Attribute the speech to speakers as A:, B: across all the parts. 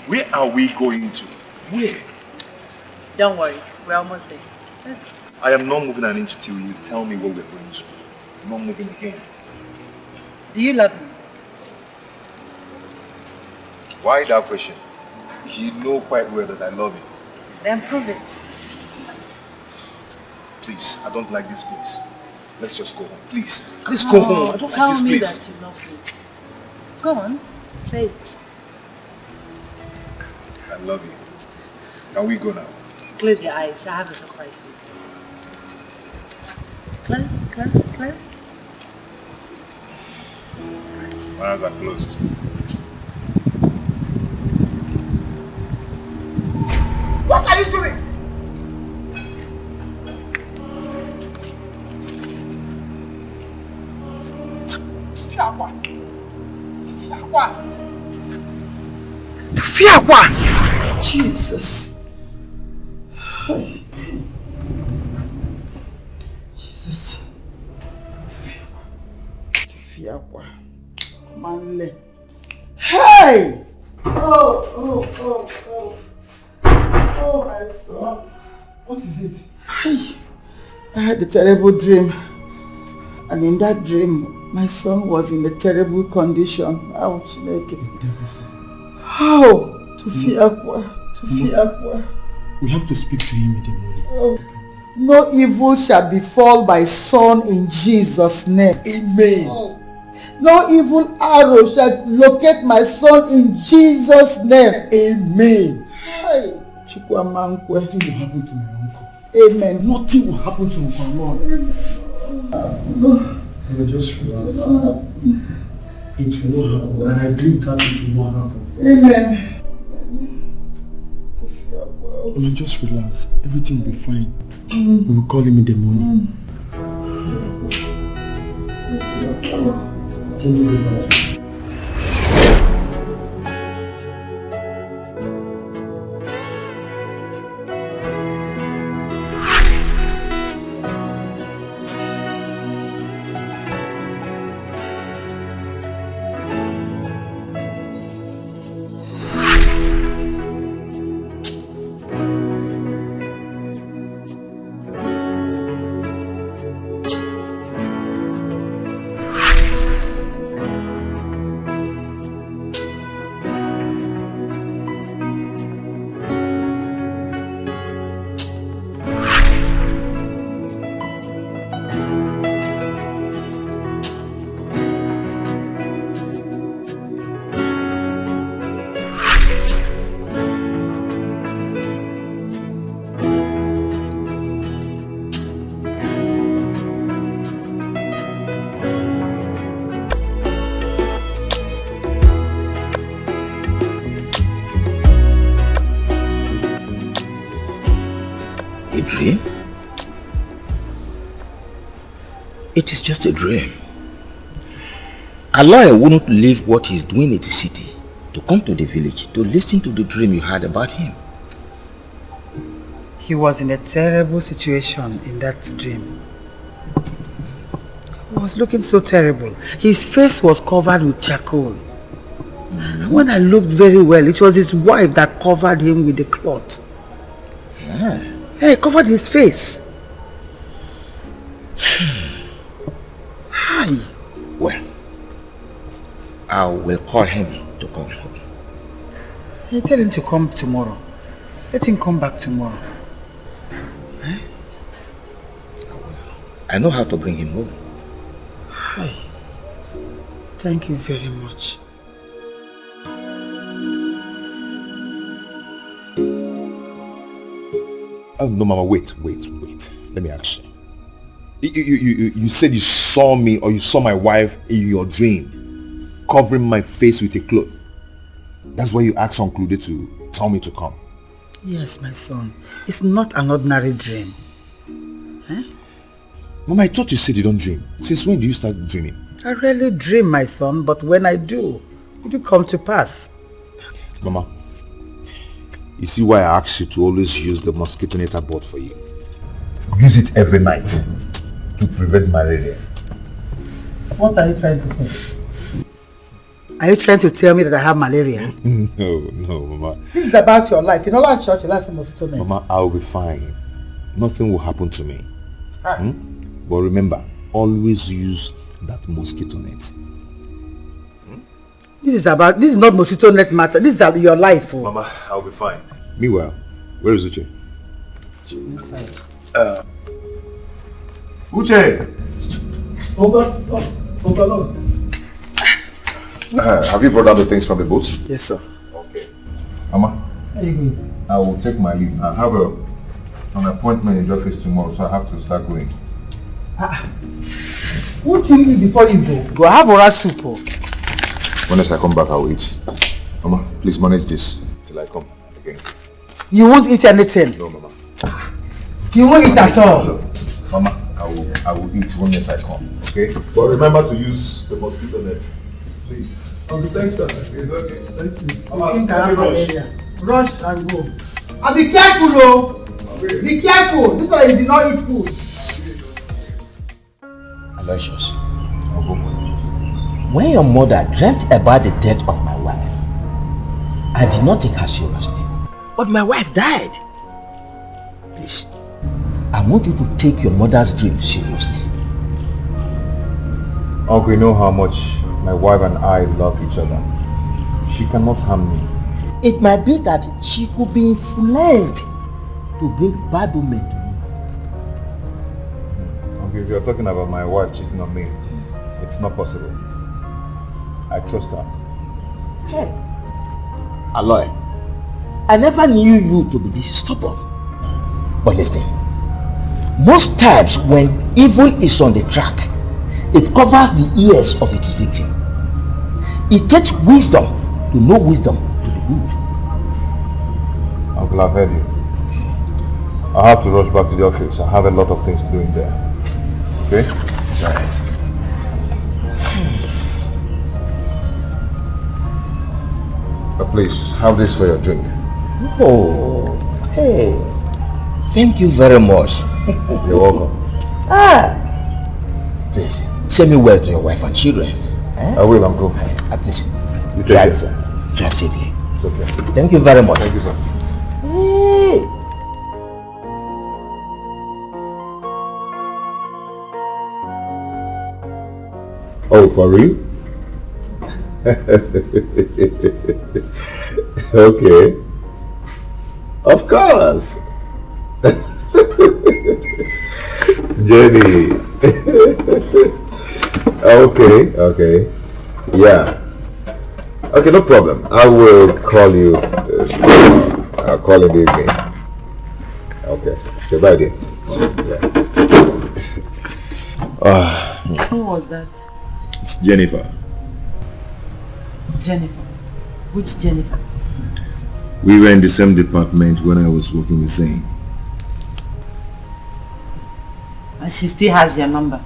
A: Where are we going to? Where?
B: Don't worry, we're almost there. Let's go.
A: I am not moving an inch till you tell me where we're going to. I'm not moving again.
B: Do you love me?
A: Why that question? You know quite well that I love you.
B: Then prove it.
A: Please, I don't like this place. Let's just go home. Please, let's go home. I don't
B: tell
A: like this
B: me
A: place.
B: that you love me. Go on, say it.
A: I love you. Can we go now?
B: Close your eyes. I have a surprise for you. Close.
A: Right, my eyes are closed.
C: What are you doing? Tufiawa! Jesus. Jesus. Tufiawa. Manle. Hey! Oh, my son.
D: What is it?
C: I had a terrible dream. And in that dream, my son was in a terrible condition. Ouch, how? Tufiakwa.
D: We have to speak to him in the morning.
C: Oh. No evil shall befall my son in Jesus' name.
D: Amen.
C: Oh. No evil arrow shall locate my son in Jesus' name.
D: Amen.
C: Hey.
D: Nothing will happen to my uncle.
C: Amen.
D: Nothing will happen to my Lord.
C: No.
D: I will just relax. It will not happen. And I believe that it will not happen.
C: Amen.
D: Mama, just relax. Everything will be fine. We will call him in the morning. Don't worry about it.
E: It is just a dream. Allah wouldn't leave what he's doing in the city to come to the village to listen to the dream you had about him.
C: He was in a terrible situation in that dream. He was looking so terrible. His face was covered with charcoal. When I looked very well, it was his wife that covered him with the cloth. Hey, covered his face. Hi.
E: Well, I will call him to come home.
C: Hey, tell him to come tomorrow. Let him come back tomorrow.
E: I will. I know how to bring him home.
C: Hi. Thank you very much.
A: Oh, no, Mama, wait. Let me ask you. You said you saw me or you saw my wife in your dream covering my face with a cloth. That's why you asked Uncle Ude to tell me to come.
C: Yes, my son. It's not an ordinary dream.
A: Mama, I thought you said you don't dream. Since when do you start dreaming?
C: I rarely dream, my son, but when I do, it will come to pass.
A: Mama, you see why I asked you to always use the mosquito net I bought for you. Use it every night to prevent malaria.
C: What are you trying to say? Are you trying to tell me that I have malaria?
A: No, Mama.
C: This is about your life. You know what church last mosquito net?
A: Mama, I'll be fine. Nothing will happen to me. But remember, always use that mosquito net.
C: This is not mosquito net matter. This is your life. Oh.
A: Mama, I'll be fine. Meanwhile, where is Uche? Uche! Have you brought down the things from the boat?
C: Yes, sir.
A: Okay. Mama, I will take my leave. I have an appointment in the office tomorrow, so I have to start going.
C: What do you eat before you go? Go have oral soup. Oh.
A: When I come back, I will eat. Mama, please manage this till I come again.
C: You won't eat anything?
A: No, Mama.
C: You won't eat at all?
A: Mama, I will eat when I come, okay? But remember to use the mosquito net, please.
D: Okay, thanks, sir. It's okay. Thank you.
A: Mama,
C: rush and go. And be careful, oh! Okay. Be careful! This one you did not eat food.
E: Aloysius, when your mother dreamt about the death of my wife, I did not take her seriously. But my wife died. Please, I want you to take your mother's dream seriously.
A: Uncle, you know how much my wife and I love each other. She cannot harm me.
E: It might be that she could be influenced to bring bad women to me.
A: Uncle, if you're talking about my wife cheating on me, it's not possible. I trust her.
E: Hey, Aloy, I never knew you to be this stubborn. But listen, most times when evil is on the track, it covers the ears of its victim. It takes wisdom to know wisdom to be good.
A: Uncle, I've heard you. I have to rush back to the office. I have a lot of things to do in there. Okay?
E: It's alright.
A: Please, have this for your drink.
E: Oh, hey. Thank you very much.
A: You're welcome.
E: Please, send me well to your wife and children.
A: I will, Uncle.
E: Please,
A: You take care, sir.
E: drive safely.
A: It's okay.
E: Thank you very much.
A: Thank you, sir.
E: Hey.
A: Oh, for real? Okay. Of course. Jenny. Okay. Yeah. Okay, no problem. I will call you. I'll call in the evening. Okay. Goodbye, dear. Yeah.
B: Who was that?
A: It's Jennifer.
B: Jennifer. Which Jennifer?
A: We were in the same department when I was working with Zane.
B: And she still has your number?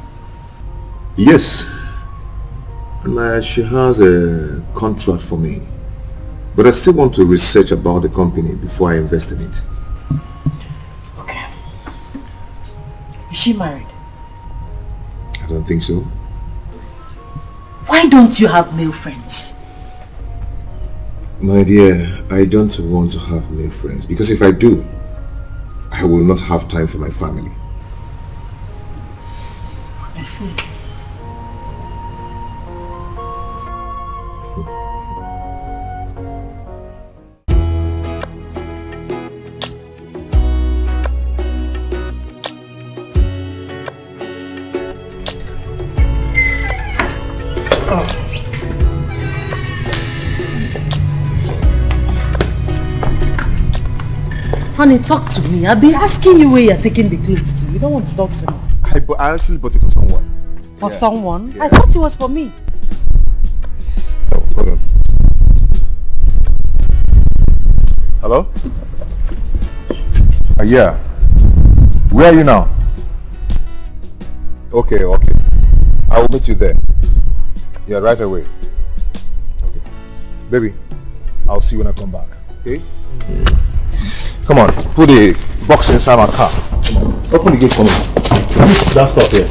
A: Yes. And she has a contract for me. But I still want to research about the company before I invest in it.
B: Okay. Is she married?
A: I don't think so.
B: Why don't you have male friends?
A: My dear, I don't want to have male friends because if I do, I will not have time for my family.
B: I see. Honey, talk to me. I've been asking you where you're taking the clothes to. You don't want to talk to me.
A: I actually bought it for someone.
B: For someone?
A: Yeah.
B: I thought it was for me.
A: Oh, hold on. Hello? Yeah. Where are you now? Okay. I will meet you there. Yeah, right away. Okay. Baby, I'll see you when I come back. Okay? Come on, put the box inside my car. Come on, open the gate for me. That stuff here.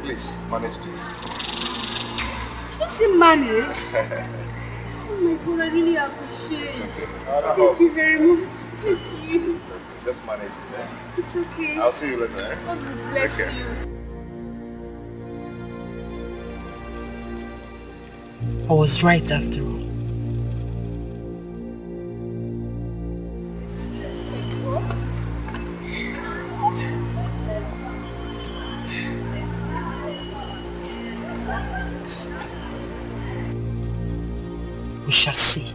A: please, manage this.
F: Did you say manage? Oh my God, I really appreciate it.
A: Okay.
F: Thank you very much. Thank you.
A: It's okay. Just manage it. Eh?
F: It's okay.
A: I'll see you later. Eh?
F: God will bless
A: Okay.
F: you.
B: I was right after all. We shall see.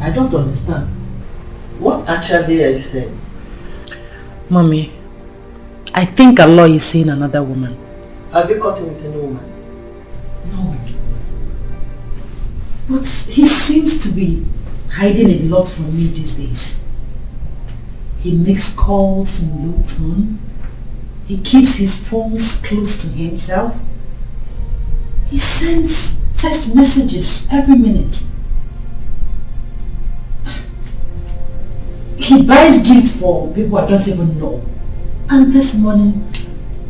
G: I don't understand. What actually are you saying?
B: Mommy, I think Allah is seeing another woman.
G: Have you caught him with any woman?
H: No. But he seems to be hiding a lot from me these days. He makes calls in low tone. He keeps his phones close to himself. He sends text messages every minute. He buys gifts for people I don't even know. And this morning,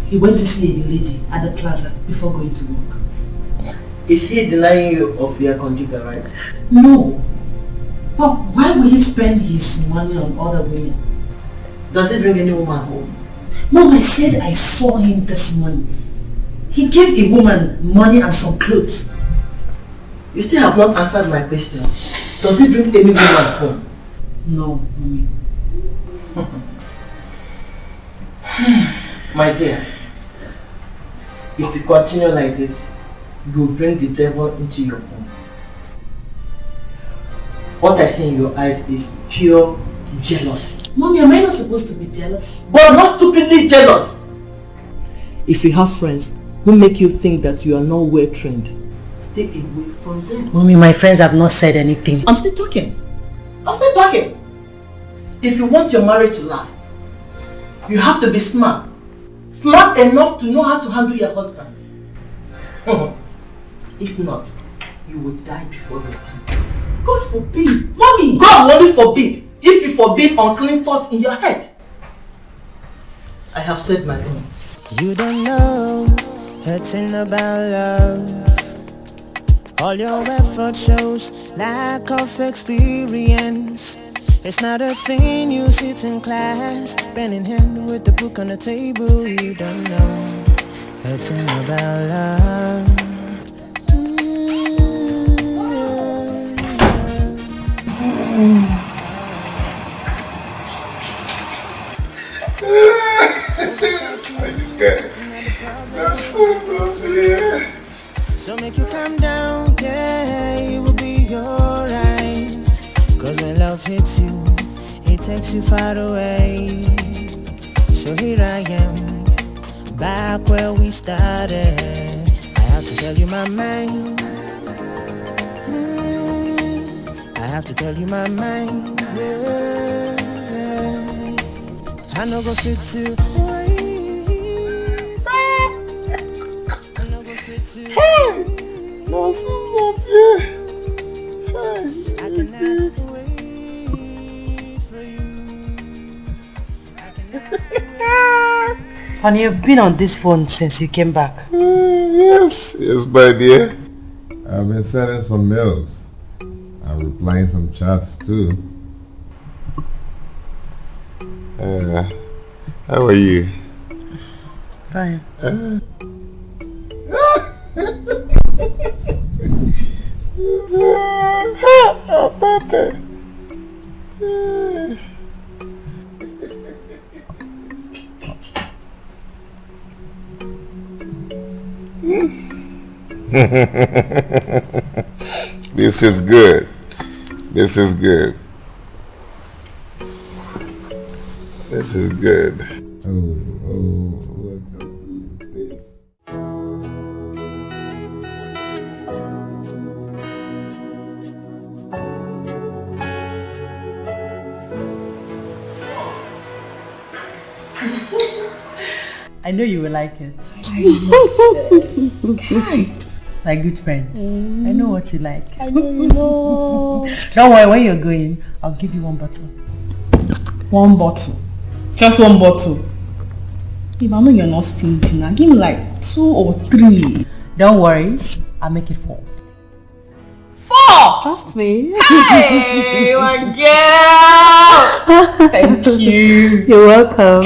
H: he went to see a lady at the plaza before going to work.
G: Is he denying you of your conjugal right?
H: No. But why will he spend his money on other women?
G: Does he bring any woman home?
H: Mom, I said I saw him this morning. He gave a woman money and some clothes.
G: You still have not answered my question. Does he bring any woman home?
H: No, Mommy.
G: My dear, if you continue like this, you will bring the devil into your home. What I see in your eyes is pure jealousy.
H: Mommy, am I not supposed to be jealous?
G: But not stupidly jealous! If you have friends who make you think that you are not well trained, stay away from them.
B: Mommy, my friends have not said anything.
G: I'm still talking. If you want your marriage to last, you have to be smart. Smart enough to know how to handle your husband. If not, you will die before your time.
H: God forbid! Mommy!
G: God only forbid if you forbid unclean thoughts in your head. I have said my own.
I: You don't know hurting about love. All your effort shows lack of experience. It's not a thing you sit in class, pen in hand with the book on the table. You don't know hurting about love.
A: This guy. I'm so sorry.
I: So make you calm down, yeah, it will be alright. Cause when love hits you, it takes you far away. So here I am, back where we started. I have to tell you my mind. I have to tell you my mind, yeah. I know go fit to wait. I know go fit to wait.
A: No, so
I: I cannot wait for you.
B: Honey, you've been on this phone since you came back.
A: Yes, my dear. I've been sending some mails. I'm replying some chats too. How are you?
B: Fine.
A: This is good. This is good. This is good. Oh, look at this.
B: I know you will like it. My good friend. I know what you like.
F: I know you know.
B: Don't worry, when you're going, I'll give you one bottle.
F: One bottle? Just one bottle? If I know you're not stingy now, give me like 2 or 3.
B: Don't worry, I'll make it 4.
F: 4!
B: Trust me.
F: Hey, my girl! Thank you.
B: You're welcome.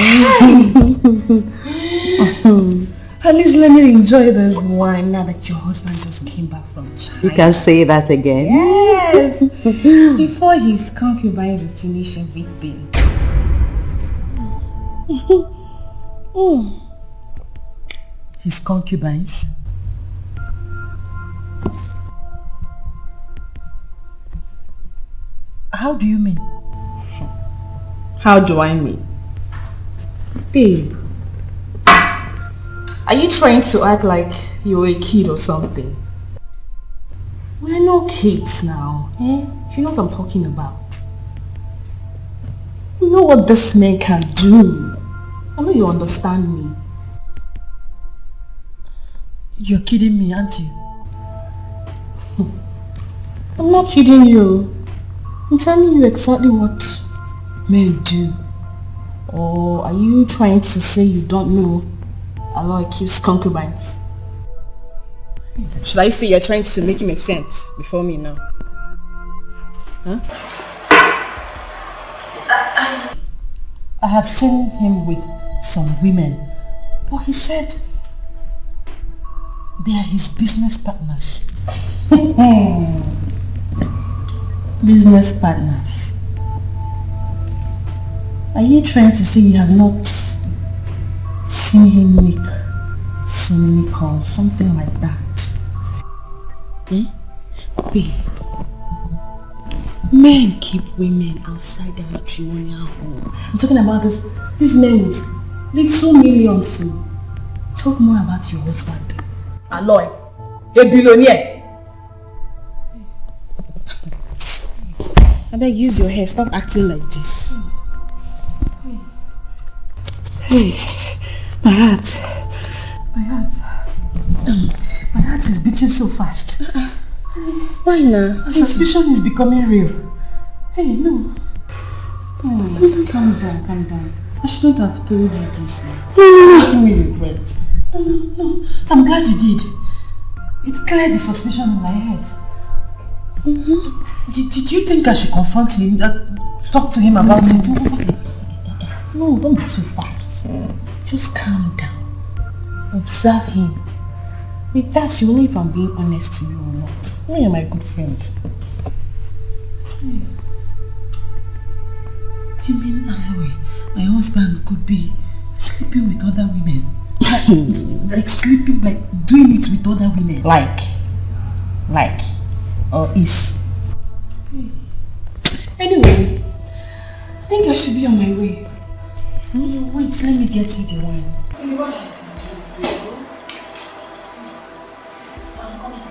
F: At least let me enjoy this wine now that your husband just came back from China.
B: You can say that again.
F: Yes! Before his concubines finish everything.
B: His concubines? How do you mean?
F: How do I mean? Babe, are you trying to act like you're a kid or something? We're no kids now, eh? You know what I'm talking about. You know what this man can do. I know you understand me.
B: You're kidding me, aren't you?
F: I'm not kidding you. I'm telling you exactly what men do. Or are you trying to say you don't know Allah keeps concubines? Should I say you're trying to make him a saint before me now? Huh?
B: I have seen him with some women, but he said they are his business partners.
F: Business partners. Are you trying to say you have not seen him make so many calls, something like that? Eh? Babe, men keep women outside their matrimonial home. I'm talking about this men with little millions. So talk more about your husband. Aloy, a billionaire. I beg, use your hair. Stop acting like this.
B: Hey, my heart. My heart is beating so fast.
F: Why now?
B: My suspicion is becoming real. Hey, no.
F: Oh, calm down. I shouldn't have told you this. You're making me regret.
B: No. I'm glad you did. It cleared the suspicion in my head. Did you think I should confront him? Talk to him about it?
F: No, don't be too fast. Just calm down. Observe him. With that, you will know if I'm being honest to you or not. You know you're my good friend.
B: You mean Aloy, my husband could be sleeping with other women? Like sleeping, like doing it with other women?
F: Like, or is. Anyway, I think I should be on my way.
B: Wait, let me get you the wine.
F: I'm coming.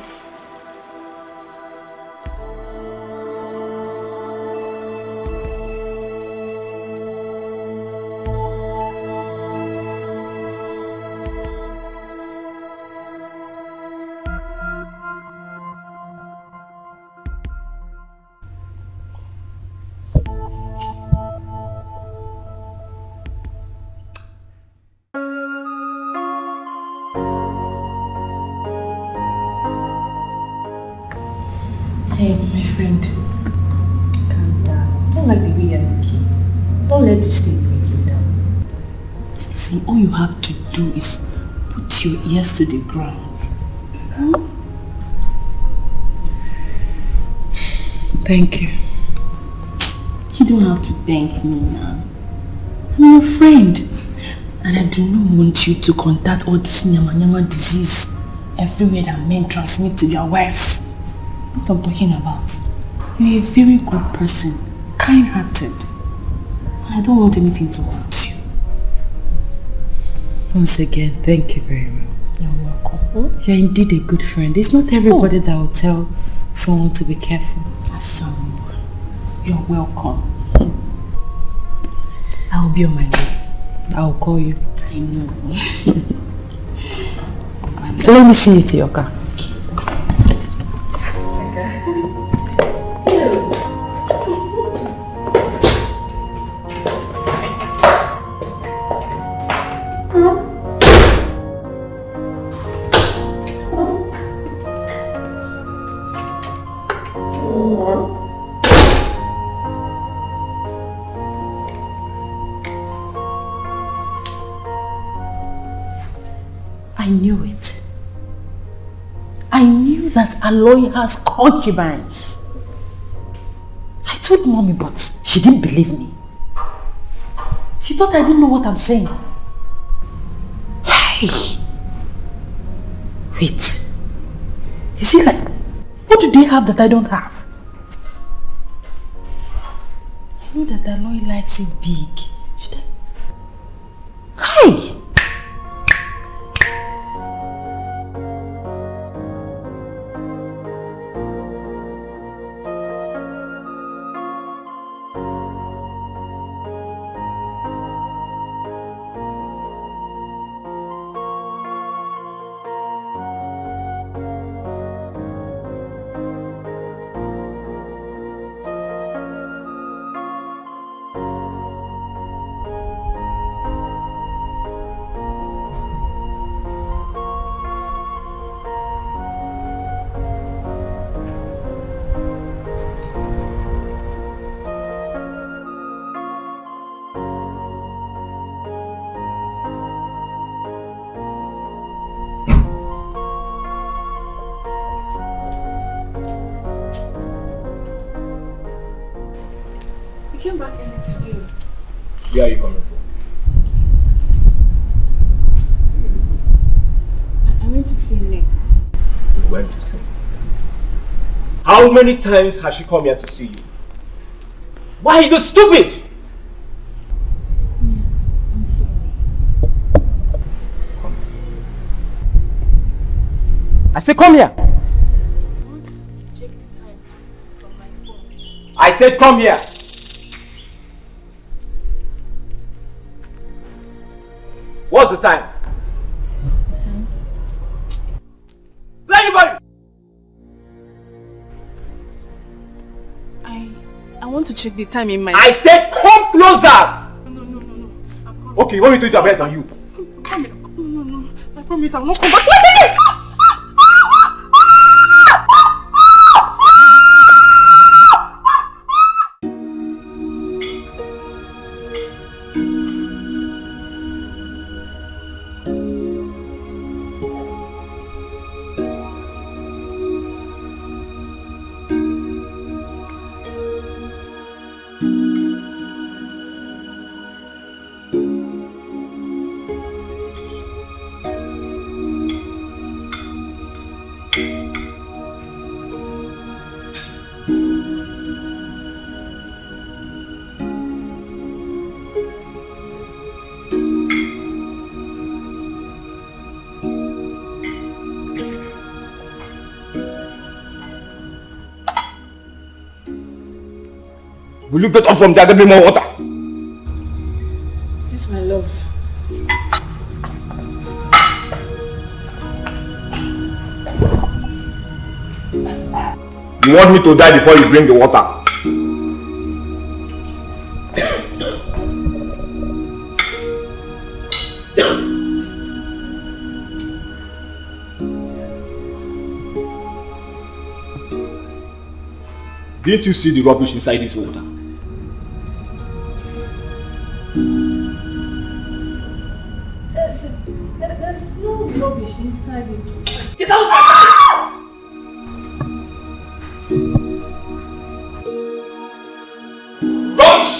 F: Hey, my friend, calm down. I don't like the way you're looking. Don't let this thing break you down. See, all you have to do is put your ears to the ground.
B: Thank you.
F: You don't have to thank me now. I'm your friend. And I do not want you to contact all this nyama disease everywhere that men transmit to their wives. What I'm talking about. You're a very good person, kind-hearted. I don't want anything to hurt you.
B: Once again, thank you very well.
F: You're welcome.
B: You're indeed a good friend. It's not everybody that will tell someone to be careful.
F: As someone. You're welcome.
B: I'll be on my way. I'll call you.
F: I know.
C: Let me see it, Yoka.
H: I knew it. I knew that Aloy has concubines. I told mommy, but she didn't believe me. She thought I didn't know what I'm saying. Hey! Wait. Is it like, what do they have that I don't have? I know that Aloy likes it big. Should I? Hey!
E: Where are you coming from?
F: I went to see Nick.
E: You went to see. How many times has she come here to see you? Why are you so stupid?
F: I'm sorry.
E: Come. I said come here.
F: I want to check the time from my phone.
E: I said come here. What's the time?
F: Time?
E: Anybody?
F: I want to check the time in my...
E: I said come closer!
F: No. I'm coming.
E: Okay, you want me to do your bed on you?
F: I'm coming. No. I promise I will not come back.
E: Will you get up from there? Give me more water.
F: Yes, my love.
E: You want me to die before you bring the water? Didn't you see the rubbish inside this water?
F: There's no rubbish inside it.
E: Get out! Rubbish!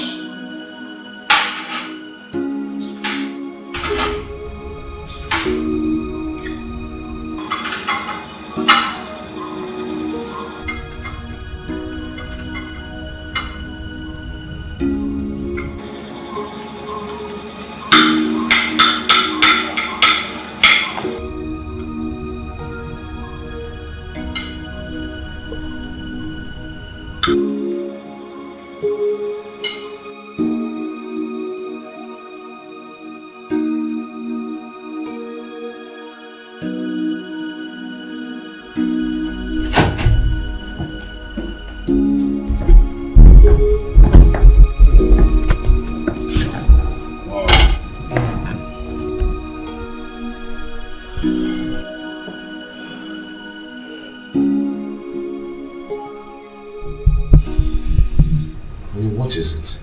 A: What is it?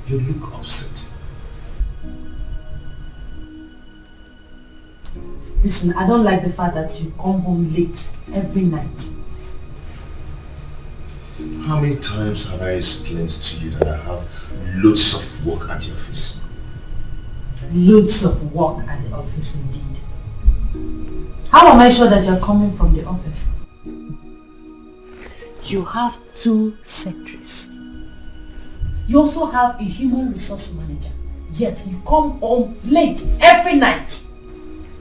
A: You look upset.
H: Listen, I don't like the fact that you come home late every night.
A: How many times have I explained to you that I have loads of work at the office?
H: Loads of work at the office indeed. How am I sure that you're coming from the office? You have 2 secretaries. You also have a human resource manager. Yet you come home late every night.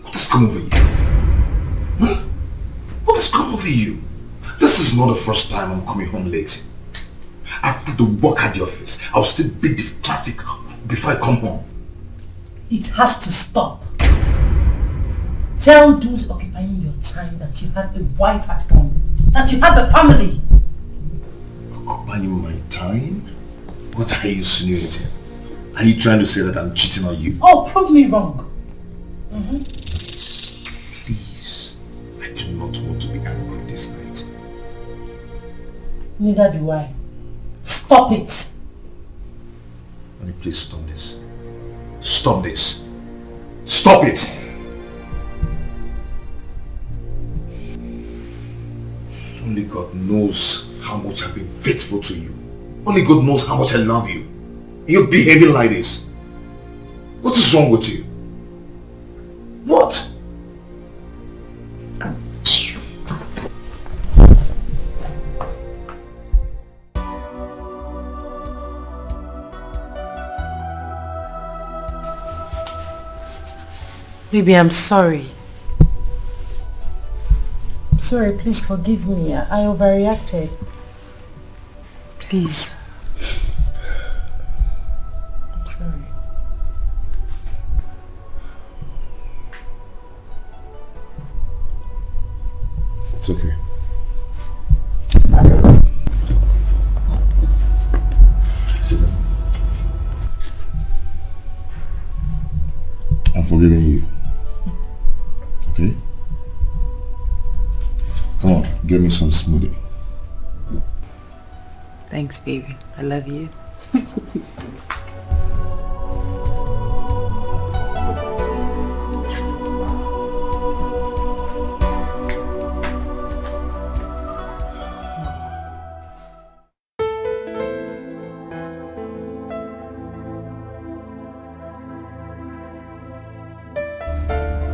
A: What has come over you? Huh? What has come over you? This is not the first time I'm coming home late. After the work at the office, I'll still beat the traffic before I come home.
H: It has to stop. Tell those occupying your time that you have a wife at home, that you have a family.
A: Occupying my time? What are you insinuating? Are you trying to say that I'm cheating on you?
H: Oh, prove me wrong.
A: Please, I do not want to be angry this night.
H: Neither do I. Stop it.
A: Honey, please stop this. Stop this. Stop it! Only God knows how much I've been faithful to you. Only God knows how much I love you. And you're behaving like this. What is wrong with you? What?
H: Baby, I'm sorry. I'm sorry, please forgive me. I overreacted. Please. I'm sorry.
A: It's okay. Sit down. I'm forgiving you. Okay? Come on, get me some smoothie.
H: Thanks, baby. I love you.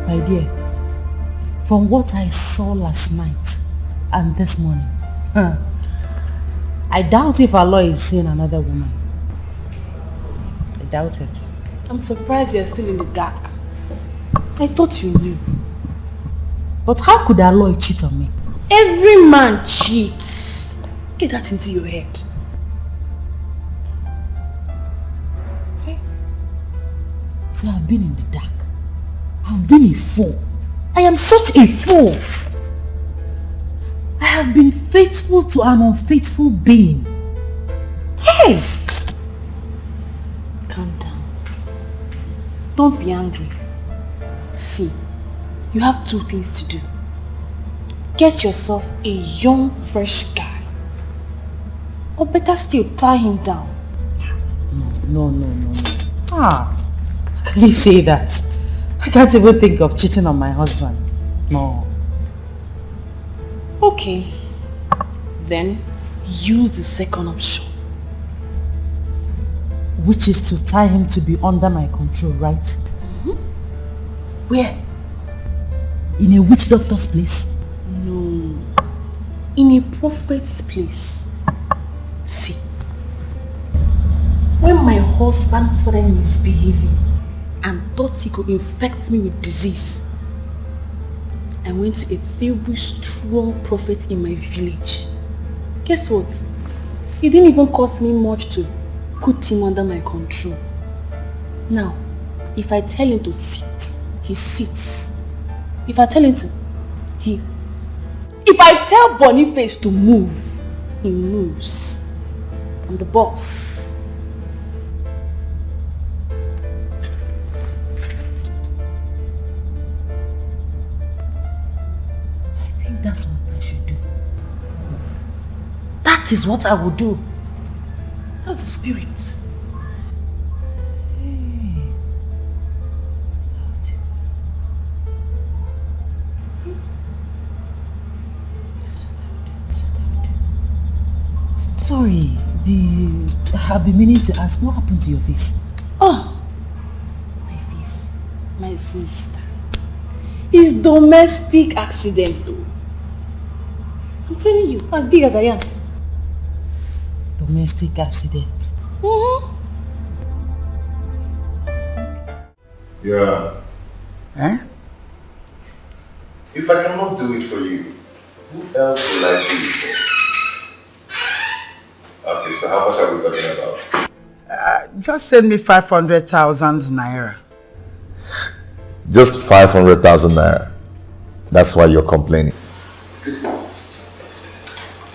H: My dear, from what I saw last night and this morning, I doubt if Allah is seeing another woman. I doubt it.
F: I'm surprised you're still in the dark. I thought you knew.
H: But how could Allah cheat on me?
F: Every man cheats. Get that into your head.
H: Okay. So I've been in the dark. I've been a fool. I am such a fool. I have been faithful to an unfaithful being. Hey!
F: Calm down. Don't be angry. See, you have 2 things to do. Get yourself a young, fresh guy. Or better still, tie him down.
H: No. How can you say that? I can't even think of cheating on my husband. No.
F: Okay. Then use the second option.
H: Which is to tie him to be under my control, right? Where? In a witch doctor's place?
F: No. In a prophet's place. See. When my husband started misbehaving and thought he could infect me with disease, I went to a very strong prophet in my village. Guess what? It didn't even cost me much to put him under my control. Now, if I tell him to sit, he sits. If I tell him to, he... If I tell Boniface to move, he moves. I'm the boss.
H: That's what I should do. That is what I will do.
B: That's the spirit. Sorry, I've been meaning to ask, what happened to your face?
F: Oh, my face, my sister. It's domestic accident though. I'm telling you, as big as I am.
B: Domestic accident.
A: Yeah.
C: Eh?
A: If I cannot do it for you, who else will I do it for? Okay, so how much are we talking about?
C: Just send me 500,000 naira.
A: Just 500,000 naira. That's why you're complaining.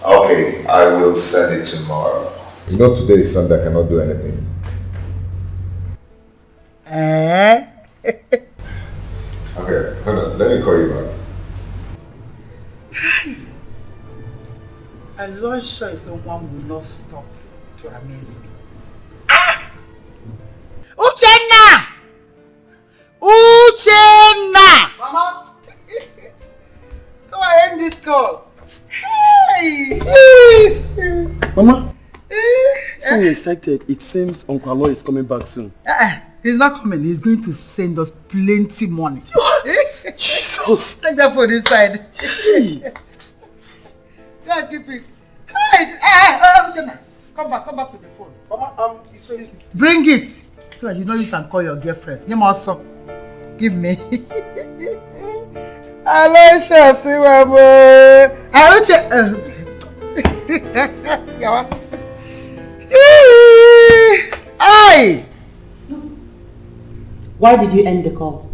A: Okay, I will send it tomorrow. You know today is Sunday, I cannot do anything.
C: Eh?
A: Okay, hold on, let me call you back.
C: I'm not sure someone will not stop to amaze me. Uchenna! Uchenna! Mama! Come on, end this call. Hey!
D: Mama, so excited. It seems Uncle Aloy is coming back soon.
C: He's not coming. He's going to send us plenty money.
D: Jesus!
C: Take that phone inside. Go and keep it. Hey, Uchenna, come back with the phone.
D: Mama,
C: Bring it so that you know you can call your girlfriends. Give me also. Give me. Alicia, see my boy. Hey!
H: Why did you end the call?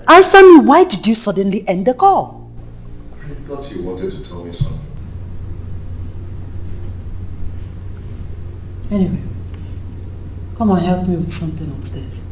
B: Answer me, why did you suddenly end the call?
A: I thought you wanted to tell me something.
H: Anyway, come and help me with something upstairs.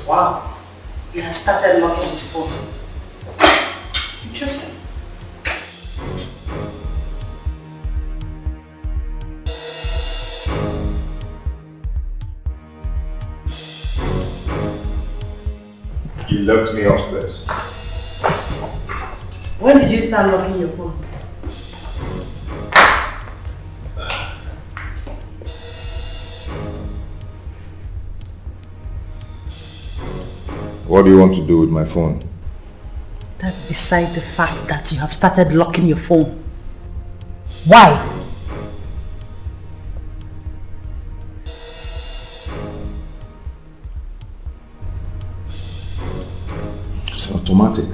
H: Wow, he has started locking his phone. Interesting.
A: You left me upstairs.
H: When did you start locking your phone?
A: What do you want to do with my phone?
B: That beside the fact that you have started locking your phone. Why?
A: It's automatic.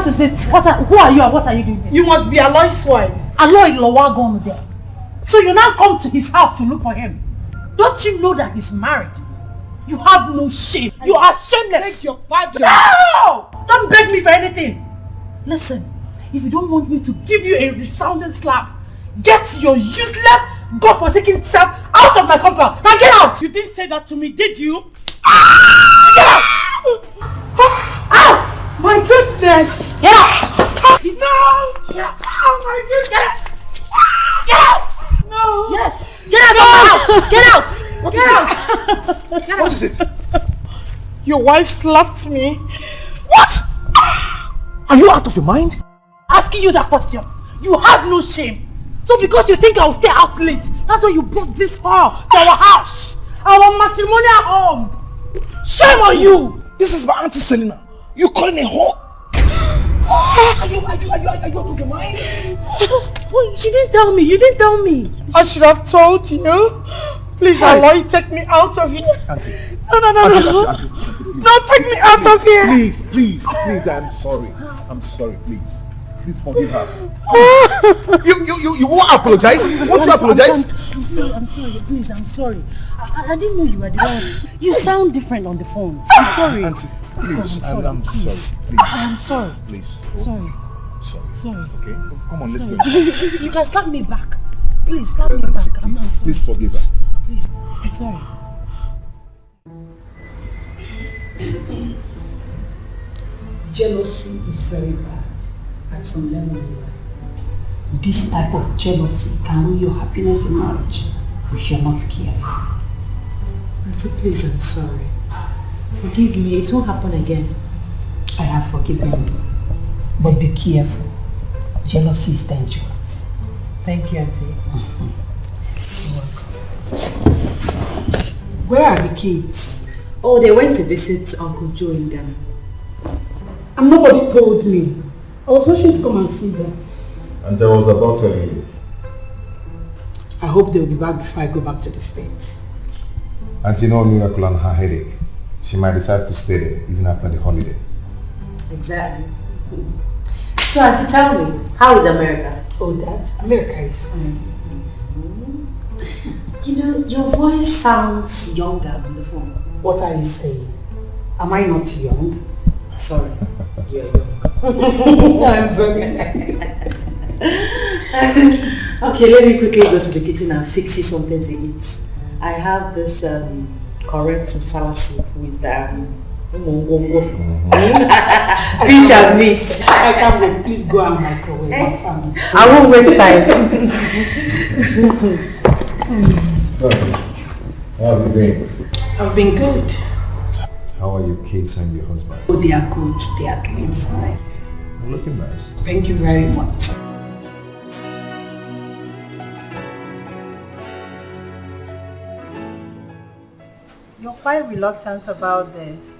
B: is it? Who are you and what are you doing here?
G: You must be Aloy's wife.
B: Aloy Lowagon there. So you now come to his house to look for him. Don't you know that he's married? You have no shame. You are shameless.
G: Take your pardon.
B: No! Don't beg me for anything. Listen, if you don't want me to give you a resounding slap, get your useless, godforsaken self out of my compound. Now get out!
G: You didn't say that to me, did you?
B: Get out! Out!
G: My goodness!
B: Get out!
G: No! Oh my goodness!
B: Get out!
G: No!
B: Yes! Get out of my house! Get out!
A: What
B: Get
A: is
B: out!
A: it? What is it?
G: Your wife slapped me.
A: What? Are you out of your mind?
B: Asking you that question. You have no shame. So because you think I will stay out late, that's why you brought this whore to our house. Our matrimonial home. Shame on you!
A: This is my Auntie Selena. You calling a whore? Are you out of your mind?
B: Wait, she didn't tell me. You didn't tell me.
G: I should have told you. Please, Aloy, take me out of here.
A: Auntie.
G: No.
A: Auntie.
G: Don't take me out of here.
A: Please, I'm sorry. I'm sorry, please. Please forgive her. You won't apologize? Won't you apologize?
B: I'm sorry, please, I'm sorry. I didn't know you were the one. You sound different on the phone. I'm sorry.
A: Auntie, please, I'm sorry. Please.
B: I'm sorry.
A: Please.
B: Sorry.
A: Sorry. Okay? Come on, let's go.
B: You can slap me back. Please, slap me back. I'm sorry.
A: Please forgive her.
B: Please. I'm sorry.
H: Jealousy is very bad at some level in life. This type of jealousy can ruin your happiness in marriage if you're not careful. Auntie, please, I'm sorry. Forgive me, it won't happen again. I have forgiven you. But be careful. Jealousy is dangerous. Thank you, Auntie. You're welcome. Where are the kids? Oh, they went to visit Uncle Joe in Ghana. And nobody told me. I was wishing to come and see them.
A: And I was about telling you.
H: I hope they'll be back before I go back to the States.
A: Auntie, no miracle on her headache. She might decide to stay there even after the holiday.
H: Exactly. So, Auntie, tell me, how is America? Oh, Dad, America is fine. You know, your voice sounds younger on the phone. What are you saying? Am I not young? Sorry, you're young. I'm very Okay, let me quickly go to the kitchen and fix you something to eat. I have this correct sour soup with fish and meat. I can't wait. Please go and microwave my family. I won't waste time.
A: How have you been?
H: I've been good.
A: How are your kids and your husband?
H: Oh, they are good. They are doing fine.
A: You're looking nice.
H: Thank you very much.
J: You're quite reluctant about this.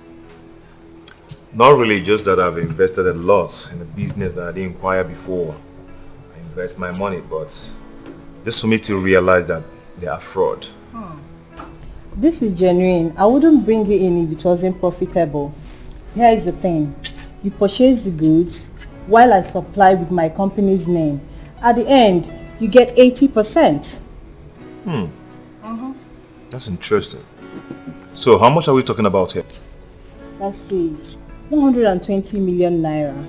A: Not really, just that I've invested a lot in a business that I didn't inquire before. I invest my money, but just for me to realize that they are fraud.
J: This is genuine. I wouldn't bring you in if it wasn't profitable. Here is the thing. You purchase the goods while I supply with my company's name. At the end, you get 80%.
A: That's interesting. So how much are we talking about here?
J: Let's see. 120 million naira.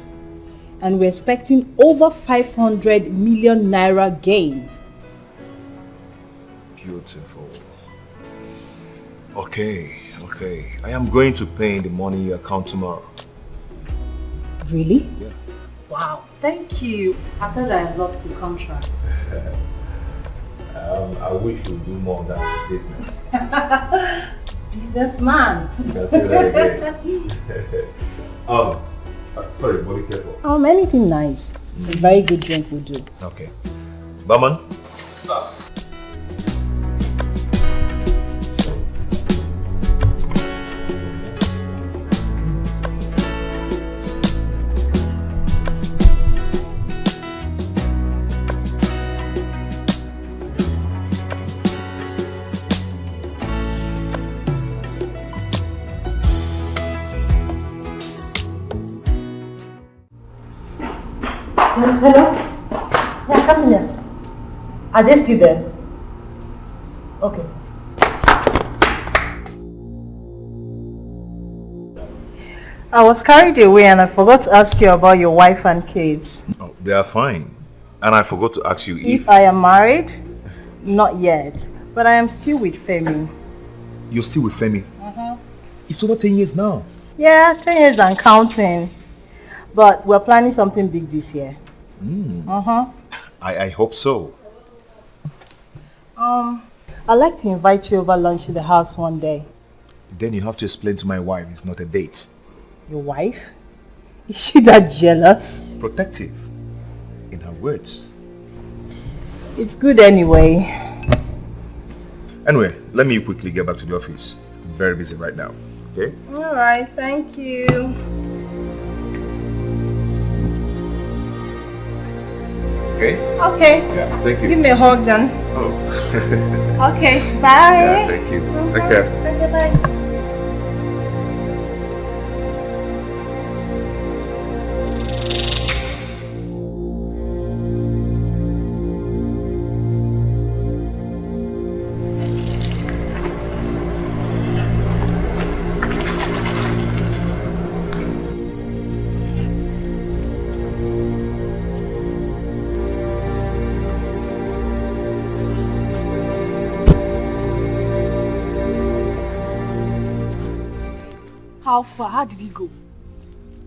J: And we're expecting over 500 million naira gain.
A: Beautiful. Okay. I am going to pay in the money in your account tomorrow.
J: Really?
A: Yeah.
J: Wow, thank you. I thought I had lost the contract.
A: I wish we do more of that business.
J: Businessman.
A: You can say that again. Sorry, be careful.
J: Anything nice. A very good drink will do.
A: Okay. Barman? Sir.
B: hello? Yeah, come in here. Are they still there? Okay.
J: I was carried away and I forgot to ask you about your wife and kids.
A: Oh, they are fine. And I forgot to ask you
J: If I am married? Not yet. But I am still with Femi.
A: You're still with Femi? It's over 10 years now.
J: Yeah, 10 years and counting. But we're planning something big this year.
A: I hope so.
J: I'd like to invite you over lunch to the house one day.
A: Then you have to explain to my wife it's not a date.
J: Your wife? Is she that jealous?
A: Protective. In her words.
J: It's good anyway.
A: Anyway, let me quickly get back to the office. I'm very busy right now. Okay?
J: Alright, thank you.
A: Okay?
J: Okay.
A: Yeah, thank you.
J: Give me a hug then.
A: Oh.
J: Okay, bye.
A: Yeah, thank you. Take care.
J: Okay, bye.
B: How far? How did he go?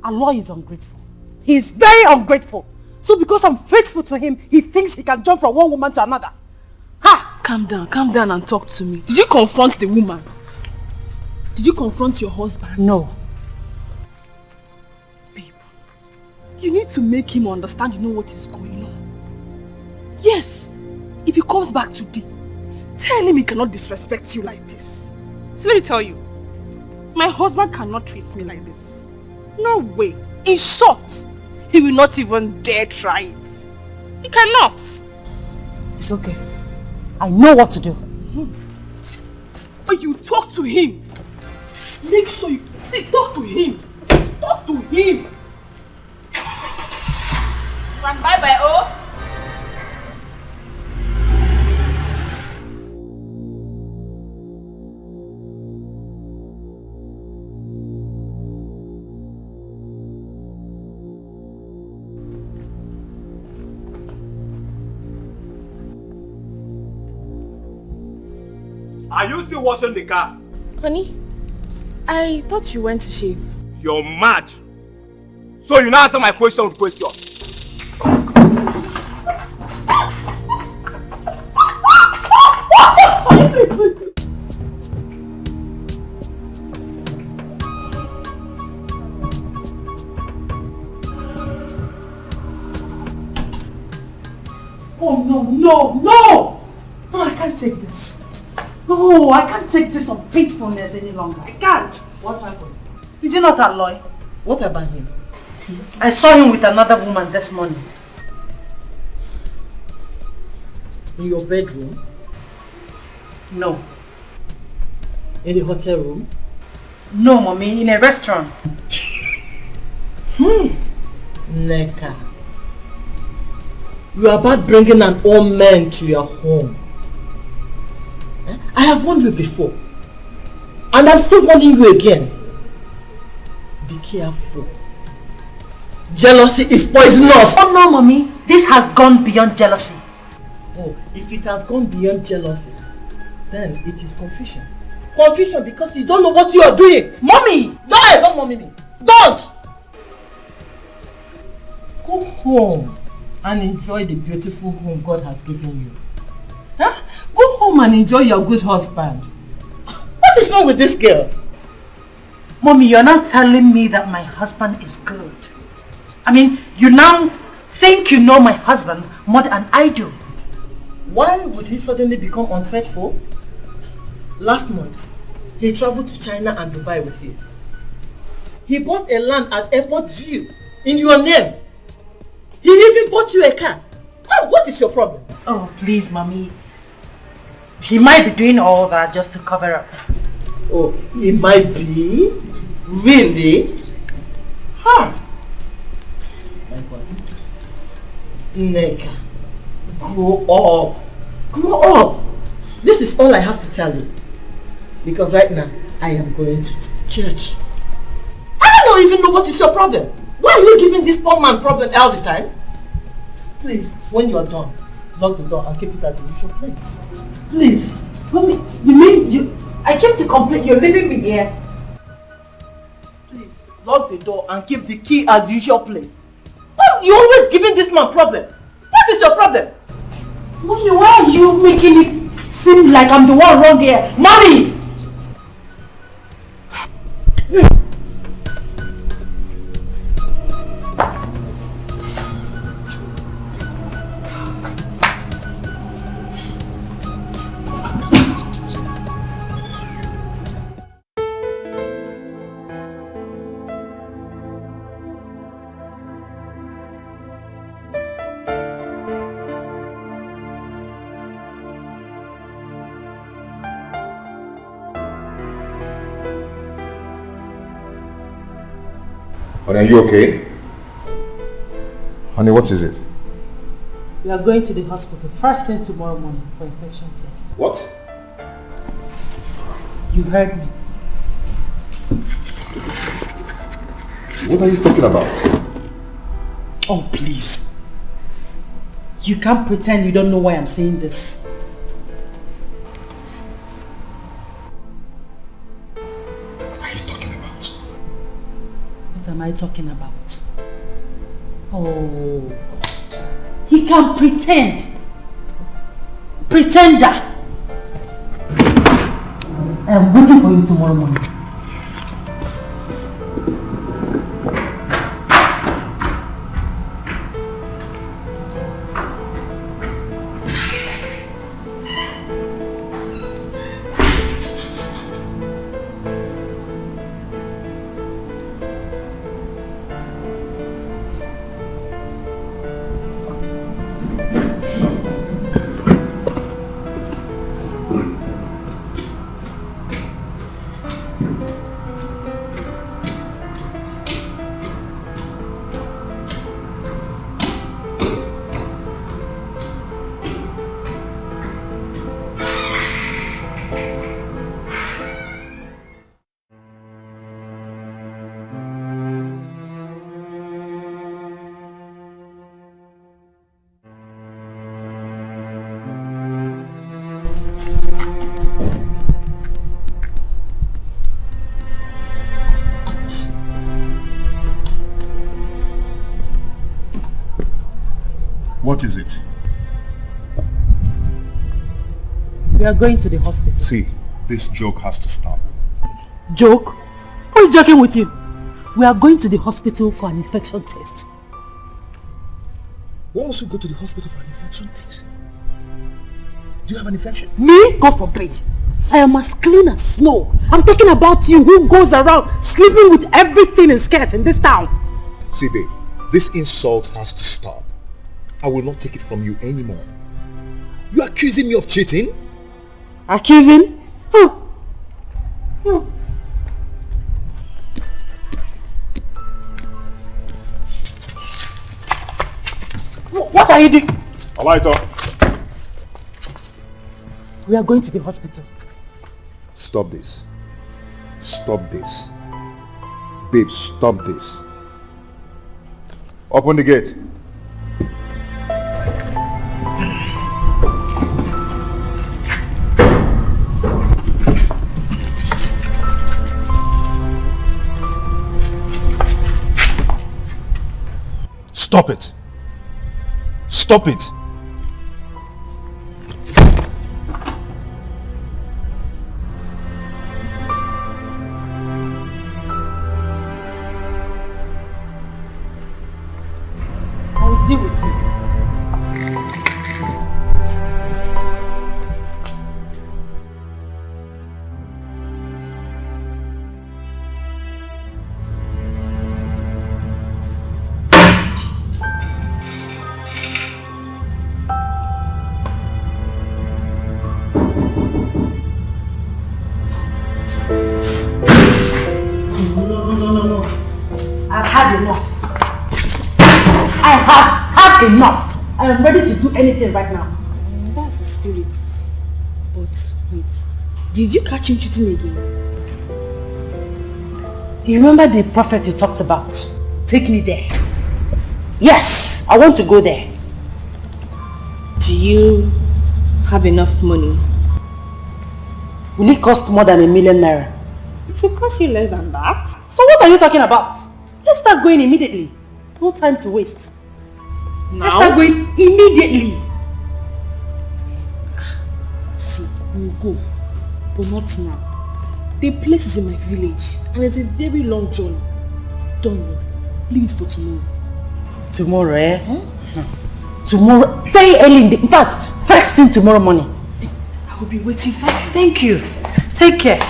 B: Aloy is ungrateful. He is very ungrateful. So because I'm faithful to him, he thinks he can jump from one woman to another. Ha!
F: Calm down and talk to me. Did you confront the woman? Did you confront your husband?
B: No.
F: Babe, you need to make him understand you know what is going on. Yes, if he comes back today, tell him he cannot disrespect you like this. So let me tell you, my husband cannot treat me like this. No way. In short, he will not even dare try it. He cannot.
B: It's okay. I know what to do.
F: But you talk to him. Make sure you talk to him. Talk to him. And bye-bye, oh.
K: Are you still washing the car?
F: Honey, I thought you went to shave.
K: You're mad. So you now answer my question with question.
B: Oh no, no, no! No, I can't take this. No, I can't take this unfaithfulness any longer. I can't.
G: What happened?
B: Is he not Aloy?
G: What about him?
B: I saw him with another woman this morning.
G: In your bedroom?
B: No.
G: In the hotel room?
B: No, mommy, in a restaurant.
G: Neka. You are about bringing an old man to your home. I have warned you before. And I'm still warning you again. Be careful. Jealousy is poisonous.
B: Oh no, mommy. This has gone beyond jealousy.
G: Oh, if it has gone beyond jealousy, then it is confusion. Confusion because you don't know what you are doing.
B: Mommy!
G: Don't mommy me. Don't! Go home and enjoy the beautiful home God has given you. Huh? Go home and enjoy your good husband. What is wrong with this girl?
B: Mommy, you're not telling me that my husband is good. I mean, you now think you know my husband more than I do.
G: Why would he suddenly become unfaithful? Last month, he traveled to China and Dubai with you. He bought a land at Airport View in your name. He even bought you a car. What is your problem?
B: Oh, please, mommy. He might be doing all that just to cover up.
G: Oh, it might be? Really? Huh. Nigga, grow up. Grow up. This is all I have to tell you. Because right now, I am going to church. I don't even know what is your problem. Why are you giving this poor man problem all the time? Please, when you are done, lock the door and keep it at the usual place. Please.
B: Mommy, you mean I came to complain, you're leaving me here?
G: Please, lock the door and keep the key as usual place. You're always giving this man problem. What is your problem?
B: Mommy, why are you making it seem like I'm the one wrong here? Mommy!
A: Honey, are you okay? Honey, what is it?
B: We are going to the hospital first thing tomorrow morning for infection test.
A: What?
B: You heard me.
A: What are you talking about?
B: Oh, please. You can't pretend you don't know why I'm saying this.
A: What are you talking about?
B: What am I talking about? Oh, God. He can pretend. Pretender. I am waiting for you tomorrow morning.
A: What is it?
B: We are going to the hospital.
A: See, this joke has to stop.
B: Joke? Who is joking with you? We are going to the hospital for an infection test.
A: Why must we go to the hospital for an infection test? Do you have an infection?
B: Me? God forbid. I am as clean as snow. I'm talking about you who goes around sleeping with everything in skirts in this town.
A: See, babe, this insult has to stop. I will not take it from you anymore. You are accusing me of cheating?
B: Accusing? What are you doing?
A: Alaita.
B: We are going to the hospital.
A: Stop this. Stop this. Babe, stop this. Open the gate. Stop it. Stop it.
B: I'll deal with you. I've had enough. I have had enough. I am ready to do anything right now.
F: That's the spirit. But wait, did you catch him cheating again?
B: You remember the prophet you talked about? Take me there. Yes, I want to go there.
F: Do you have enough money?
B: Will it cost more than ₦1,000,000 naira?
F: It will cost you less than that.
B: So what are you talking about? Let's start going immediately. No time to waste.
F: Now?
B: Let's start going immediately.
F: See, we'll go, but not now. The place is in my village and it's a very long journey. Don't worry, leave it for tomorrow.
B: Tomorrow, eh? Tomorrow, very early in fact, first thing tomorrow morning.
F: I will be waiting for you.
B: Thank you. Take care.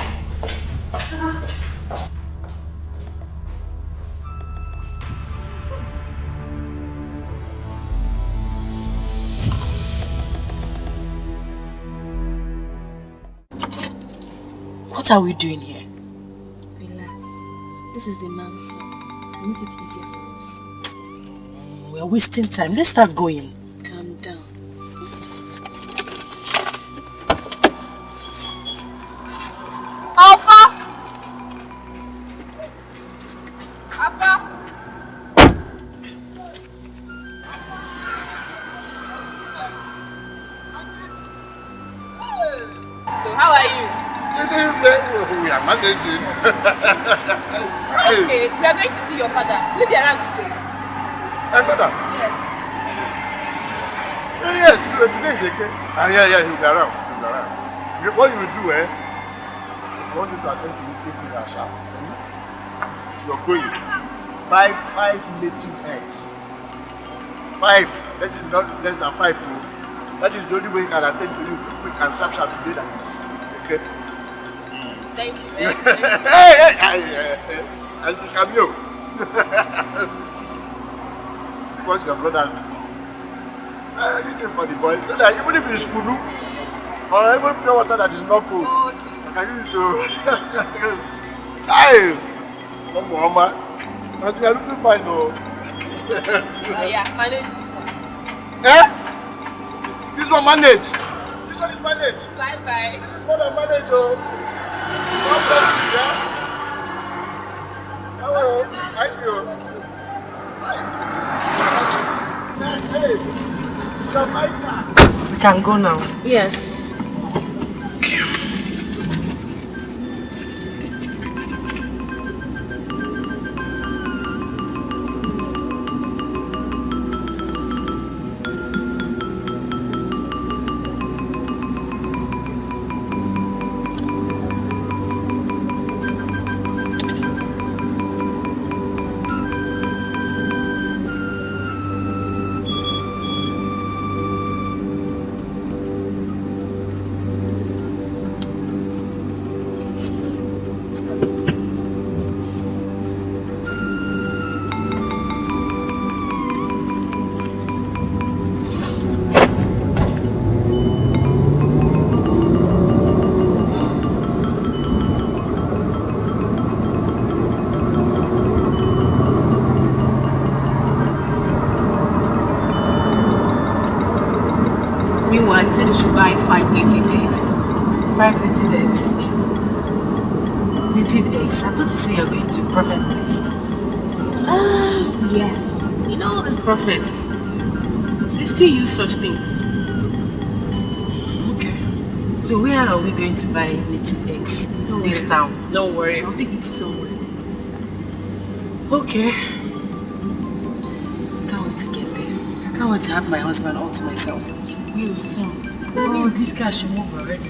F: What are we doing here? Relax. This is the man's son. Make it easier for us.
B: We are wasting time. Let's start going.
F: Calm down.
B: Alpha! Alpha!
F: So how are you?
K: This is we are managing.
F: Okay, we are going to see your father. Will he be around today?
K: My father?
F: Yes.
K: Yes, today is okay. Yeah, he'll be around. He'll be around. What you will do, I want you to attend to me quickly and sharp. If you're going, buy 5 native eggs. 5. That is not less than 5. That is the only way he can attend to you quick and sharp today. That is okay.
F: Thank you.
K: Hey. And this cameo. See what your brother will eat. Anything for the boys. So that even if it's kunu or even pure water that is not cold, I can use it to. Hey, Mama, but you are looking fine, though.
F: Yeah, manage this one.
K: Eh? This one manage. This one is manage.
F: Bye bye.
K: This is more than manage, oh. God bless you, yeah? Hello, thank you. Hey, you're my car.
B: We can go now.
F: Yes. Meanwhile, he said you should buy 5 native eggs.
B: 5 native eggs? Native eggs? I thought you said you're going to prophet place.
F: Yes. You know these prophets, they still use such things.
B: Okay. So where are we going to buy native eggs? This town?
F: Don't worry, I'll take you to somewhere.
B: Okay. I can't wait to get there. I can't wait to have my husband all to myself.
F: You soon.
B: Oh, this guy should move already.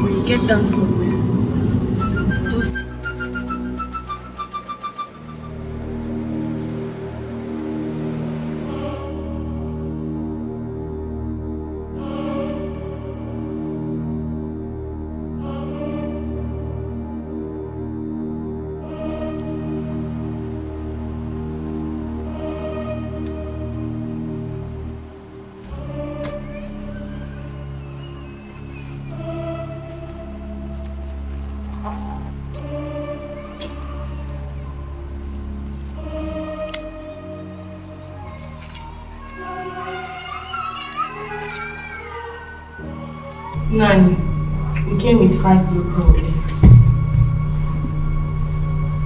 F: When you get down somewhere, just Nani, we came with 5 local eggs.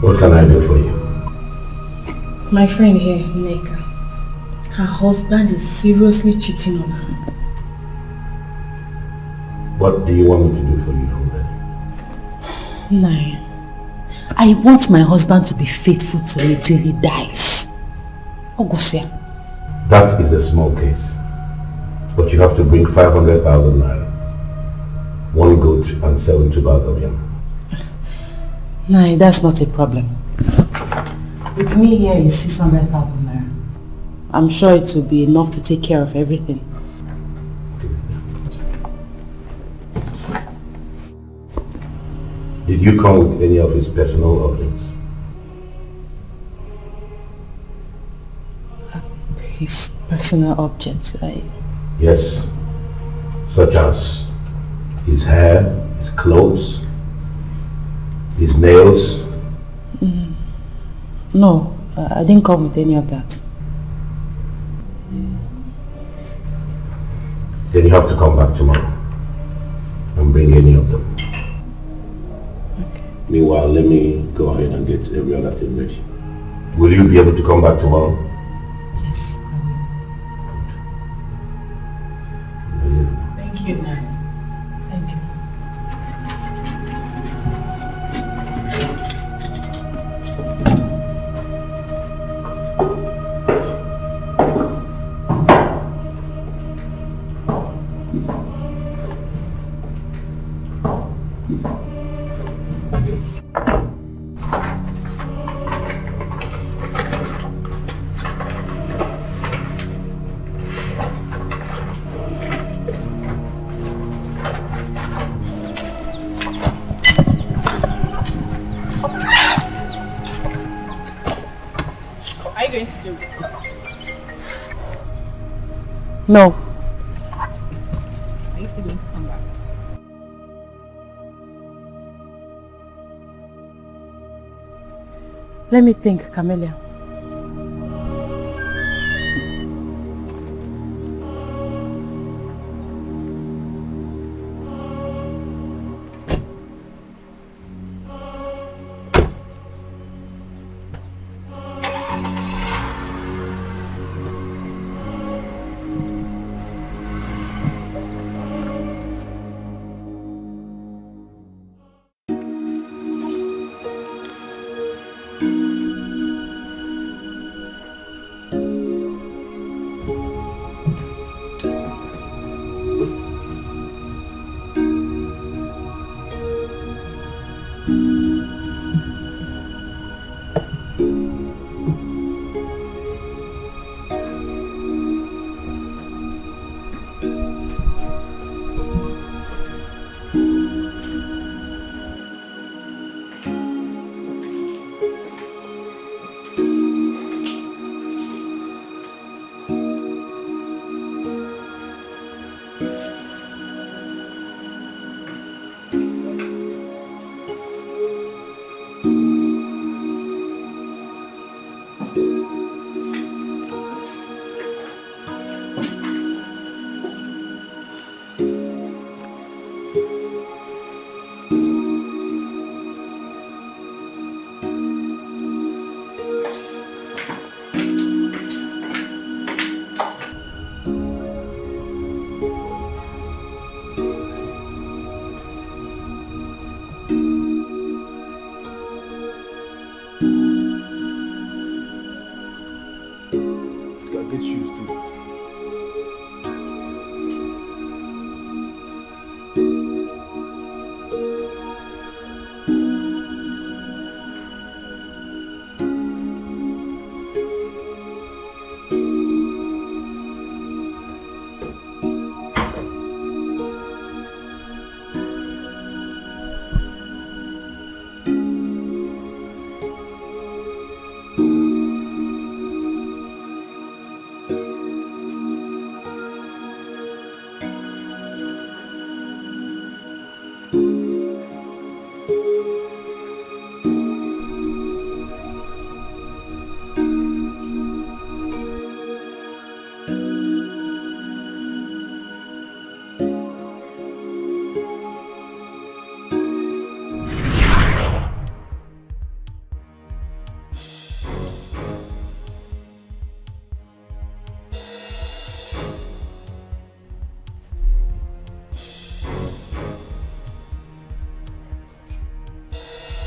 E: What can I do for you?
F: My friend here, Neka, her husband is seriously cheating on her.
E: What do you want me to do for you, Robert?
F: Nai, I want my husband to be faithful to me till he dies. Ogosia.
E: That is a small case. But you have to bring 500,000 naira. 1 goat and 7 tubers of yam.
F: Nai, that's not a problem. With me here is 600,000 naira. I'm sure it will be enough to take care of everything.
E: Did you come with any of his personal objects?
F: His personal objects,
E: Yes. Such as his hair, his clothes, his nails.
F: No, I didn't come with any of that.
E: Then you have to come back tomorrow and bring any of them.
F: Okay.
E: Meanwhile, let me go ahead and get every other thing ready. Will you be able to come back tomorrow?
F: Yes, I will. Thank you, Nai. Thank you. Going to do? No. Are you still going to come back?
B: Let me think, Camellia.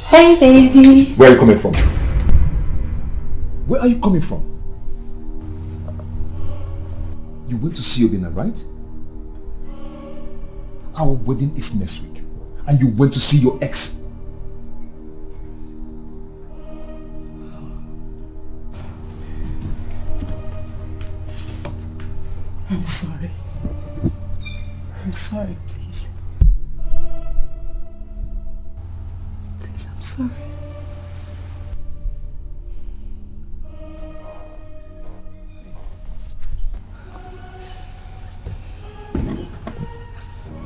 F: Hey, baby.
A: Where are you coming from? Where are you coming from? You went to see Obina, right? Our wedding is next week. And you went to see your ex.
F: I'm sorry. I'm sorry, please. Please, I'm sorry.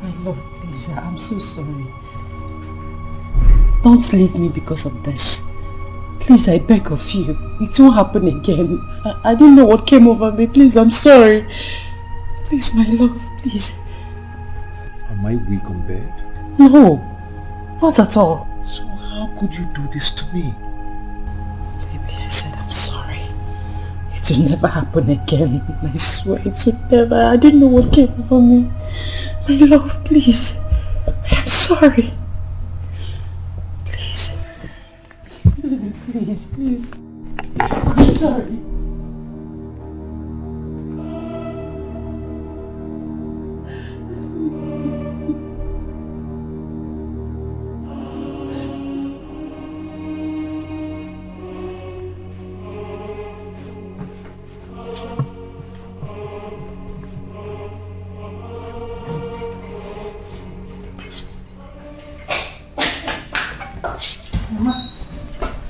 F: My love, please, I'm so sorry. Don't leave me because of this. Please, I beg of you. It won't happen again. I didn't know what came over me. Please, I'm sorry. Please, my love, please.
A: Am I weak on bed?
F: No, not at all.
A: So how could you do this to me?
F: Baby, I said I'm sorry. It will never happen again. I swear it will never. I didn't know what came over me. My love, please. I'm sorry. Please. Please, please. I'm sorry.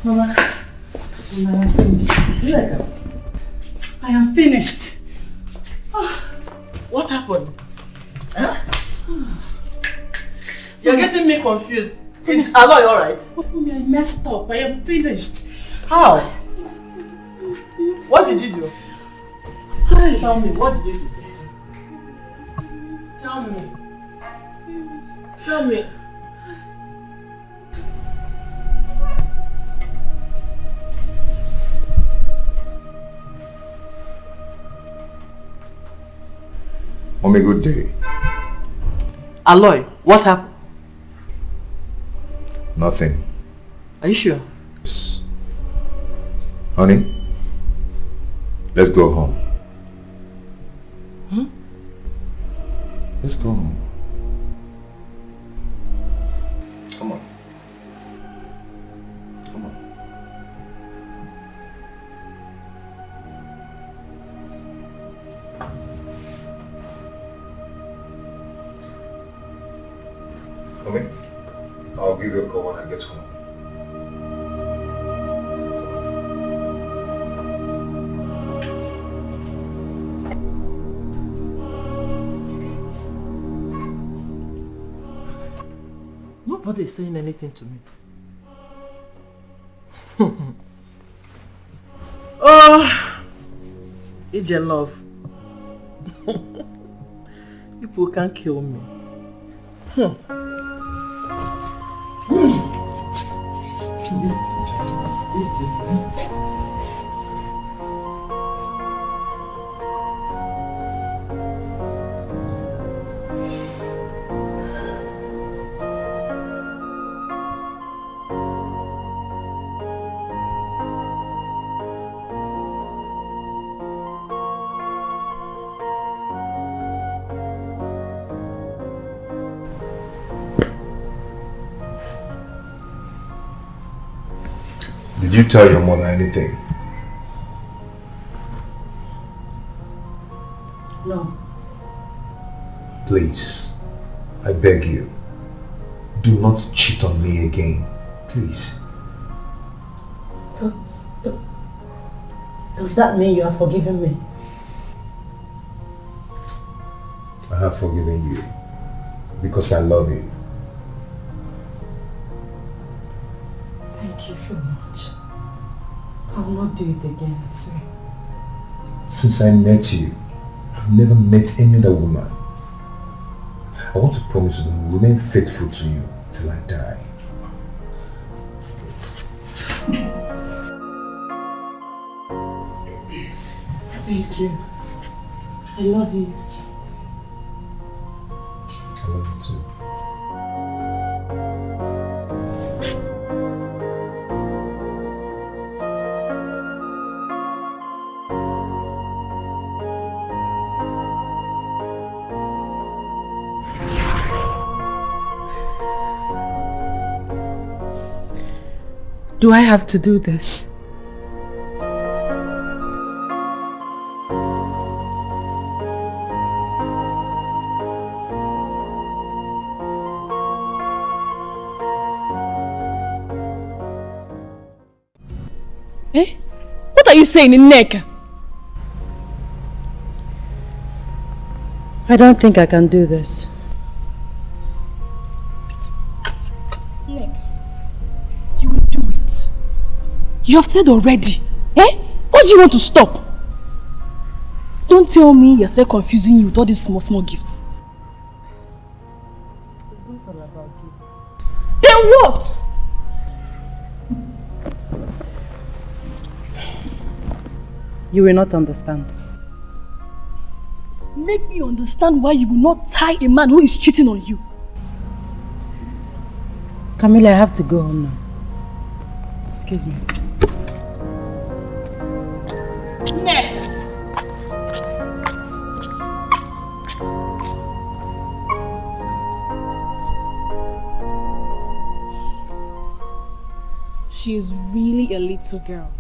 F: Mama, I am finished. I am finished.
G: What happened? Huh? You're getting me confused. Is Aloy alright?
F: Mommy, I messed up. I am finished.
G: How? What did you do? Tell me, what did you do? Tell me. Tell me.
A: Mommy, good day.
G: Aloy, what happened?
A: Nothing.
G: Are you sure?
A: Yes. Honey, let's go home.
G: Hmm?
A: Let's go home. Come on. Come on. Mommy, I'll give you a call when I get home.
G: Nobody is saying anything to me. Oh, it's your love. People can't kill me.
A: Did you tell your mother anything?
G: No.
A: Please, I beg you, do not cheat on me again. Please.
F: Does that mean you are forgiving me?
A: I have forgiven you because I love you.
F: Thank you so much. I will not do it again, I swear.
A: Since I met you, I've never met any other woman. I want to promise you that I will remain faithful to you till I die.
F: Thank you. I love you.
A: I love you too.
C: Do I have to do this?
F: Eh? What are you saying, Nneka?
J: I don't think I can do this.
F: Nneka, you will do it. You have said already. Eh? Why do you want to stop? Don't tell me you're still confusing you with all these small gifts.
J: It's not all about gifts.
F: Then what?
J: You will not understand.
F: Make me understand why you will not tie a man who is cheating on you.
J: Camilla, I have to go home now. Excuse me.
F: Neck. She is really a little girl.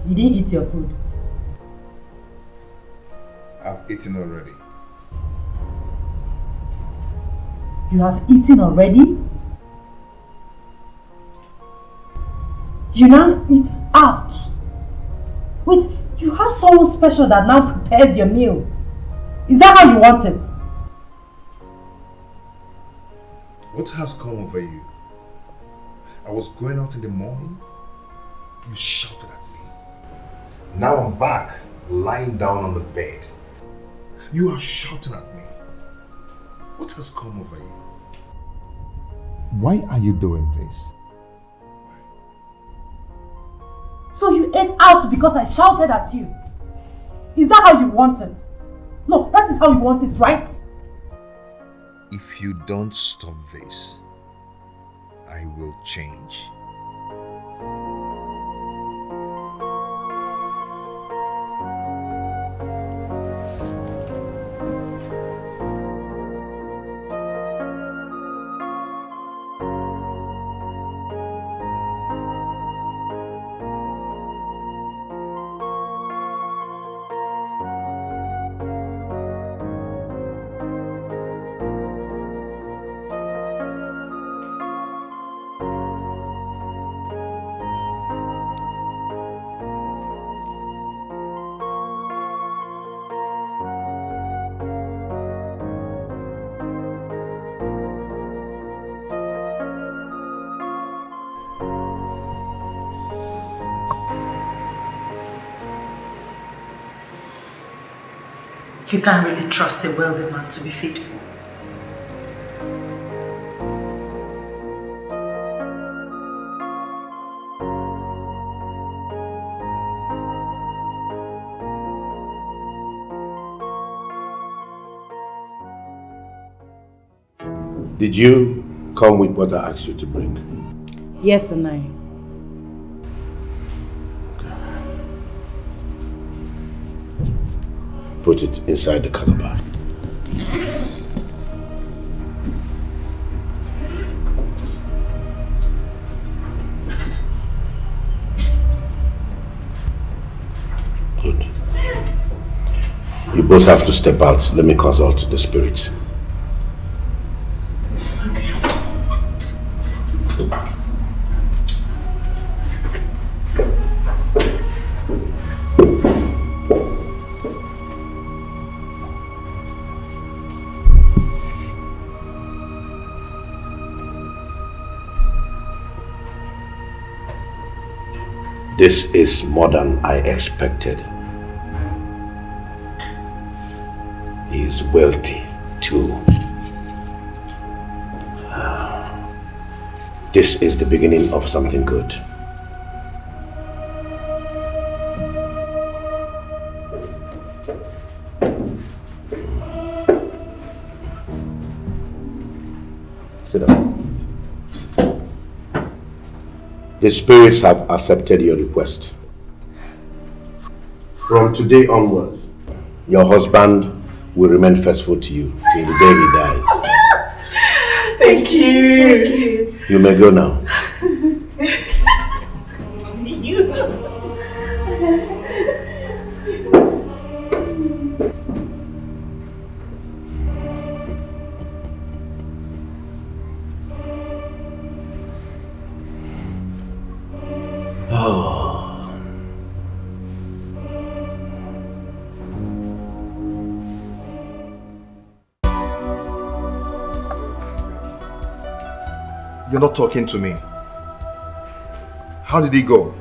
H: You didn't eat your food.
A: I've eaten already.
H: You have eaten already? You now eat out. Wait, you have someone special that now prepares your meal. Is that how you want it?
A: What has come over you? I was going out in the morning. You shouted at me. Now I'm back, lying down on the bed. You are shouting at me. What has come over you? Why are you doing this?
H: So you ate out because I shouted at you? Is that how you want it? No, that is how you want it, right?
A: If you don't stop this, I will change.
H: You can't really trust a wealthy man to be faithful.
K: Did you come with what I asked you to bring?
J: Yes, and I.
K: Put it inside the calabash. Good. You both have to step out. Let me consult the spirits. This is more than I expected. He is wealthy too. This is the beginning of something good. Sit down. The spirits have accepted your request. From today onwards, your husband will remain faithful to you till the day he dies.
F: Thank you.
K: You may go now.
A: You're not talking to me. How did he go?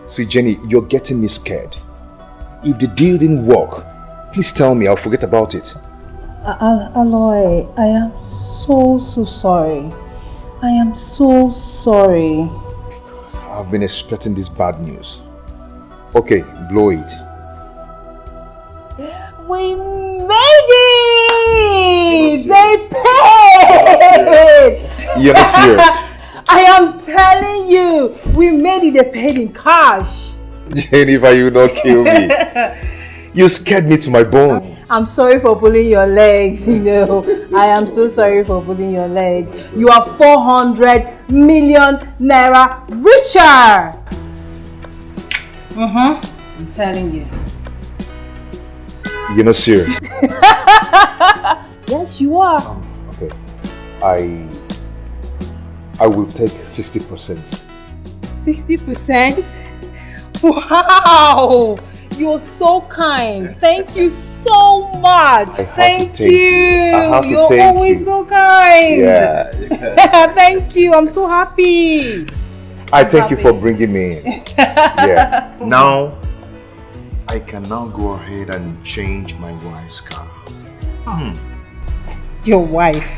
A: See, Jenny, you're getting me scared. If the deal didn't work, please tell me. I'll forget about it.
J: Aloy, I am so sorry. I am so sorry.
A: I've been expecting this bad news. Okay, blow it.
J: We made it! They paid!
A: You're not serious.
J: I am telling you, we made it. They paid in cash.
A: Jennifer, you not kill me. You scared me to my bones.
J: I'm sorry for pulling your legs, you know. I am so sorry for pulling your legs. You are 400 million naira richer. I'm telling you.
A: You're not serious.
J: Yes, you are.
A: Okay. I will take 60%.
J: 60%? Wow! You're so kind. Thank you so much. Thank you. You're always so kind.
A: Yeah.
J: Thank you. I'm so happy.
A: I thank you for bringing me in. Yeah. Now, I can now go ahead and change my wife's car.
J: Your wife?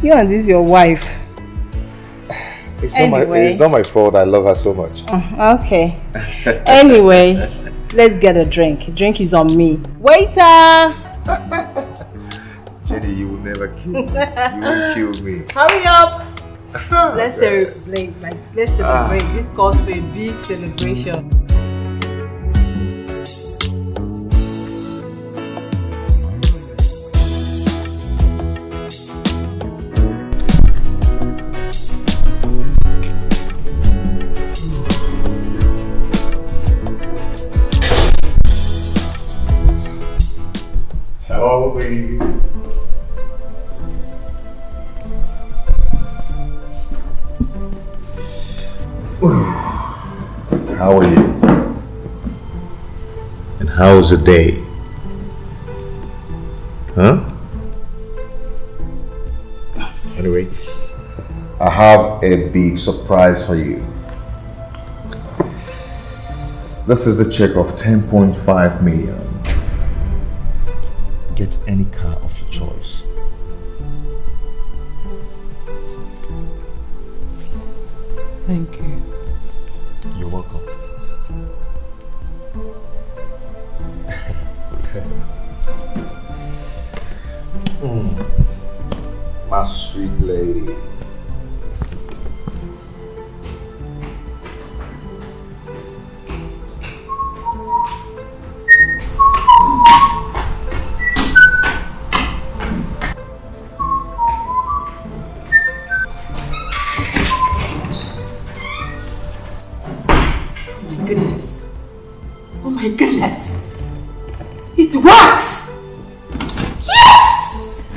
J: You and this your wife?
A: It's not my fault. I love her so much.
J: Okay. Anyway, let's get a drink. Drink is on me. Waiter!
A: Jenny, you will never kill me. You will kill me.
J: Hurry up! Let's celebrate. Let's celebrate. This calls for a big celebration.
K: Hello, baby. How are you? And how's the day? Huh? Anyway, I have a big surprise for you. This is the check of 10.5 million. Get any car of your choice.
B: Thank you.
K: You're welcome. My sweet lady.
B: Oh my goodness! It works! Yes!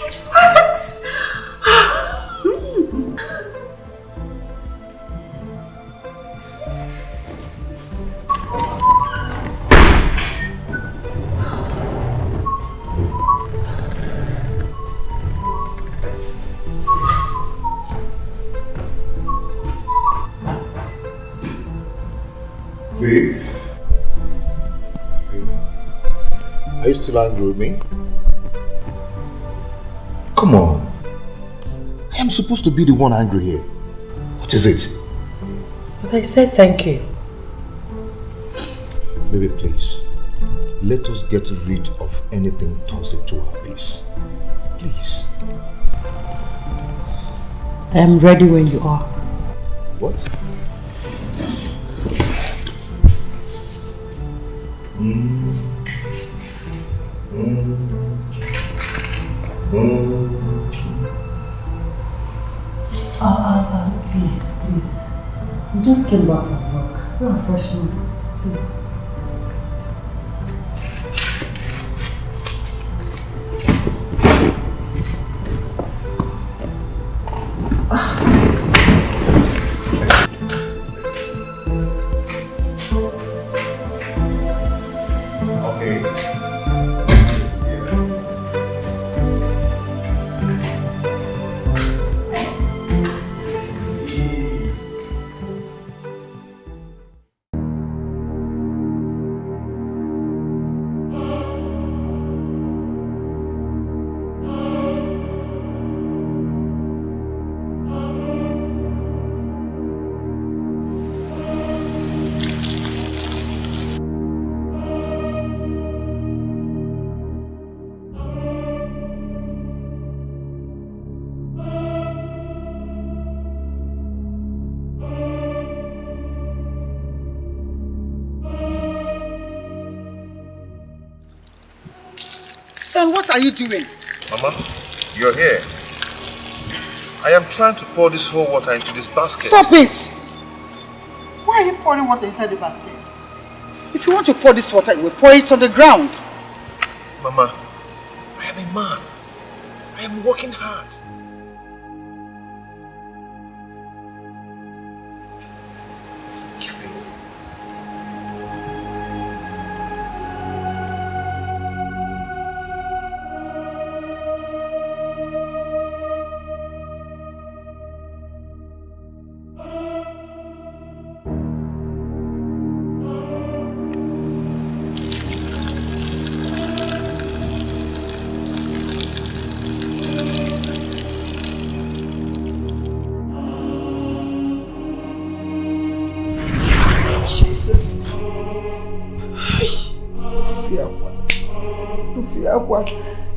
B: It works!
K: Babe.
A: Are you still angry with me? Come on. I am supposed to be the one angry here. What is it?
C: But I said thank you.
A: Baby, please. Let us get rid of anything toxic to our peace. Please.
C: I am ready when you are.
A: What?
C: Please. You just came back from work. You're a freshman. Please.
B: Son, what are you doing?
A: Mama, you're here. I am trying to pour this whole water into this basket.
B: Stop it! Why are you pouring water inside the basket? If you want to pour this water, you will pour it on the ground.
A: Mama, I am a man. I am working hard.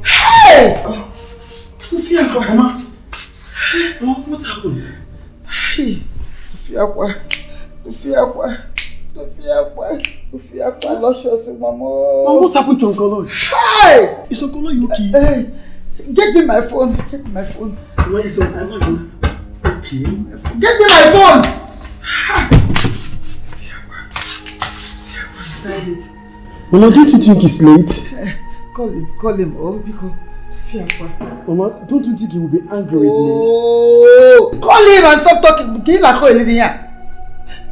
B: Hey! Mama,
D: what happened?
B: Hey, Luscious, Mama.
D: What happened to Uncle Lloyd?
B: Hey!
D: Is Uncle Lloyd okay?
B: Hey, get me my phone.
D: Where is Uncle Lloyd? Okay.
B: Get me my phone!
D: Mama, don't you think it's late?
B: Call him, oh, because
D: Mama, don't you think he will be angry with me?
B: Oh, call him and stop talking.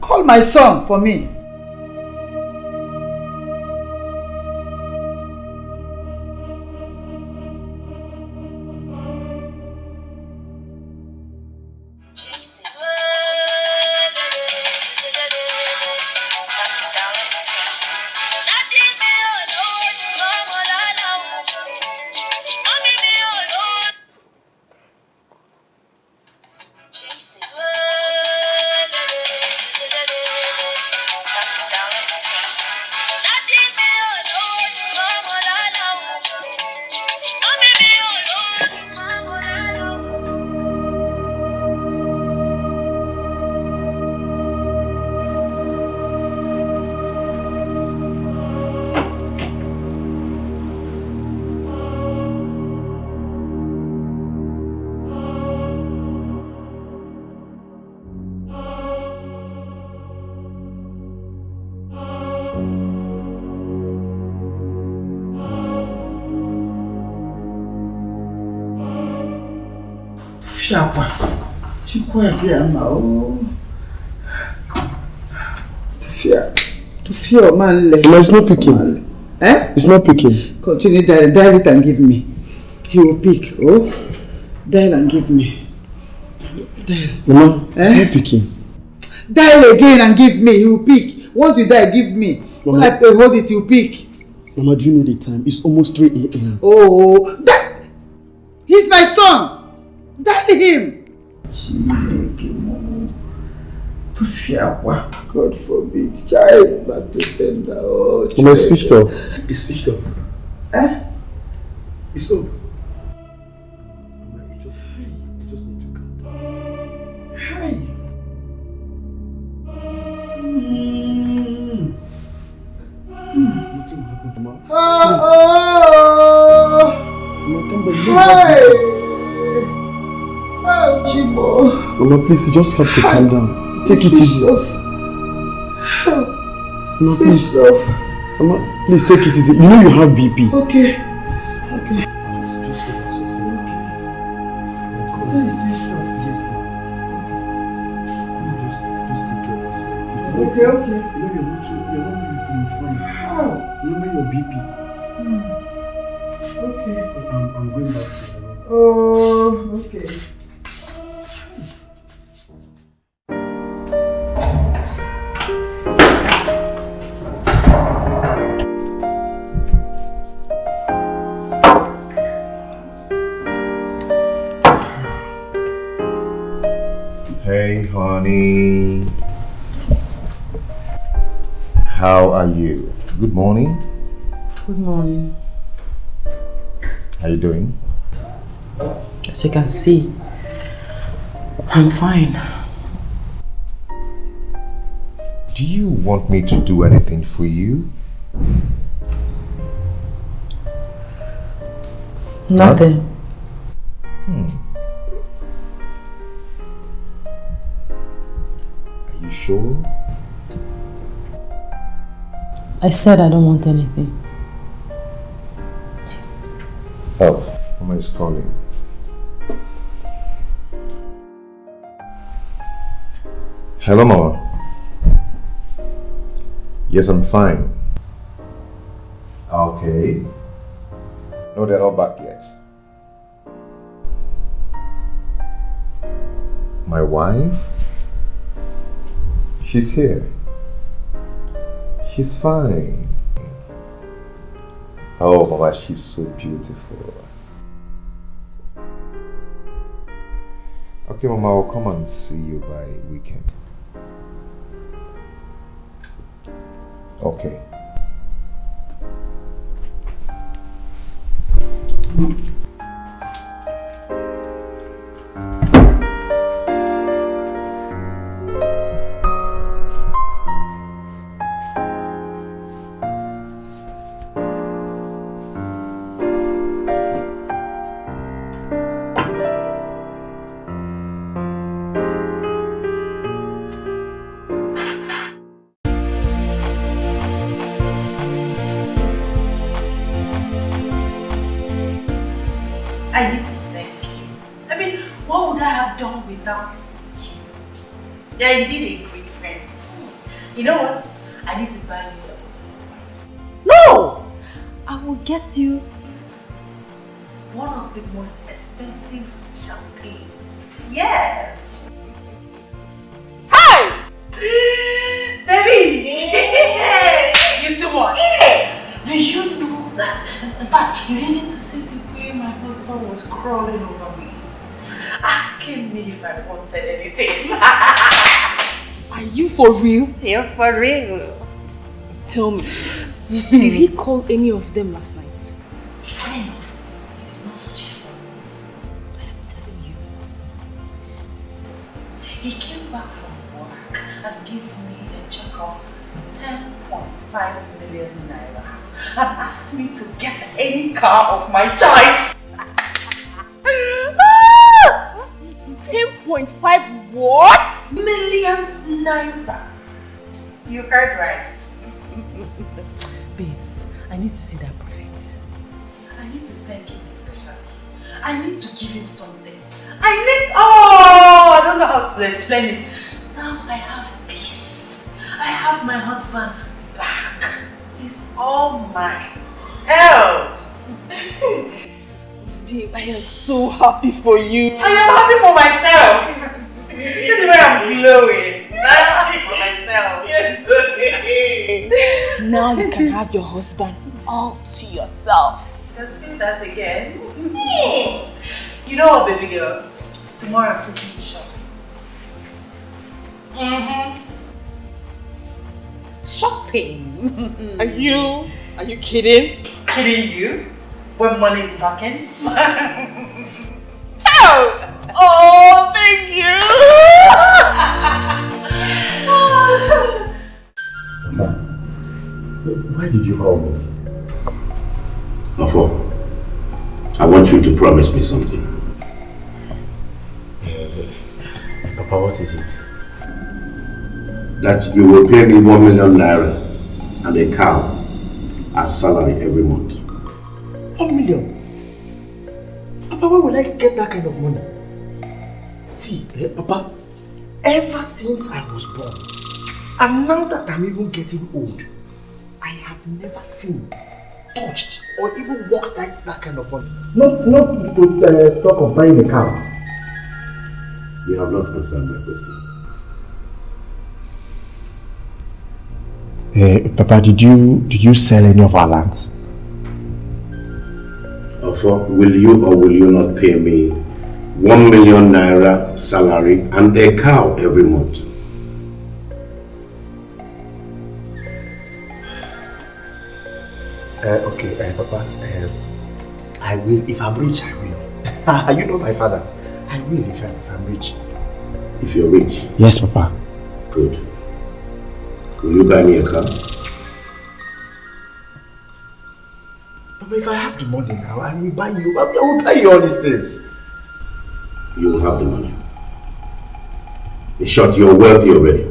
B: Call my son for me. To fear man.
D: No, it's not picking.
B: Eh?
D: It's not picking.
B: Continue dial it and give me. He will pick. Oh, dial and give me. Dial.
D: Mama, it's not picking.
B: Dial again and give me. He will pick. Once you dial, give me.
D: Mama.
B: When I hold it, you pick.
D: Mama, do you know the time? It's almost 3 a.m.
C: Oh, that... He's my son! That him! God forbid. Child, back to sender. Oh,
D: Mama, it's switched off. It's switched off.
C: Eh?
D: It's off. Mama, you just need to calm down.
C: Hi.
D: Nothing happened, Mama.
C: Oh!
D: Mama, calm down.
C: Hi! Oh, Chibo.
D: Mama, please, you just have to calm down. Take it easy.
C: Off.
D: Mama, please.
C: Switched off.
D: Mama, please take it easy. You know you have VP.
C: Okay. Okay.
D: Just
C: So it's switched off.
D: Yes, ma'am. Just take care of yourself.
C: Okay, okay.
D: You know you're not really feeling fine.
C: How?
D: You know your BP.
C: Okay.
D: I'm going back to the room.
C: Oh, okay.
A: Hey, honey. How are you? Good morning.
F: Good morning.
A: How you doing?
F: As you can see, I'm fine.
A: Do you want me to do anything for you?
F: Nothing.
A: Are you sure?
F: I said I don't want anything.
A: Oh, Mama is calling. Hello, Mama. Yes, I'm fine. Okay. No, they're not back yet. My wife? She's here. She's fine. Oh, Mama, she's so beautiful. Okay, Mama, I'll come and see you by weekend. Okay.
H: I need to thank you. I mean, what would I have done without you? You're indeed a great friend. You know what? I need to buy you a bottle of wine.
B: No! I will get you
H: one of the most expensive champagne. Yes!
B: Hey!
H: Baby! You too much! Do you know that? In fact, you needed to see the way my husband was crawling over me, asking me if I wanted anything.
B: Are you for real?
H: You're for real.
B: Tell me, did he call any of them last night?
H: Funny enough, he did not touch his phone. I am telling you. He came back from work and gave me a check of 10.5 million naira and asked me to get any car of my choice.
B: 10.5 what?
H: Million naira. You heard right.
F: Babes, I need to see that prophet.
H: I need to thank him especially. I need to give him something. I don't know how to explain it. Now I have peace. I have my husband back. He's all mine. Oh!
B: Babe, I am so happy for you.
H: I am happy for myself. See the way I'm glowing. I'm happy for myself.
B: Now you can have your husband
F: all to yourself.
H: You can say that again. You know what, baby girl? Tomorrow I'm taking you shopping.
F: Shopping?
G: Are you kidding?
H: Kidding you? When money is talking?
G: Hell! Oh, thank you!
K: Mama, why did you call me?
L: Afo, I want you to promise me something.
K: Papa, what is it?
L: That you will pay me 1 million naira and a cow as salary every month.
K: 1 million? Papa, where will I get that kind of money? See, Papa, ever since I was born, and now that I'm even getting old, I have never seen, touched, or even walked like that kind of money. Not to talk of buying a cow.
L: You have not answered my question.
K: Papa, did you sell any of our lands?
L: Afo, will you or will you not pay me 1 million naira salary and a cow every month?
K: Okay, Papa, I will. If I'm rich, I will. You know my father. I will if I'm rich.
L: If you're rich?
K: Yes, Papa.
L: Good. Will you buy me a car?
K: Papa, if I have the money now, I will buy you. I will buy you all these things.
L: You will have the money. In short, you're wealthy already.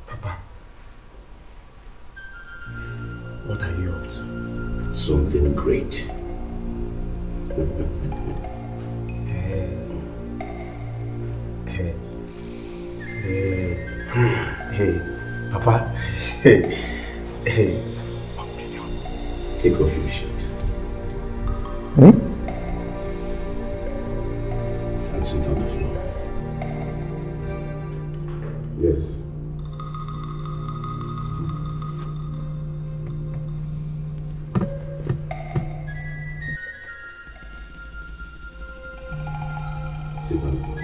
K: Papa, what are you up to?
L: Something great.
K: Hey, Papa. Hey.
L: Take off your shirt. And sit on the floor. Yes. Sit on the floor.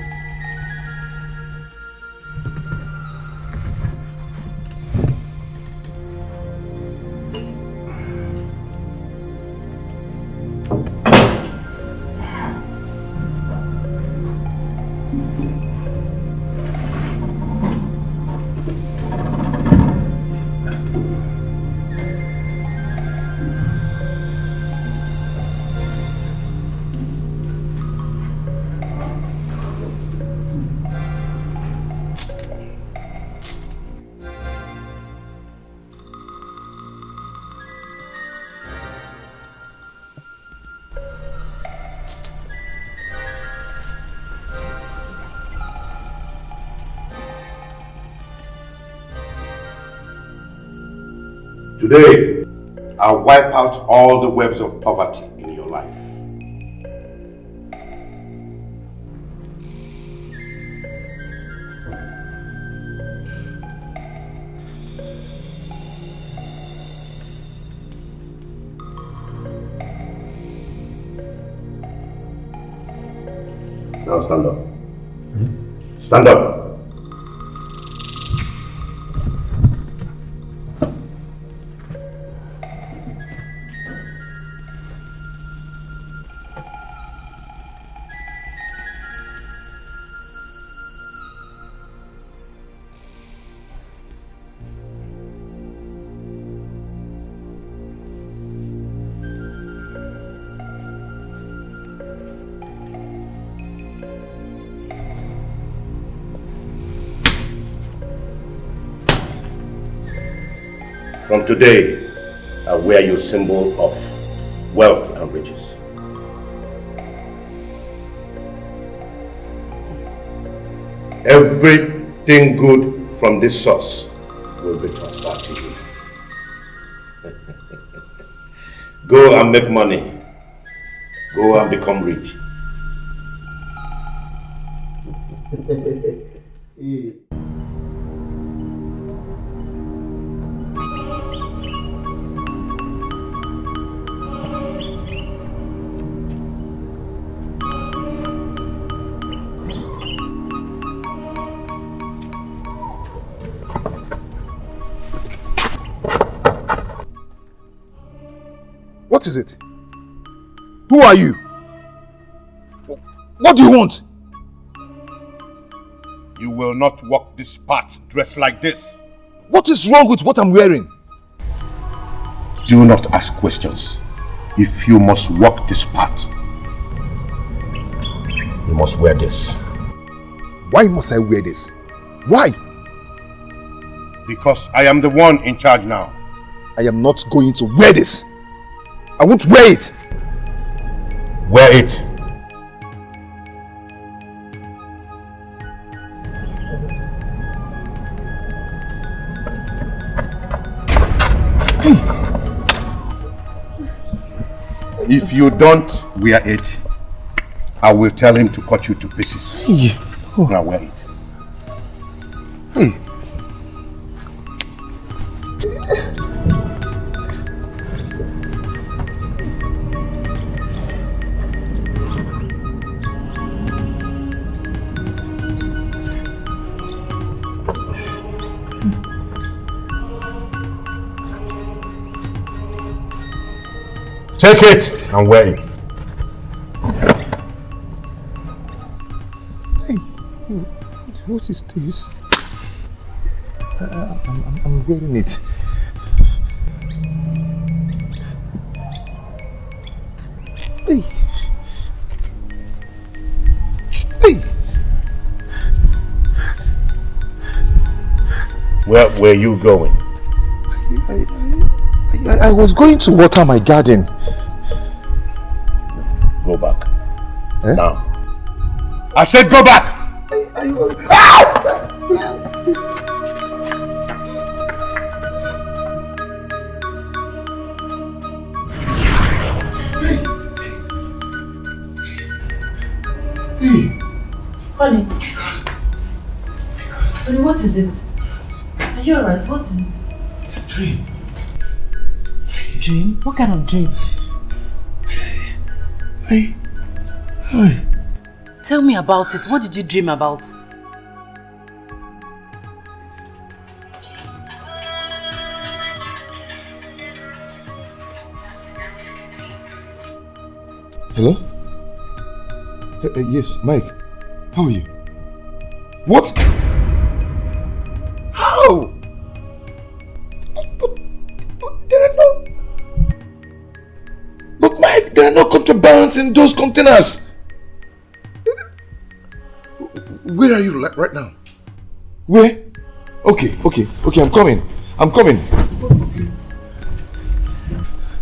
L: Today, I'll wipe out all the webs of poverty in your life. Now stand up. Stand up. From today, I wear your symbol of wealth and riches. Everything good from this source will be transferred to you. Go and make money. Go and become rich.
A: is it? Who are you? What do you want?
K: You will not walk this path dressed like this.
A: What is wrong with what I'm wearing?
K: Do not ask questions. If you must walk this path, you must wear this.
A: Why must I wear this? Why?
K: Because I am the one in charge now.
A: I am not going to wear this. I won't wear it.
K: Wear it. If you don't wear it, I will tell him to cut you to pieces.
A: Hey. Oh.
K: Now wear it.
A: Hey.
K: Take it and wear it.
A: Hey, what is this? I'm wearing it. Hey. Hey.
K: Where were you going?
A: I was going to water my garden.
K: Go back.
A: Eh?
K: Now. I said go back!
H: Honey. Honey, what is it? Are you alright? What is it?
A: It's a dream.
H: Dream? What kind of dream?
A: Hey.
H: Tell me about it. What did you dream about?
A: Hello? Yes, Mike. How are you? What? How? But there are no... But Mike, there are no contrabands in those containers. Where are you right now? Where? Okay, I'm coming.
H: What is it?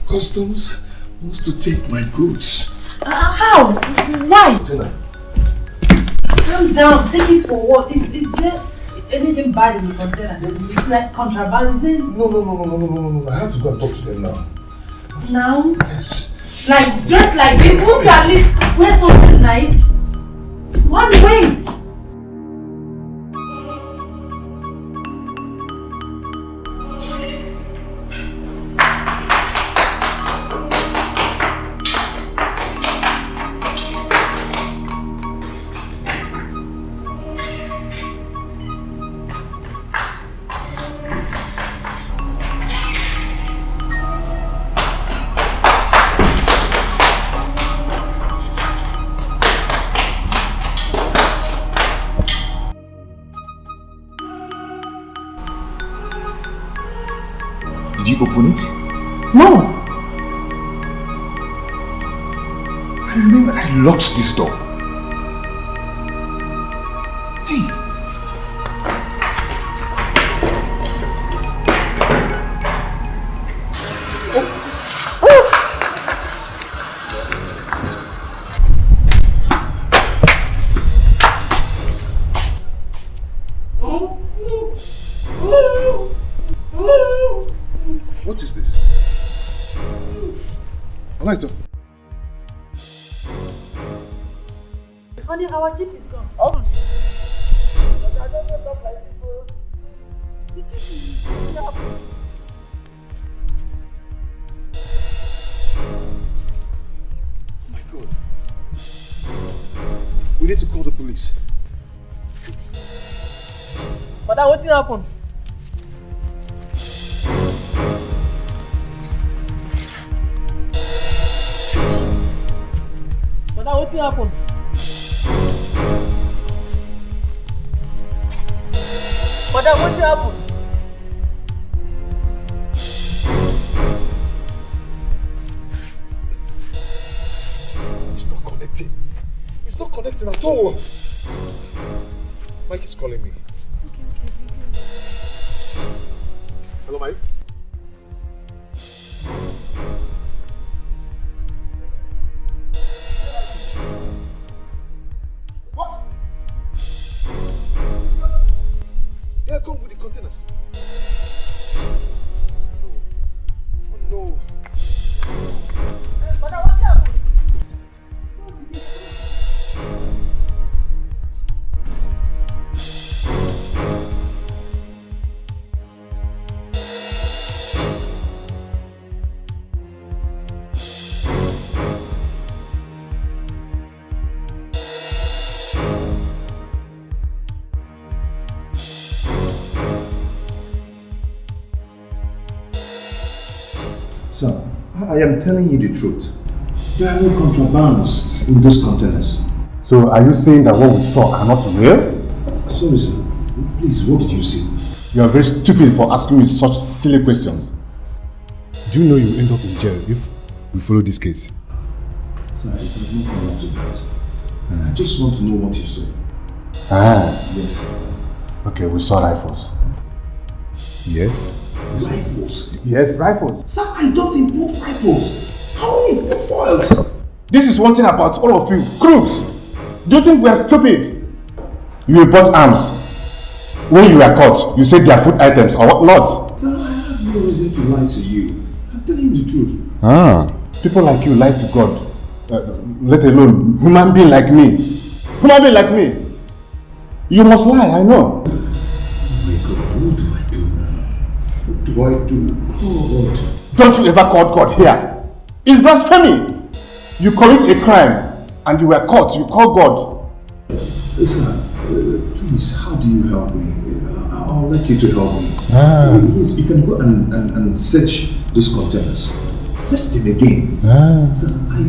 A: Customs wants to take my goods.
H: How? Why?
A: Container.
H: Calm down. Take it for what? Is there anything bad in the container? Like contraband, is it?
A: No. I have to go and talk to them now.
H: Now?
A: Yes.
H: Like, just like this? Won't you at least wear something nice? One wait!
A: Did you open it?
H: No.
A: I remember I locked this door. Hey. What is this? Alito.
H: Honey, our jeep is gone.
A: Oh.
H: But I don't talk like this, so... The jeep is gone.
A: Oh my God. We need to call the police.
G: But what happened? what happened? Madam, what happened?
A: It's not connecting. It's not connecting at all. Mike is calling me. Okay. Hello, Mike? What? Yeah, come with the containers. No. Oh, no.
G: Madam, what happened?
L: Sir, I am telling you the truth. There are no contrabands in those containers.
M: So are you saying that what we saw are not real?
L: Sorry, sir. Please, what did you see?
M: You are very stupid for asking me such silly questions.
A: Do you know you'll end up in jail if we follow this case?
L: Sir, it has not come down to that. I just want to know what you saw.
M: Ah.
L: Yes.
M: Okay, we saw rifles.
A: Yes?
L: Rifles?
M: Yes, rifles.
L: Sir, I don't import rifles. I only import foils.
M: This is one thing about all of you, crooks. Do you think we are stupid? You import arms. When you were caught, you said they are food items or what not.
L: Sir, I have no reason to lie to you. I'm telling you the truth.
M: Ah. People like you lie to God. Let alone human being like me. Human being like me. You must lie, I know.
L: Oh my God, what do I do now? What do I do? God.
M: Don't you ever call God here. It's blasphemy. You commit a crime and you were caught. You call God.
L: Listen, please, how do you help me? I'll like you to help me. Yes, you can go and search those containers. Search them again. Sir, I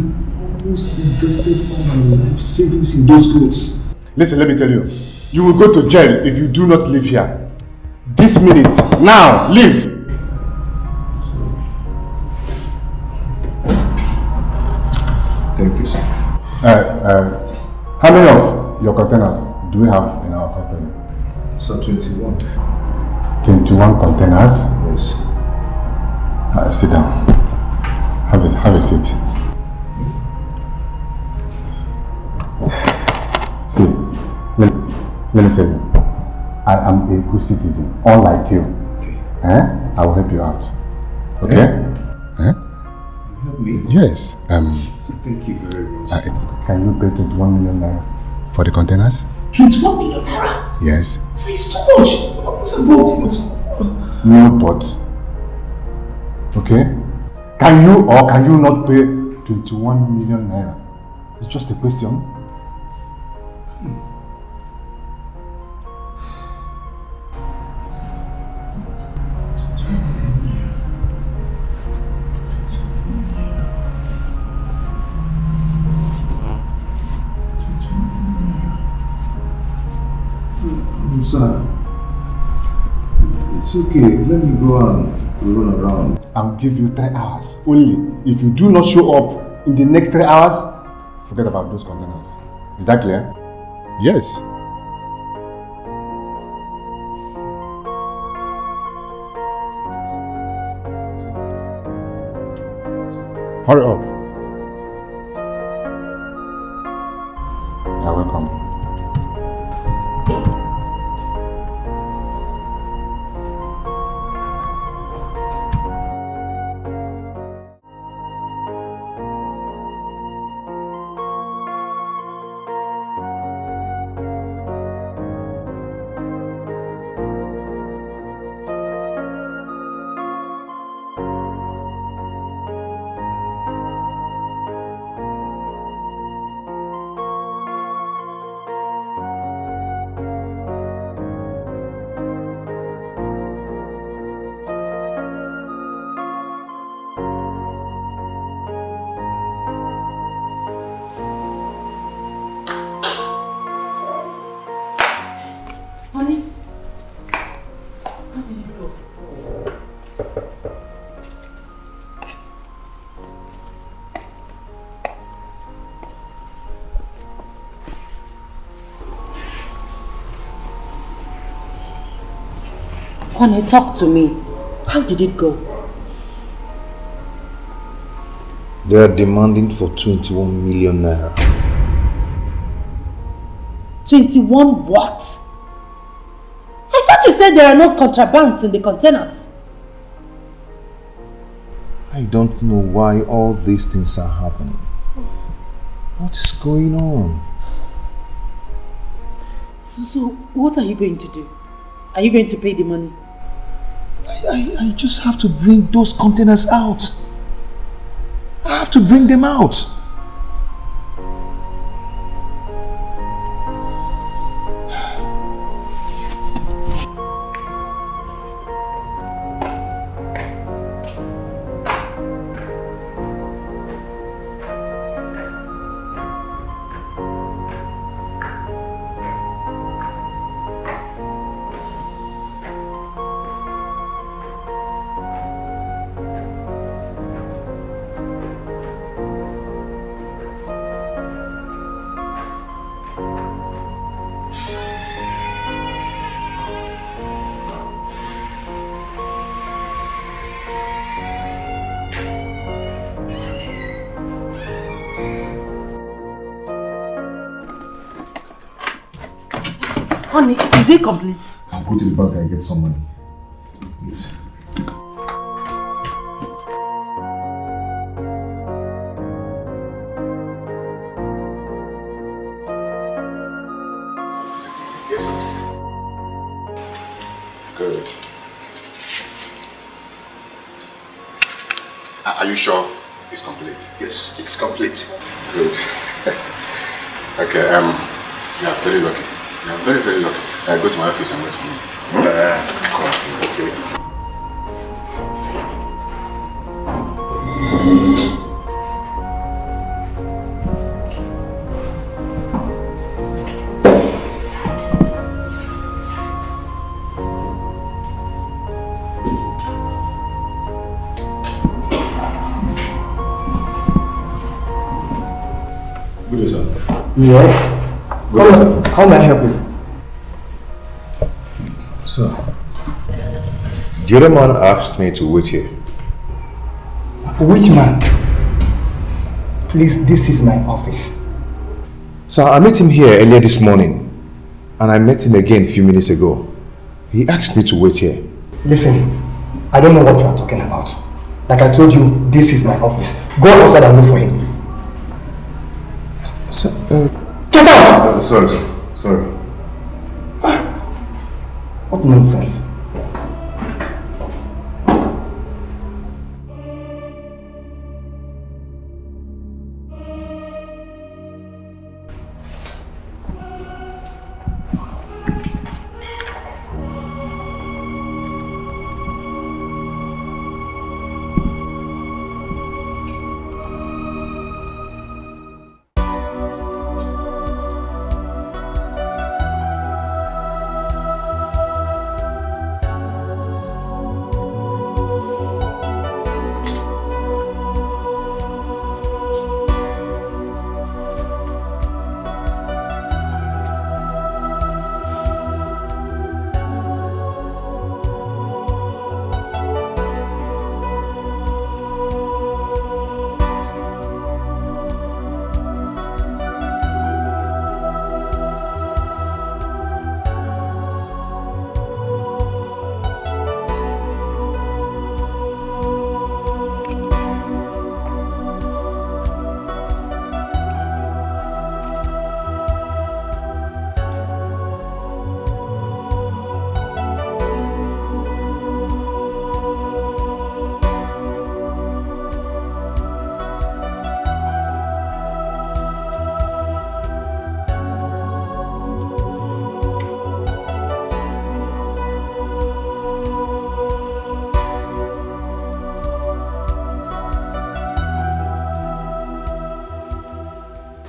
L: almost invested all my life savings in those goods.
M: Listen, let me tell you. You will go to jail if you do not live here. This minute. Now, leave.
L: Thank you, sir.
M: How many of your containers do we have in our custody?
L: Sir, 21.
M: 21 containers?
L: Yes.
M: Sit down. Have a seat. See, let me tell you. I am a good citizen, unlike you.
L: Okay.
M: I will help you out. Okay?
L: Help me?
A: Yes.
L: So thank you very much.
M: Can you pay 21 million naira?
A: For the containers?
L: 21 million naira?
A: Yes.
L: So it's too much. What's about?
M: No but. Okay? Can you or can you not pay 21 million naira? It's just a question.
L: Sir, it's okay. Let me go and run around.
M: I'll give you 3 hours only. If you do not show up in the next 3 hours, forget about those containers. Is that clear?
A: Yes. Hurry up.
M: You're welcome.
B: Honey, talk to me. How did it go?
A: They are demanding for 21 million naira.
B: 21 what? I thought you said there are no contrabands in the containers.
A: I don't know why all these things are happening. What is going on?
B: So what are you going to do? Are you going to pay the money?
A: I just have to bring those containers out. I have to bring them out.
B: Honey, is it complete?
L: I'll go to the bank and get some money. Yes. Yes, sir. Good. Are you sure it's complete? Yes, it's complete. Good. Okay, yeah, very lucky. Yeah, very, very lucky. Go to my office and wait for me. Of course, okay. Good day, sir.
N: Yes.
L: Good day, sir.
N: How may I help you?
A: So, the other man asked me to wait here.
N: Which man? Please, this is my office.
A: So I met him here earlier this morning, and I met him again a few minutes ago. He asked me to wait here.
N: Listen, I don't know what you are talking about. Like I told you, this is my office. Go outside and wait for him.
A: So,
N: get out!
L: Sorry, sir. Sorry.
N: What nonsense.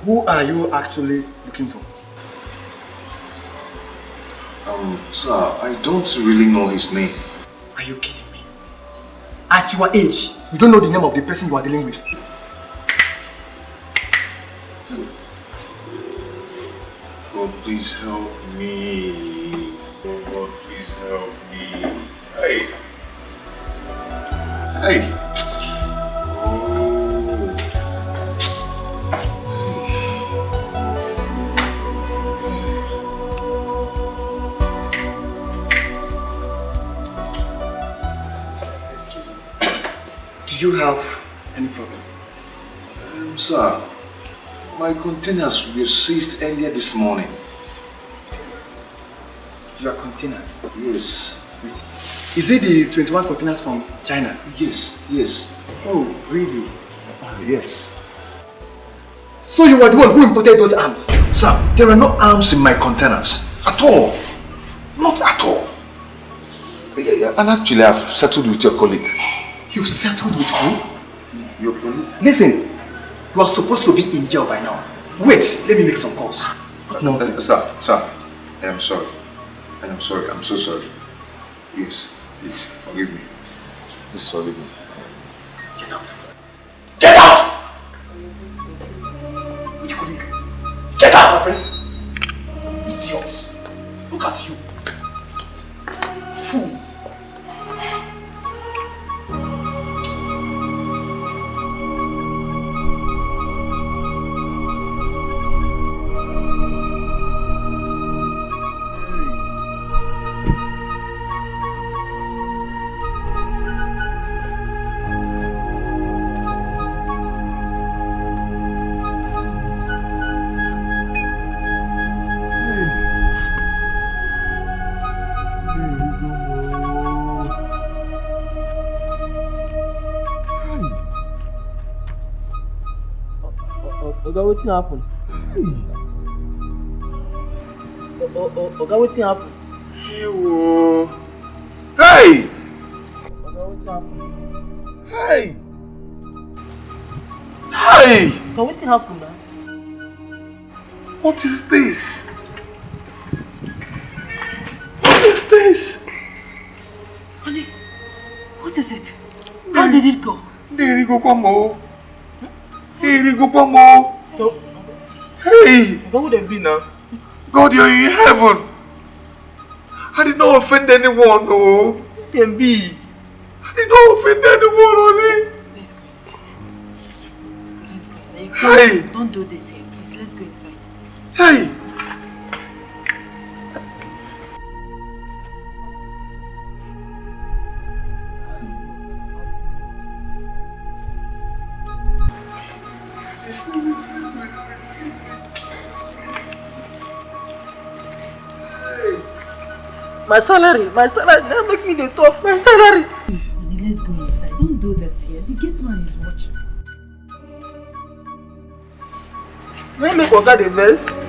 N: Who are you actually looking for?
L: Sir, I don't really know his name.
N: Are you kidding me? At your age, you don't know the name of the person you are dealing with.
L: God, please help me. Oh, God, please help me. Hey. Hey.
N: Do you have any problem?
L: Sir, my containers were seized earlier this morning.
N: Your containers?
L: Yes.
N: Is it the 21 containers from China?
L: Yes, yes.
N: Oh, really?
L: Yes.
N: So you were the one who imported those arms?
L: Sir, there are no arms in my containers. At all. Not at all. And actually, I've settled with your colleague.
N: You settled with who?
L: Your colleague?
N: Listen, you are supposed to be in jail by now. Wait, let me make some calls. What nonsense?
L: Sir, I am sorry. I am sorry. I'm so sorry. Yes, please, forgive me. Please forgive me.
N: Get out. Get out! Which colleague? Get out, my friend! Idiots! Look at you. Fool!
O: Oga, wetin happen? Oga, wetin happen?
L: Hey!
O: Oga, wetin happen?
L: Hey! Hey!
O: Oga, wetin happen now?
L: What is this? What is this?
B: Honey, what is it? How did it go?
L: There you go, Pomo. Here you go, Pomo. Hey!
O: Oga, who dem be now?
L: God, you're in heaven. I did not offend anyone, no.
O: Dem be.
L: I did not offend anyone, honey.
B: Let's go inside. Let's go inside.
L: Hey!
B: Don't do this here, please. Let's go inside.
L: Hey!
O: My salary, now make me the talk. My salary.
B: Honey, let's go inside. Don't do this here. The gate man is watching.
O: May make Oga the verse.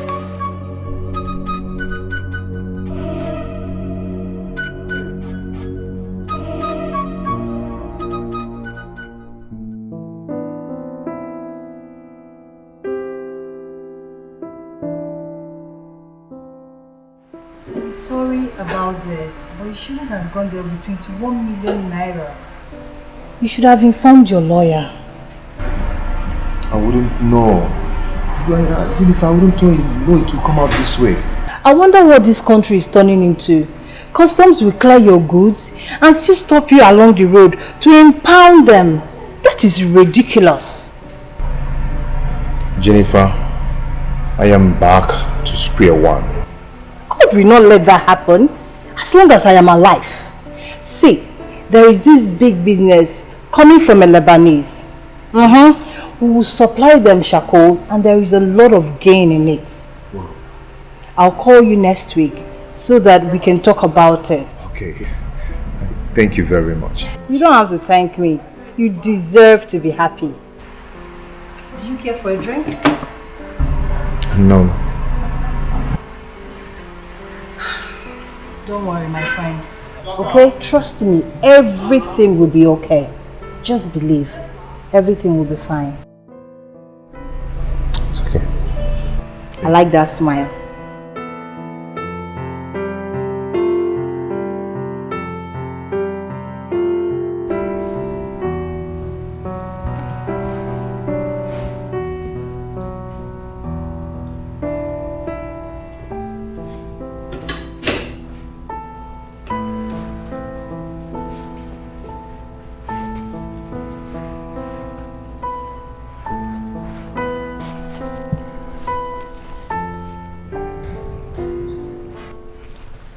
J: Sorry about this, but you shouldn't have gone there with 21 million naira. You should have informed your lawyer.
L: I wouldn't know. Even if I wouldn't know it would come out this way.
J: I wonder what this country is turning into. Customs will clear your goods and still stop you along the road to impound them. That is ridiculous.
A: Jennifer, I am back to square one.
J: God will not let that happen as long as I am alive. See, there is this big business coming from a Lebanese. We will supply them charcoal and there is a lot of gain in it.
A: Wow.
J: I'll call you next week so that we can talk about it.
A: Okay. Thank you very much.
J: You don't have to thank me. You deserve to be happy. Do you care for a drink?
A: No.
J: Don't worry, my friend. Okay? Trust me, everything will be okay. Just believe. Everything will be fine.
A: It's okay.
J: I like that smile.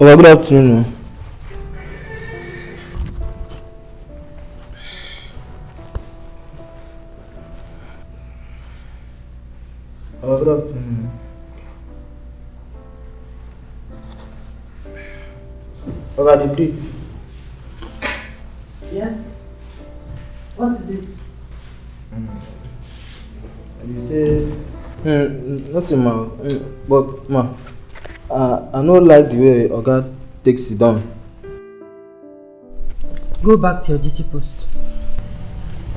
P: Oh, good afternoon. Oh, good afternoon. Oh, the great.
H: Yes? What is it?
P: You say nothing, ma. But ma, I don't like the way Oga takes it down.
H: Go back to your duty post.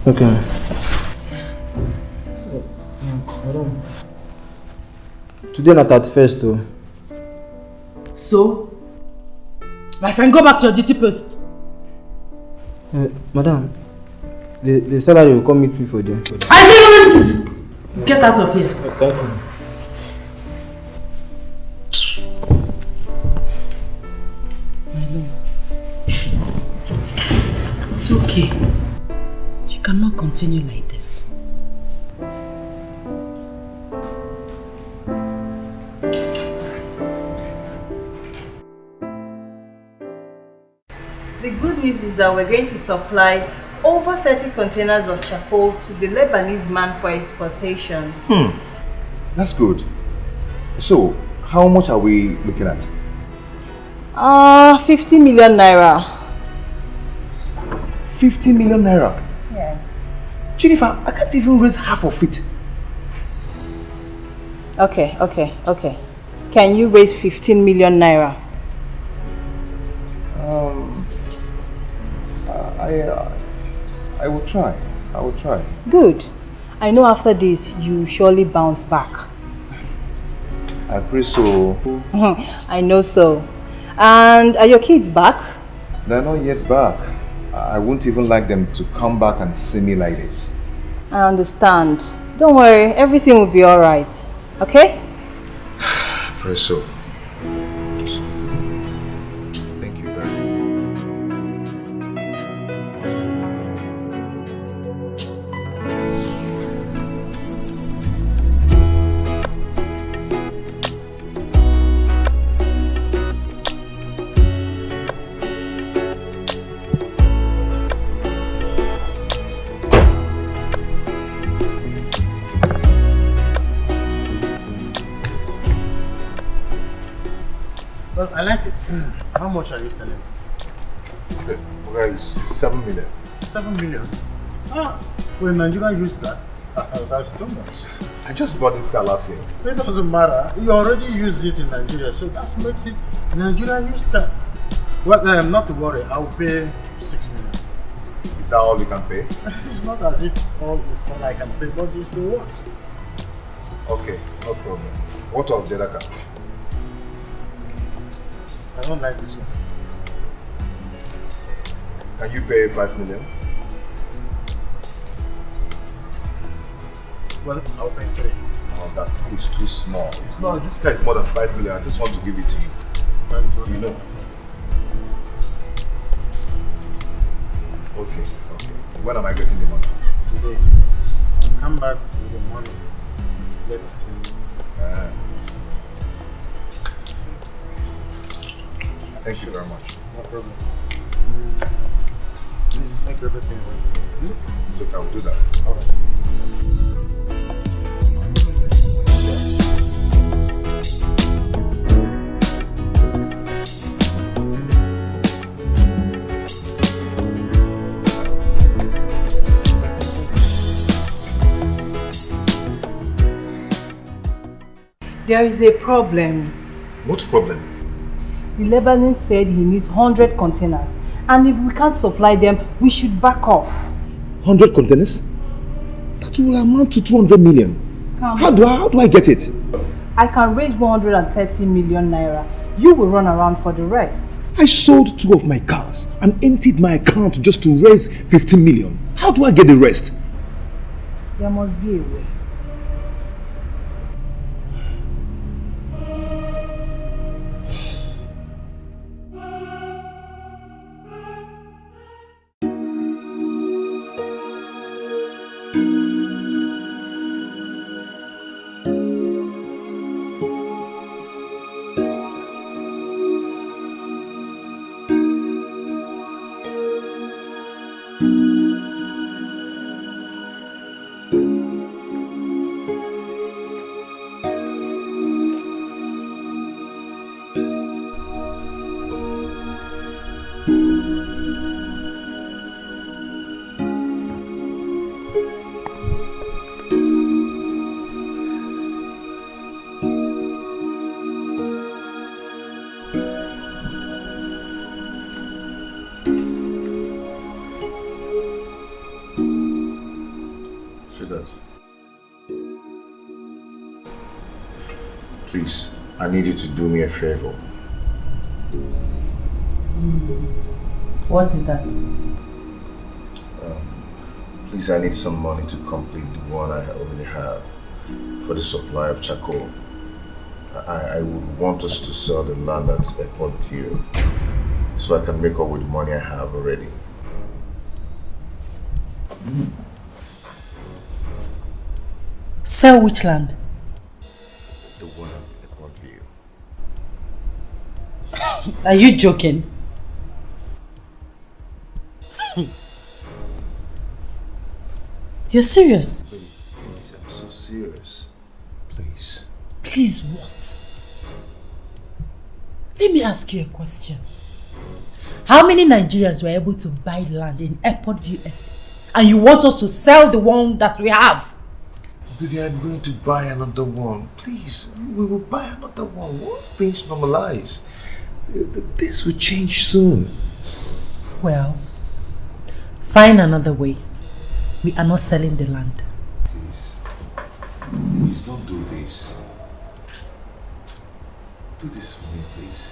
P: Okay. Today na 31st though.
H: So? My friend, go back to your duty post.
P: Madam, the salary will come meet me for there.
H: I see you! Get out of here.
P: Thank you.
H: My lord. It's okay. You cannot continue like this.
J: The good news is that we're going to supply over 30 containers of charcoal to the Lebanese man for exportation.
A: That's good. So, how much are we looking at?
J: 50 million naira.
A: 50 million naira?
J: Yes.
A: Jennifer, I can't even raise half of it.
J: Okay. Can you raise 15 million naira?
A: I will try.
J: Good. I know after this you surely bounce back.
A: I pray so.
J: I know so. And are your kids back?
A: They're not yet back. I won't even like them to come back and see me like this.
J: I understand. Don't worry, everything will be alright. Okay?
A: I pray so. Thank you very much.
D: Well, I like it. How much are you selling?
A: Okay, it's 7 million.
D: 7 million? For a Nigerian used car? That's too much.
A: I just bought this car last year.
D: It doesn't matter. You already use it in Nigeria, so that makes it Nigerian used car. Well, not to worry. I'll pay 6 million.
A: Is that all you can pay?
D: It's not as if all is all I can pay, but it's the what?
A: Okay, no problem. What of the other car?
D: I don't like this one.
A: Can you pay 5 million?
D: Well, I'll pay 3.
A: Oh, that is too small. It's not. This car is more than 5 million. I just want to give it to you.
D: That is what
A: you know. Okay. When am I getting the money?
D: Today. Come back with the money later.
A: Thank you very much.
D: No problem. Please make everything ready.
A: It's okay, I will do that.
D: Alright.
J: There is a problem.
A: What problem?
J: The Lebanese said he needs 100 containers, and if we can't supply them, we should back off.
A: 100 containers? That will amount to 200 million. How do I get it?
J: I can raise 130 million naira. You will run around for the rest.
A: I sold 2 of my cars and emptied my account just to raise 15 million. How do I get the rest?
J: There must be a way.
K: that. Please, I need you to do me a favor.
J: What is that?
K: Please, I need some money to complete the one I already have for the supply of charcoal. I would want us to sell the land at Airport View so I can make up with the money I have already.
J: Sell which land?
K: The one at Airport View.
J: Are you joking? You're serious?
K: Please, I'm so serious. Please.
J: Please what? Let me ask you a question. How many Nigerians were able to buy land in Airport View Estate? And you want us to sell the one that we have?
K: Baby, I'm going to buy another one. Please, we will buy another one once things normalize. This will change soon.
J: Well, find another way. We are not selling the land.
K: Please don't do this. Do this for me, please.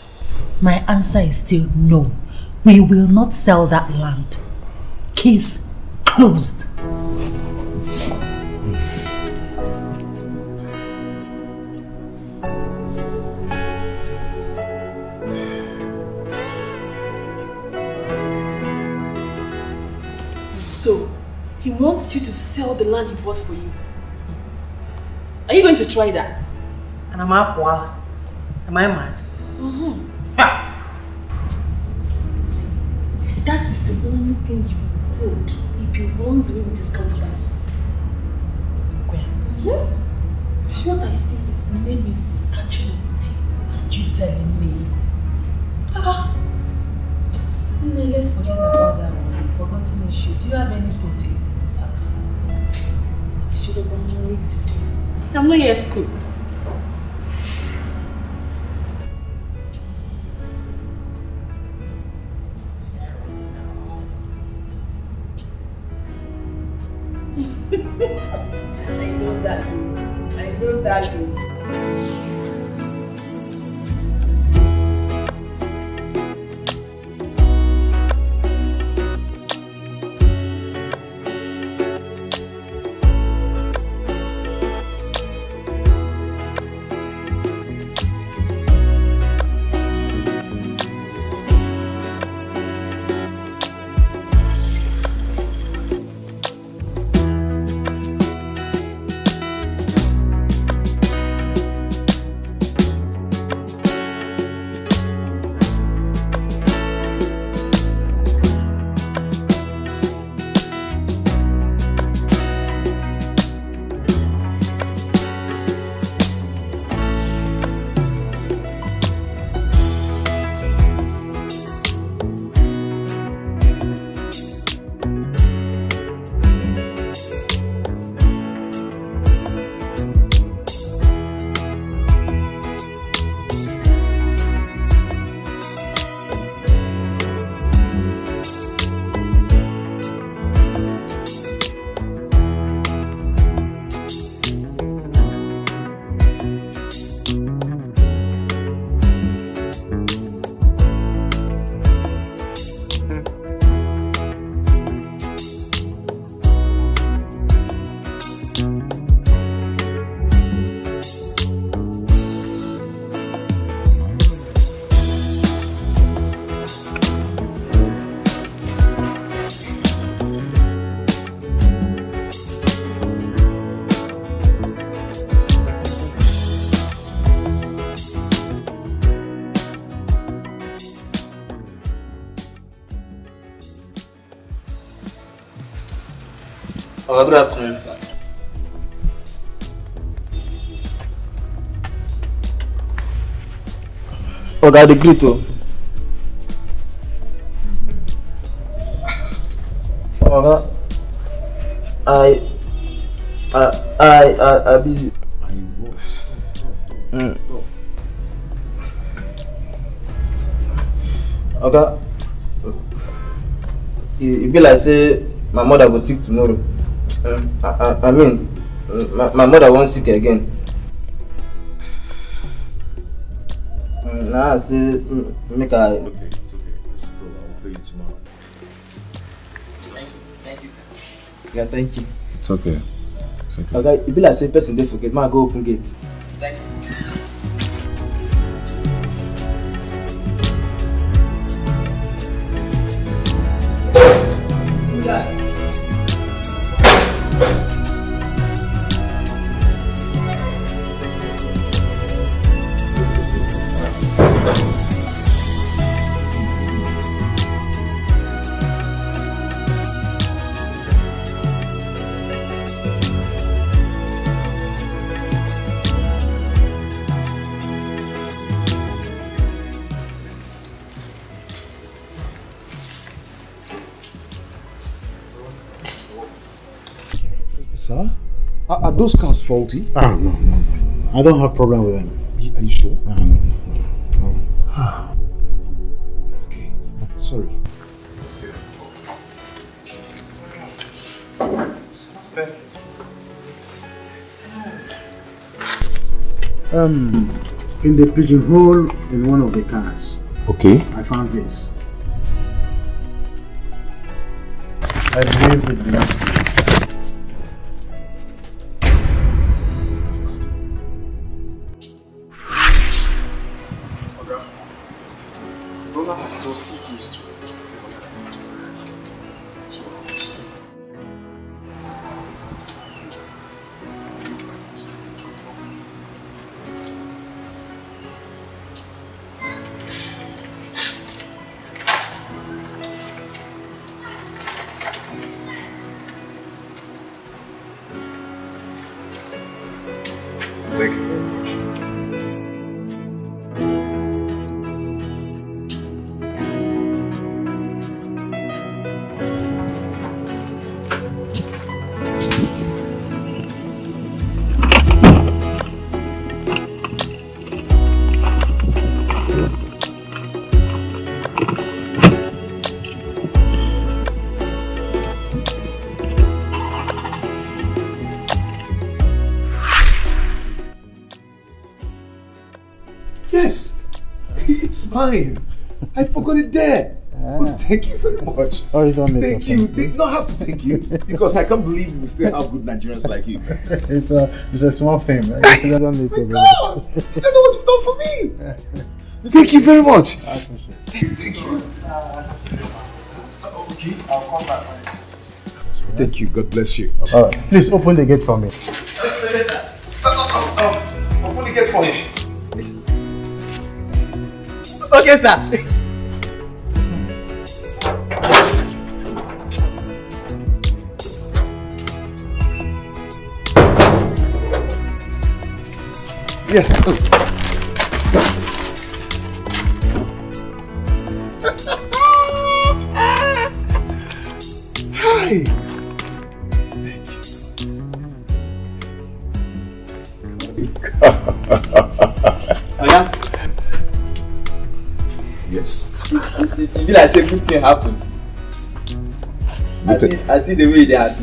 J: My answer is still no. We will not sell that land. Case closed.
F: So, he wants you to sell the land he bought for you. Are you going to try that?
J: And I'm up. Am I mad?
F: That is the only thing you will hold if he runs away with his concubines. What I see is Nemesis catching up with him. Are you telling me?
J: No, let's forget about that one. Forgotten issue. Do you have anything to eat in this house?
F: You should have been married today. I'm not yet cooked.
J: I know that you. I know that you.
P: Good afternoon. I agree to. I busy. Okay. It be like say my mother go sick tomorrow. I mean, my mother won't sick again. Now I say, make I...
L: Okay, it's okay. Let's go. I'll pay you tomorrow.
P: Thank you, sir. Yeah, thank you.
L: It's okay. It's okay.
P: Okay, if you like say person they forget, man, go open gate. Thank you.
L: Sir? Are those cars faulty?
D: No. I don't have problem with them.
L: Are you sure?
D: No.
L: Okay. Sorry.
D: Thank you. In the pigeonhole in one of the cars.
L: Okay.
D: I found this. I believe it belongs to you.
L: Thank you very much. Yes, it's mine. I forgot it there. But thank you very much.
D: Oh, you don't need
L: Thank
D: to
L: you.
D: thank me.
L: They don't have to thank you because I can't believe we still have good Nigerians like you.
D: It's a small thing. You don't need to.
L: God, you don't know what you've done for me. Thank you very much.
D: I appreciate it.
L: Thank you. Okay.
D: I'll come back.
L: Thank you. God bless you.
D: All right. Please open the gate for me.
L: Open the gate for me.
P: Okay, sir.
L: Yes. Hi.
P: Oya.
L: Yes.
P: If you like say good thing happen. I see the way they are.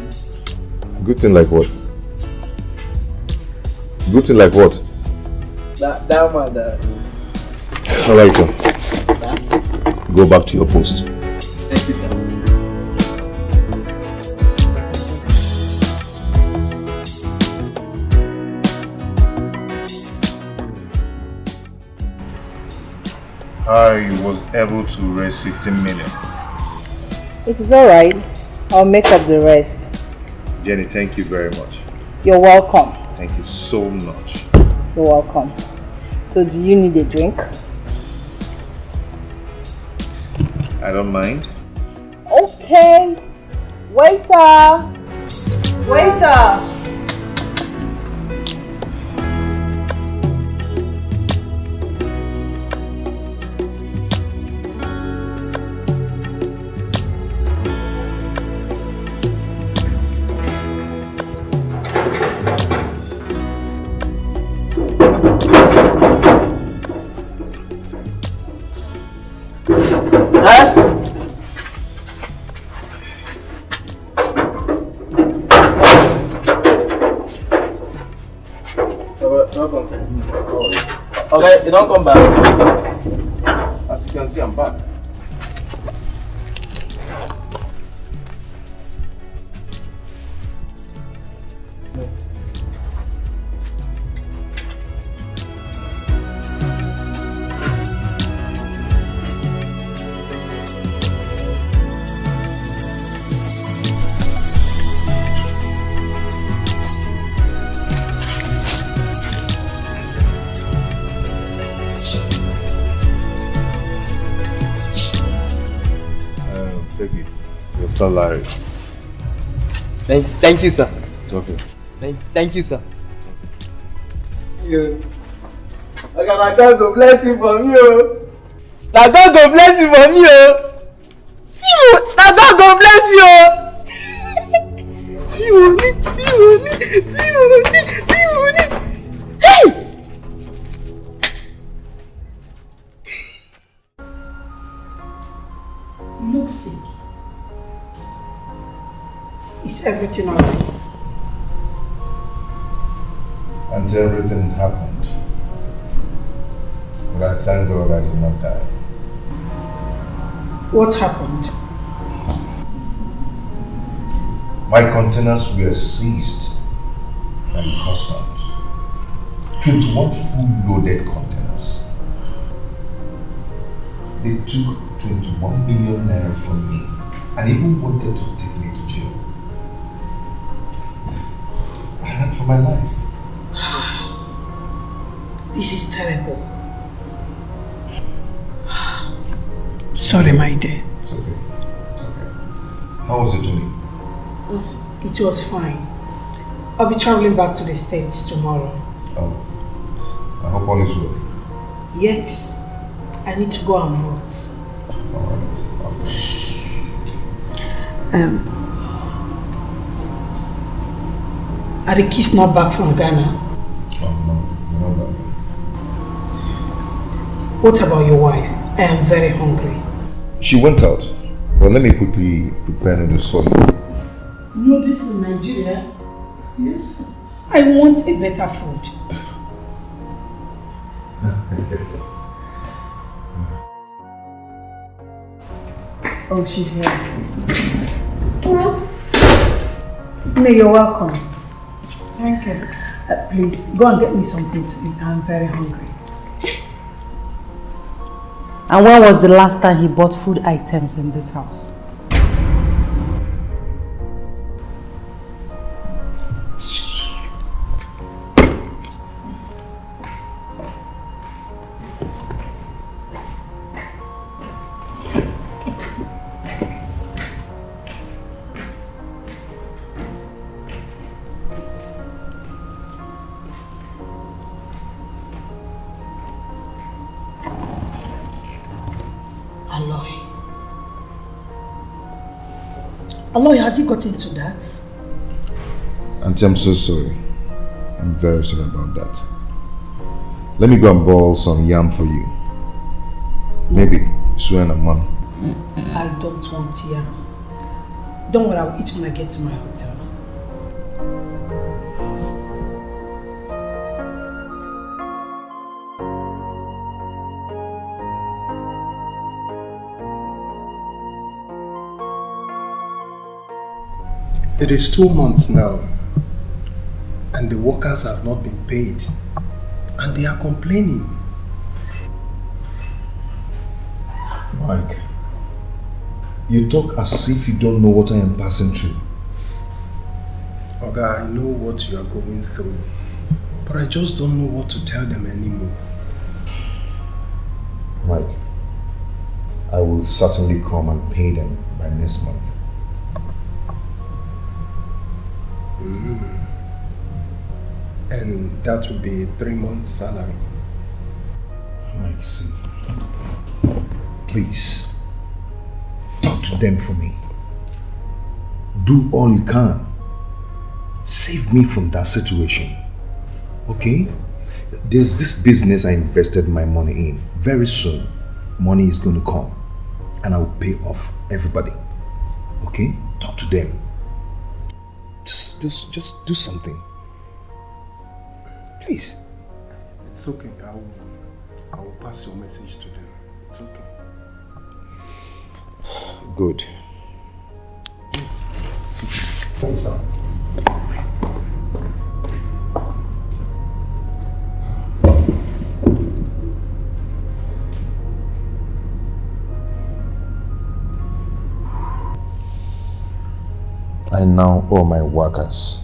L: Good thing like what? Good thing like what?
P: That man that.
L: Alright, go back to your post.
P: Thank you, sir.
L: I was able to raise 15 million.
J: It is alright. I'll make up the rest.
L: Jenny, thank you very much.
J: You're welcome.
L: Thank you so much.
J: You're welcome. So do you need a drink?
L: I don't mind.
J: Okay. Waiter! Waiter!
P: don't come. Okay, you don't come back.
L: As you can see, I'm back.
A: Take it. Your salary.
P: Thank you, sir.
A: Okay.
P: Thank you, sir. You. Okay, my God go bless you for me, oh. My God go bless you for me, oh. See you. My God go bless you, oh. See you, see you, see you, see you. Hey.
H: You look sick. Is everything alright?
A: Until everything happened. But I thank God I did not die.
H: What happened?
A: My containers were seized by the customs. 21 full-loaded containers. They took 21 million naira from me and even wanted to take me to jail. I ran for my life.
H: This is terrible. Sorry, my dear.
A: It's okay. It's okay. How was your journey?
H: It was fine. I'll be traveling back to the States tomorrow.
A: Oh. I hope all is well.
H: Yes. I need to go and vote.
A: Alright. Okay.
H: Are the kids not back from Ghana?
A: Oh no, you're not back.
H: What about your wife? I am very hungry.
A: She went out. But let me quickly prepare noodles for you.
H: No, this is Nigeria. Yes. I want a better food. Oh, she's here. No, you're welcome. Thank you. Please, go and get me something to eat. I'm very hungry.
B: And when was the last time he bought food items in this house?
H: Aloy, has he got into that?
A: Auntie, I'm so sorry. I'm very sorry about that. Let me go and boil some yam for you. Maybe swear a man.
H: I don't want yam. Don't worry, I'll eat when I get to my hotel.
N: It is 2 months now, and the workers have not been paid, and they are complaining.
A: Mike, you talk as if you don't know what I am passing through.
N: Oga, I know what you are going through, but I just don't know what to tell them anymore.
A: Mike, I will certainly come and pay them by next month.
N: And that will be 3 months' salary.
A: Mike, see, please, talk to them for me. Do all you can. Save me from that situation. Okay? There's this business I invested my money in. Very soon, money is going to come. And I will pay off everybody. Okay? Talk to them. Just do something. Please.
N: It's okay. I will pass your message to them. It's okay.
A: Good.
N: Hey, sir.
A: I now owe my workers.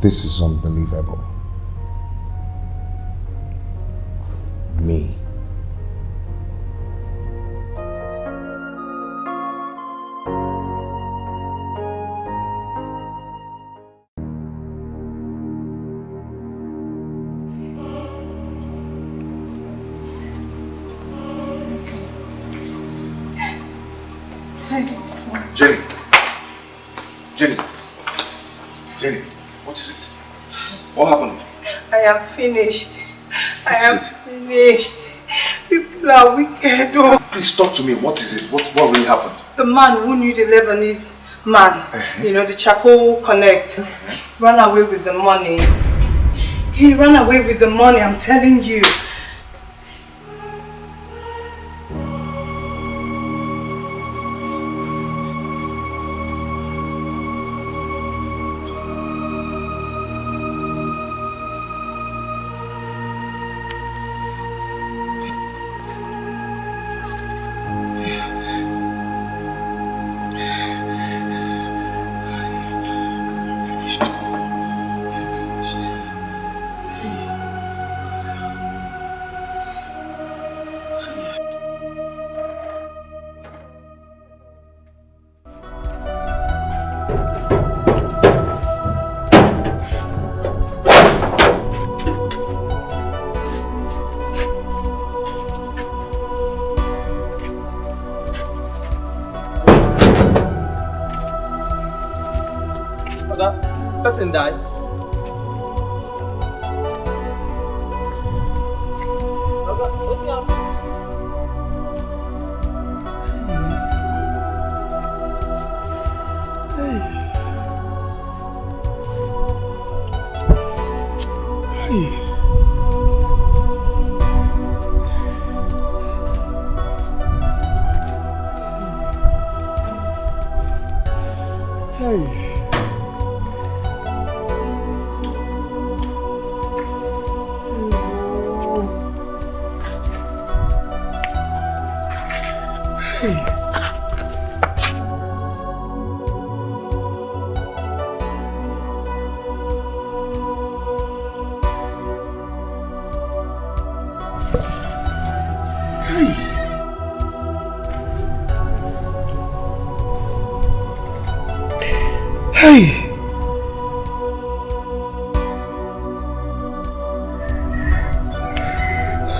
A: This is unbelievable. Me.
L: Jenny. Jenny, what is it? What happened?
C: I am finished. I am finished. People are wicked. Oh.
L: Please talk to me. What is it? What really happened?
C: The man who knew the Lebanese man, you know, the charcoal connect, ran away with the money. He ran away with the money, I'm telling you.
P: Person died.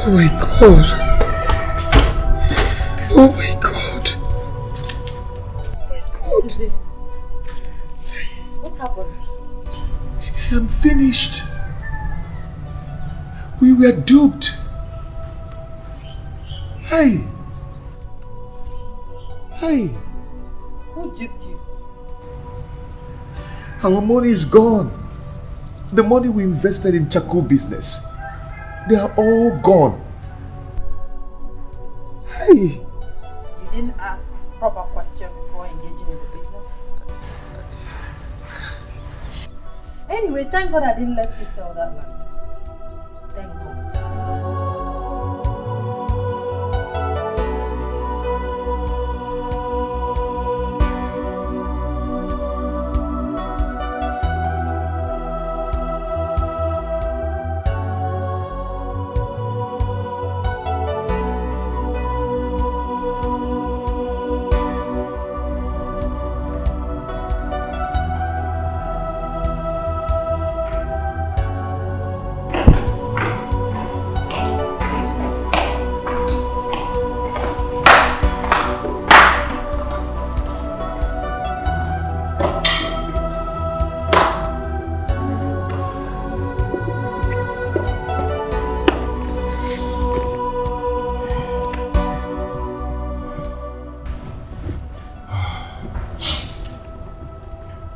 C: Oh my God. Oh my God. Oh my God.
F: What is it? What happened?
L: I'm finished. We were duped. Hey.
F: Who duped you?
L: Our money is gone. The money we invested in charcoal business, they are all gone. Hey.
F: You didn't ask proper question before engaging in the business? Anyway, thank God I didn't let you sell that land. Thank God.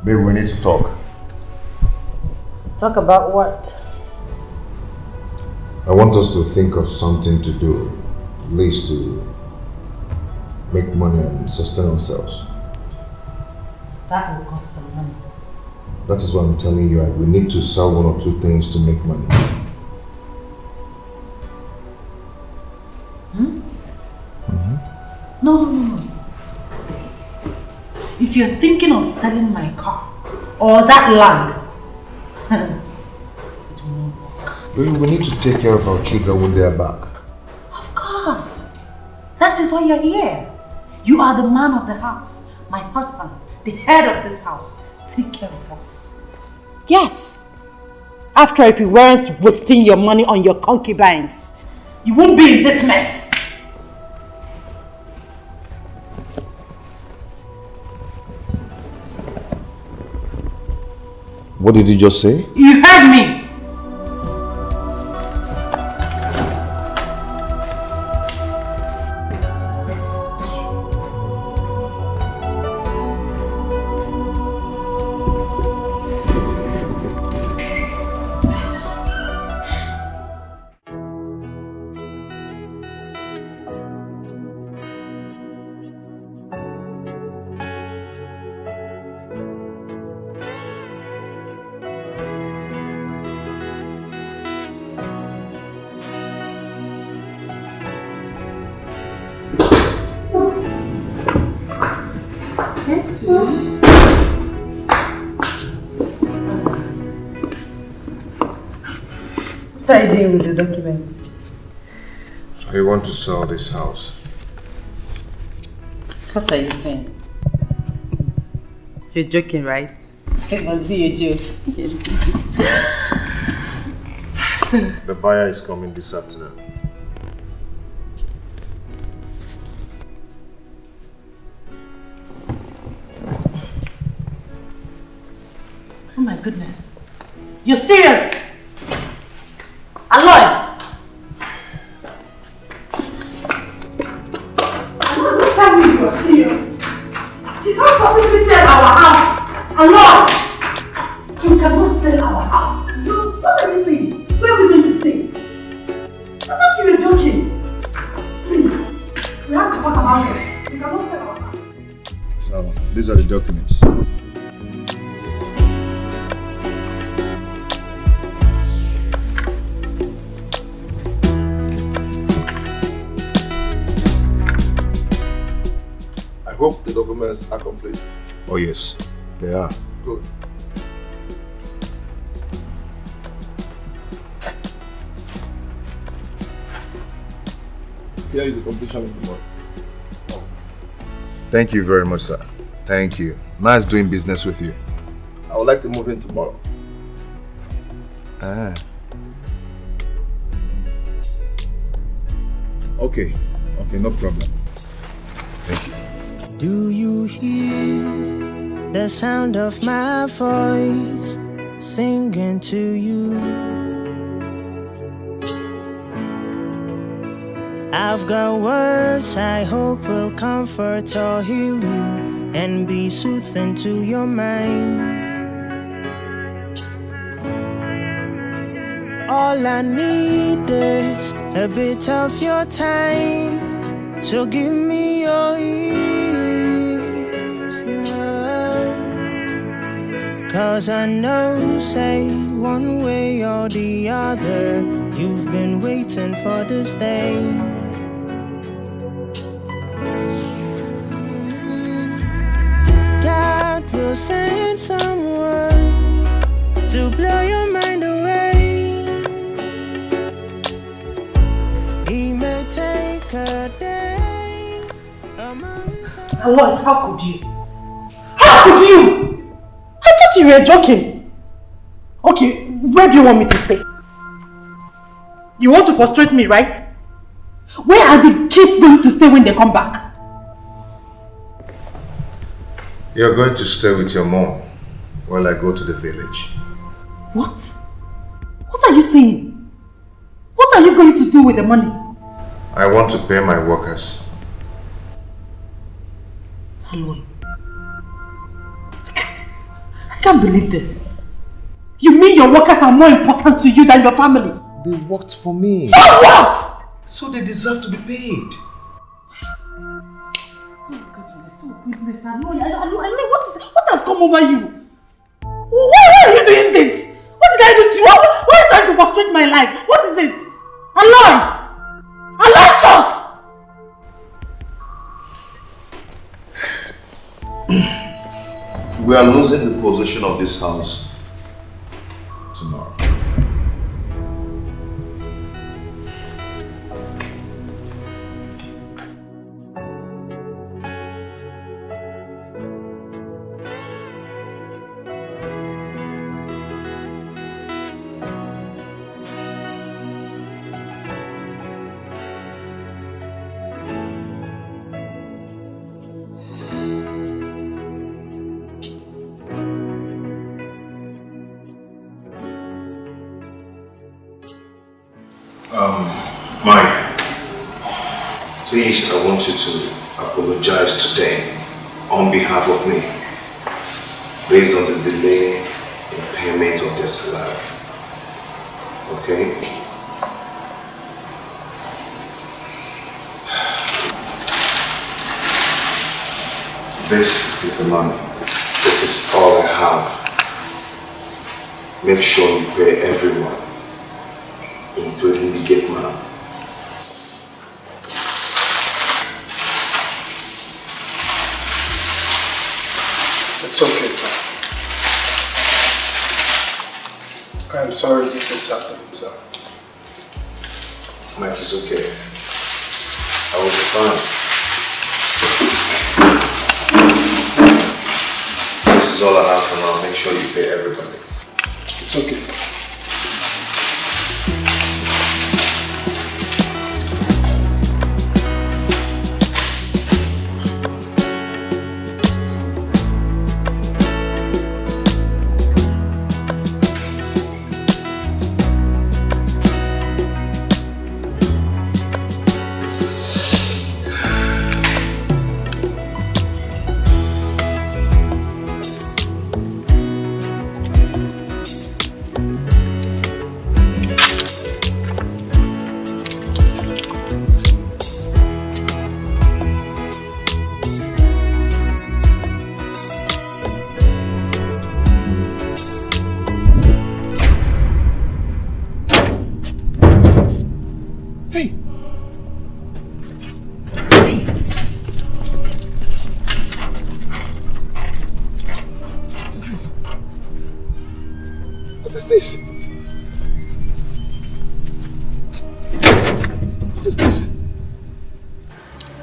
L: Baby, we need to talk.
F: Talk about what?
L: I want us to think of something to do, at least to make money and sustain ourselves.
H: That will cost some money.
L: That is why I'm telling you, we need to sell one or two things to make money.
H: No. If you're thinking of selling my car or that land, it will not work.
L: We need to take care of our children when they are back.
H: Of course. That is why you're here. You are the man of the house, my husband, the head of this house. Take care of us.
B: Yes. After if you weren't wasting your money on your concubines, you won't be in this mess.
L: What did you just say?
B: You heard me. What are you doing with the documents?
L: So you want to sell this house?
B: What are you saying? You're joking, right? It must be a joke.
L: The buyer is coming this afternoon.
B: Oh my goodness. You're serious? Aloy! Tell me you're serious. You can't possibly sell our house. Aloy! You cannot sell our house. So, what are you saying? Where are we going to stay? I thought you were joking. Please, we have to talk about this. You cannot sell our house.
L: So, these are the documents.
K: I hope the documents are complete.
L: Oh yes, they are.
K: Good. Here is the completion of the money.
L: Thank you very much, sir. Thank you. Nice doing business with you.
K: I would like to move in tomorrow.
L: Ah. Okay, no problem. Thank you.
I: Do you hear the sound of my voice singing to you? I've got words I hope will comfort or heal you and be soothing to your mind. All I need is a bit of your time, so give me your ears. 'Cause I know, say, one way or the other, you've been waiting for this day. God will send someone to blow your mind away. He may take a day, a month.
B: Lord, how could you? How could you? I thought you were joking. Okay, where do you want me to stay? You want to frustrate me, right? Where are the kids going to stay when they come back?
L: You're going to stay with your mom while I go to the village.
B: What? What are you saying? What are you going to do with the money?
L: I want to pay my workers.
B: Hello. I can't believe this. You mean your workers are more important to you than your family?
L: They worked for me.
B: So what?
L: So they deserve to be paid.
B: Oh goodness, I know, what has come over you? Why are you doing this? What did I do to you? Why are you trying to frustrate my life? What is it? Aloy! Aloysius!
L: We are losing the possession of this house tomorrow. Mike, please, I want you to apologize today on behalf of me, based on the delay in payment of their salary. Okay? This is the money. This is all I have. Make sure you pay everyone, including the gate man.
N: It's okay, sir. I'm sorry this is happening, sir.
L: Mike, it's okay. I will be fine. This is all I have for now. Make sure you pay everybody.
N: It's okay, sir.
L: What is this? What is this?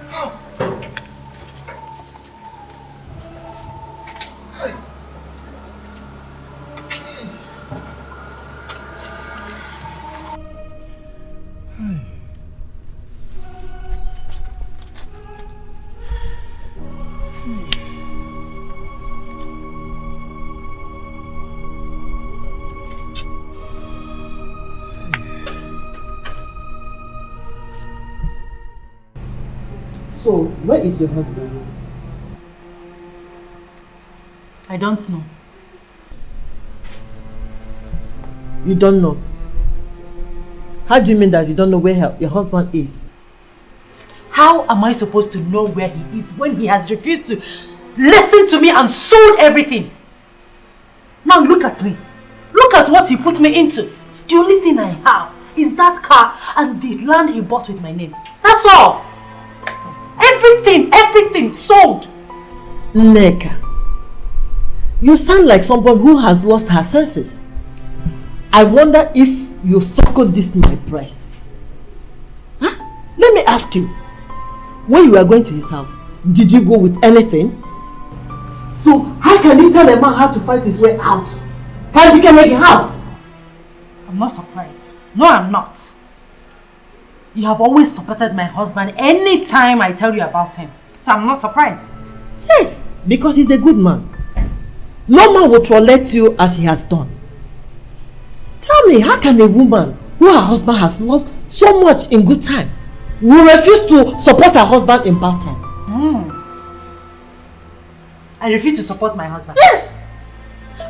L: How? Hey.
G: So, where is your husband?
B: I don't know.
G: You don't know? How do you mean that you don't know where your husband is?
B: How am I supposed to know where he is when he has refused to listen to me and sold everything? Now look at me. Look at what he put me into. The only thing I have is that car and the land he bought with my name. That's all. Everything sold.
G: Nneka, you sound like someone who has lost her senses. I wonder if you suckled this my breast. Huh? Let me ask you, when you were going to his house, did you go with anything? So how can you tell a man how to fight his way out? Can't you make it how?
B: I'm not surprised. No, I'm not. You have always supported my husband anytime I tell you about him. So I'm not surprised.
G: Yes, because he's a good man. No man will tolerate you as he has done. Tell me, how can a woman who her husband has loved so much in good time will refuse to support her husband in bad time?
B: I refuse to support my husband.
G: Yes!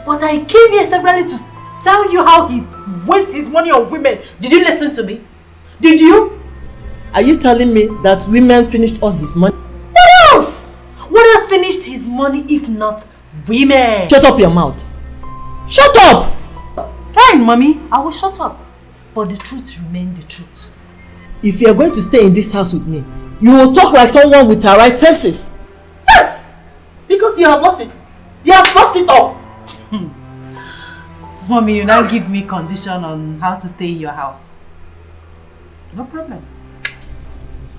B: But I came here severally to tell you how he wastes his money on women. Did you listen to me? Did you?
G: Are you telling me that women finished all his money?
B: What else? What else finished his money if not women?
G: Shut up your mouth. Shut up!
B: Fine, mommy. I will shut up. But the truth remains the truth.
G: If you are going to stay in this house with me, you will talk like someone with her right senses.
B: Yes! Because you have lost it. You have lost it all. Mommy, you now give me condition on how to stay in your house. No problem.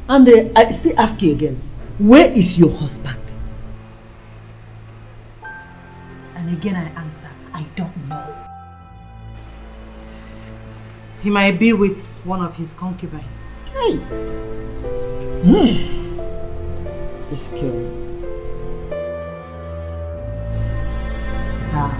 G: And I still ask you again, where is your husband?
B: And again I answer, I don't know. He might be with one of his concubines.
G: Hey! This girl. Ah.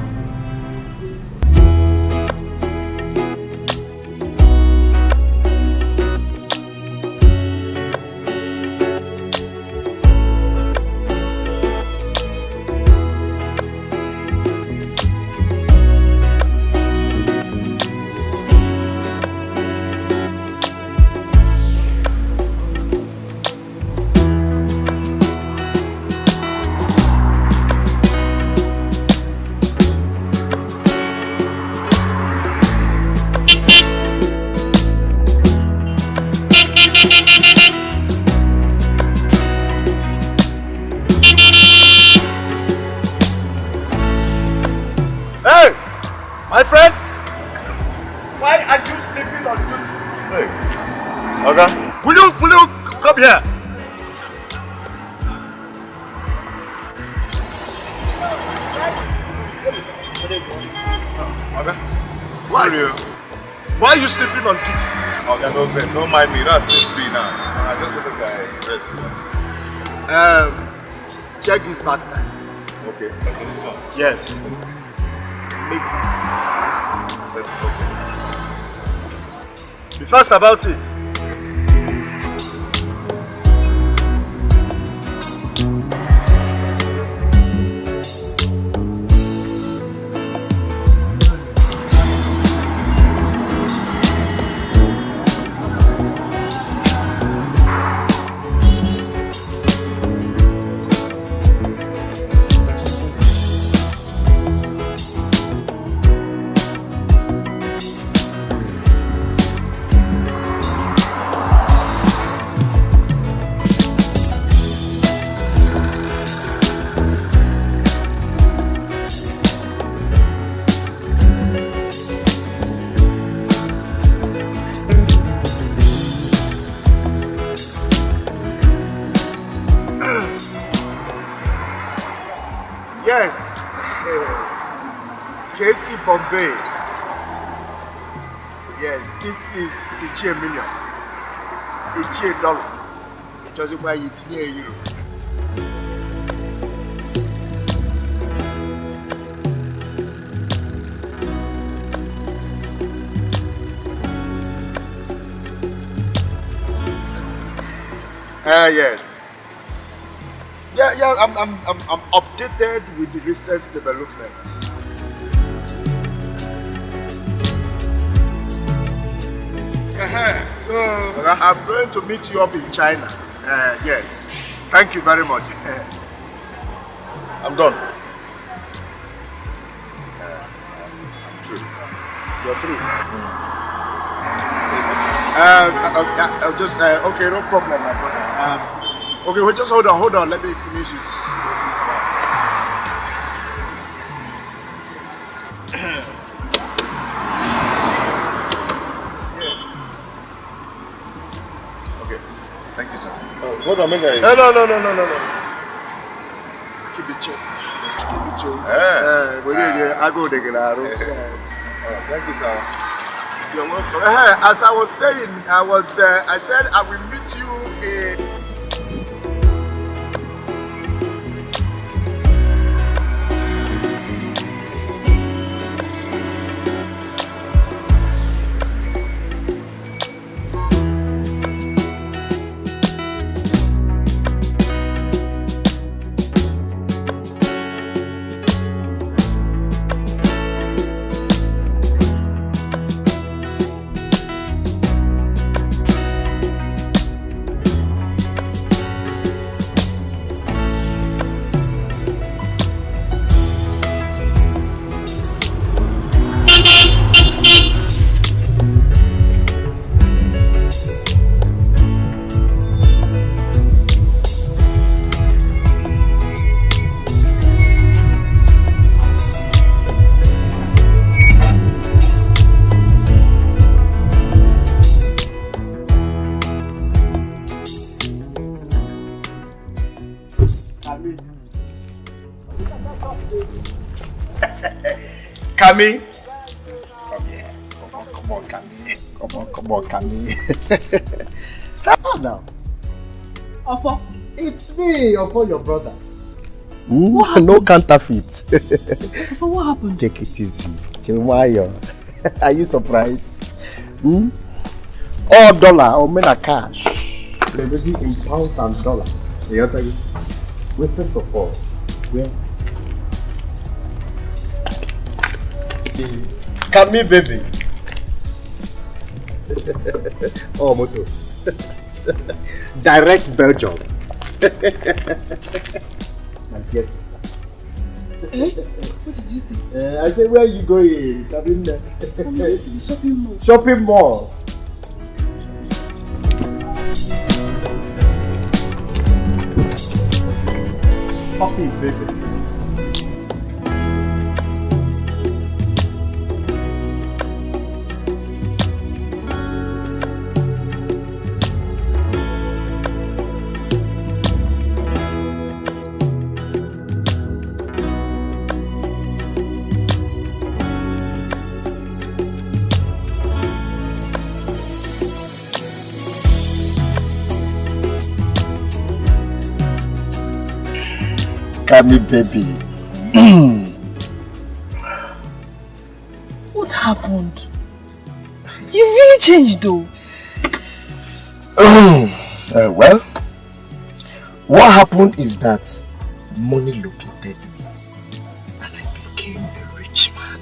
K: My friend, why are you sleeping on duty? Hey, okay. Will you come here? Okay. Why are you sleeping on duty?
L: Okay, no offense, don't mind me. That's this speed now. I just said the guy rest.
K: Check his back time.
L: Okay, this one.
K: Yes. Be fast about it. Yes. KC Bombay. Yes, this is $1 million. $1. It was why it's near euro. Yes. Yeah, I'm updated with the recent developments. So I'm going to meet you up in China. Yes. Thank you very much.
L: I'm done.
K: I'm through. You're through. Okay, no problem, my brother. Okay, well, just hold on. Let me finish this one.
L: Okay, thank you, sir. Hold on, make a...
K: No. Keep it chill. I go there.
L: Thank you, sir.
K: You're welcome. As I was saying, I said I will meet you in... Kami. Come here. Come on, Kami. Come on, Kami. Come on now.
B: Ofo.
K: It's me, Ofo, your brother. No counterfeit.
B: Ofo, what happened?
K: Take it easy. Chimayo. Are you surprised? All dollar or men are cash. They're busy in pounds and dollars. You know, wait, first of all, where? Kami, baby. Oh, moto. Direct Belgium. My dear sister.
B: What did you say?
K: I said, where are you going?
B: I'm going to the shopping mall.
K: Shopping mall. Puppy, baby. Kami, baby.
F: What happened? You really changed though.
K: Well, what happened is that money located me and I became a rich man.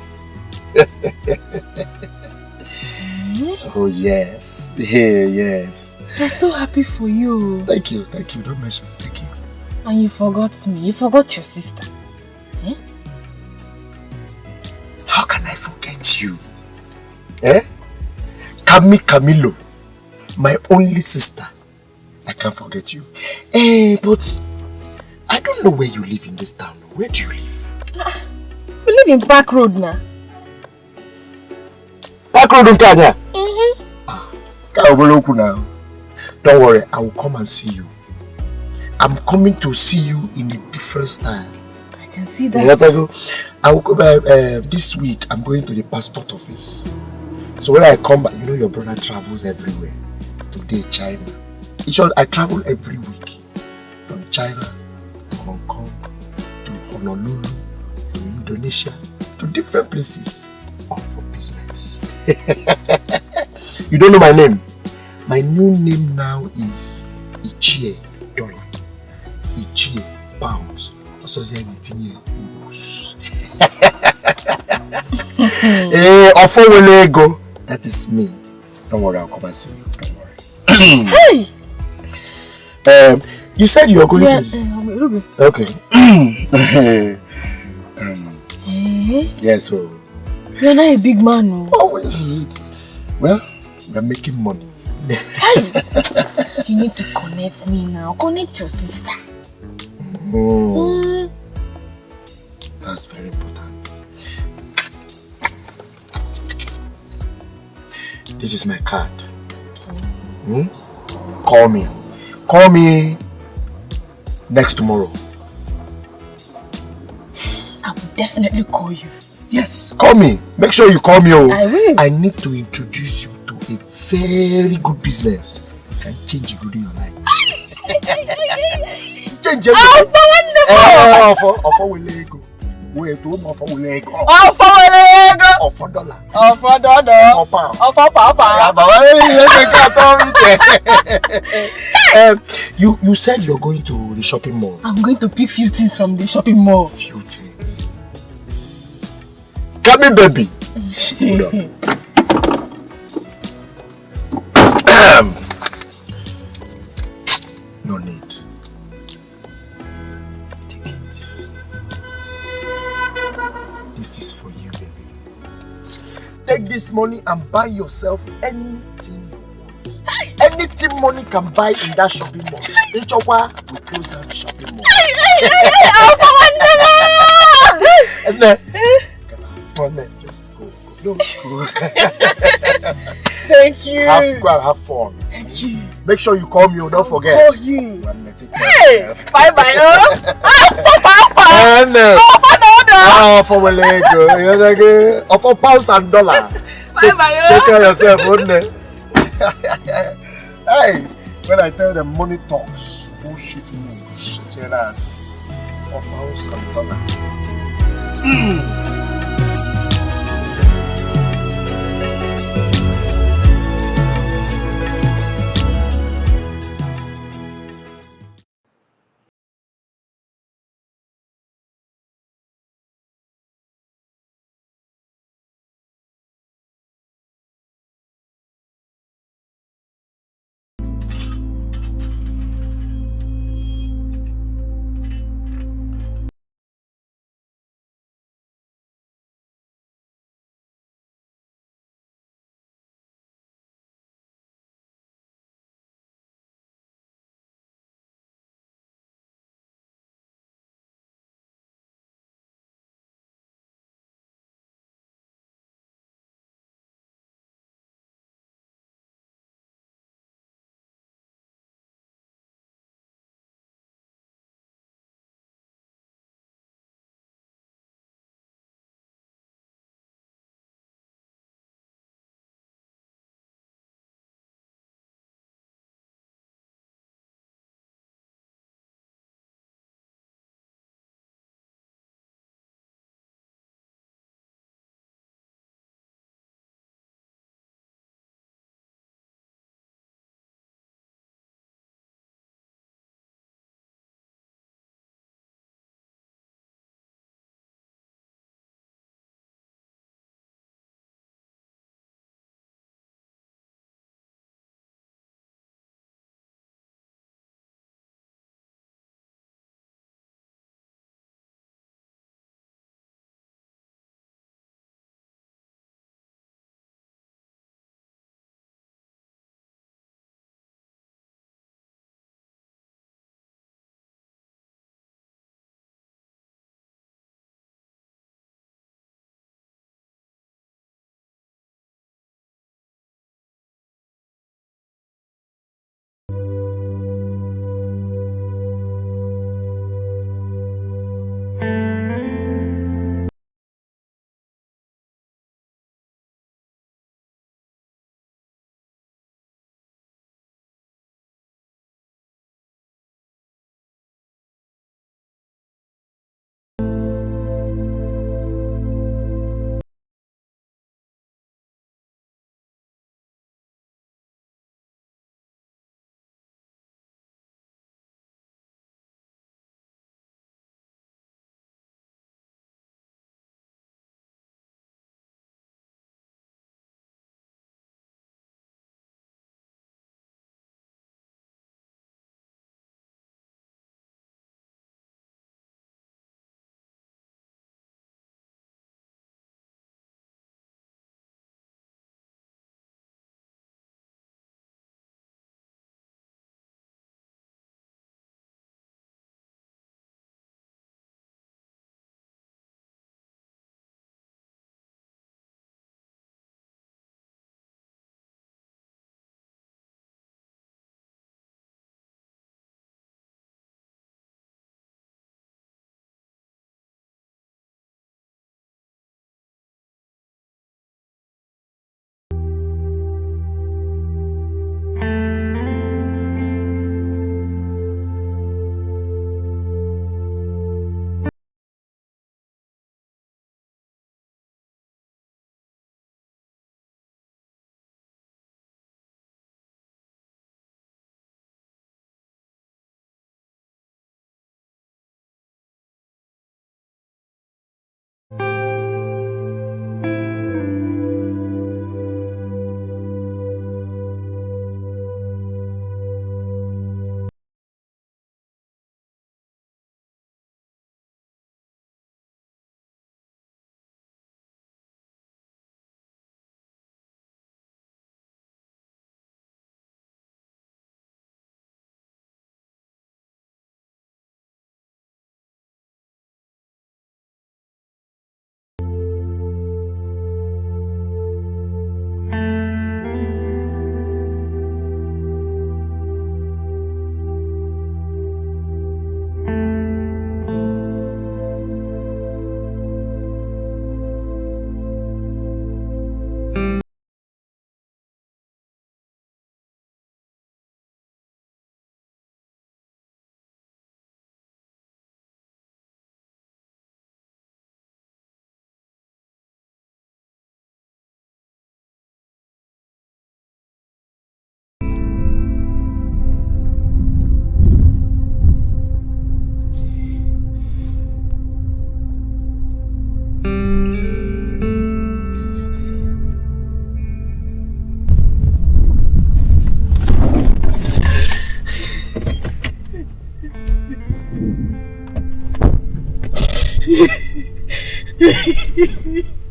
K: Oh yes, yes.
F: I'm so happy for you.
K: Thank you, don't mention it. Thank you.
F: And you forgot me, you forgot your sister. Eh?
K: How can I forget you? Eh? Camilo, my only sister. I can't forget you. But I don't know where you live in this town. Where do you live?
F: We live in Park Road now.
K: Park Road in Kenya?
F: Mm-hmm.
K: Now. Don't worry, I will come and see you. I'm coming to see you in a different style.
F: I can see that.
K: I will go by this week. I'm going to the passport office. So when I come back, you know your brother travels everywhere. Today, China. I travel every week. From China to Hong Kong, to Honolulu, to Indonesia, to different places. All for business. You don't know my name? My new name now is Ichie Dollar. Ichie Pounds. Also say Itinye Ubus. Ofo Welego. That is me. Don't worry, I'll come and see you. Don't worry.
F: Hey!
K: You said you are going to...
F: Ruby.
K: Okay. Yeah, so...
F: You're not a big man, no?
K: Oh, what is it? Well, we're making money.
F: Hey! You need to connect me now. Connect your sister.
K: That's very important. This is my card. Call me. Call me next tomorrow.
F: I will definitely call you.
K: Yes, call me. Make sure you call me.
F: I will.
K: I need to introduce you to a very good business. You can change your life. Change everything.
F: Oh, for wonderful!
K: For Lego. Wait, for Lego.
F: Oh, for Lego.
K: Oh, for dollar.
F: Oh, for dollar.
K: Oh, pound.
F: Oh, for papa.
K: You said you're going to the shopping mall.
F: I'm going to pick few things from the shopping mall.
K: Few things. Come here, baby. Hold on. No need. Take it. This is for you, baby. Take this money and buy yourself anything you want. Anything money can buy in that shopping mall. Echowa will close down the shopping mall. And then, just go. No, go.
F: Thank you.
K: Go and have fun.
F: Thank you.
K: Make sure you call me, don't forget.
F: Call you.
K: Hey,
F: bye bye. Oh, for papa.
K: And,
F: oh, for
K: Oh, for my leg. Of pounds and dollar. Take care of yourself, wouldn't it? Hey, when I tell them money talks, bullshit moves, tell us of pounds and dollar.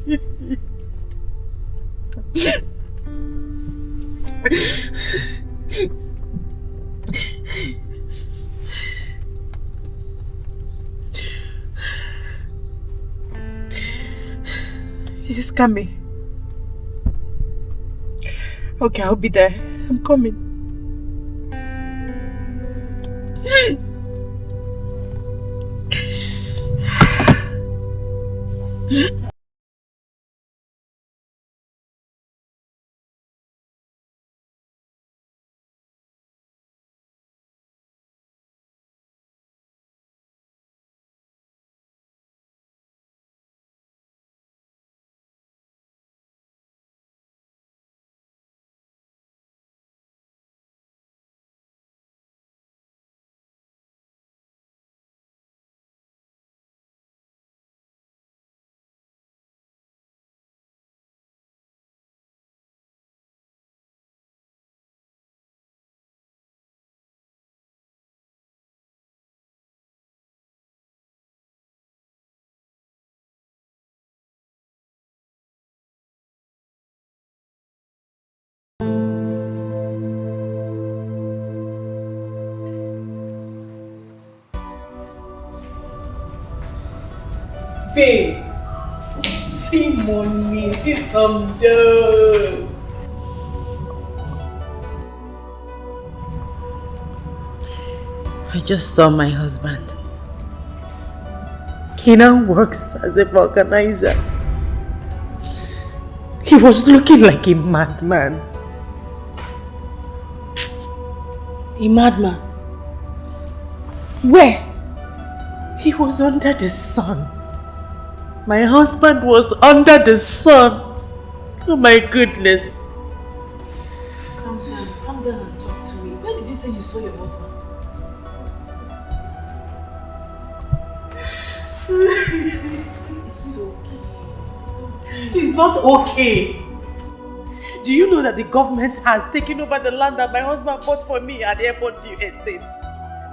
Q: Yes, Kami. Okay, I'll be there. I'm coming.
G: Babe, see money, see some dough.
C: I just saw my husband. He now works as a vulcanizer. He was looking like a madman.
J: A madman? Where?
C: He was under the sun. My husband was under the sun. Oh my goodness.
J: Calm down and talk to me. When did you say you saw your husband?
C: It's okay. It's not okay. Do you know that the government has taken over the land that my husband bought for me at the Airport View Estate?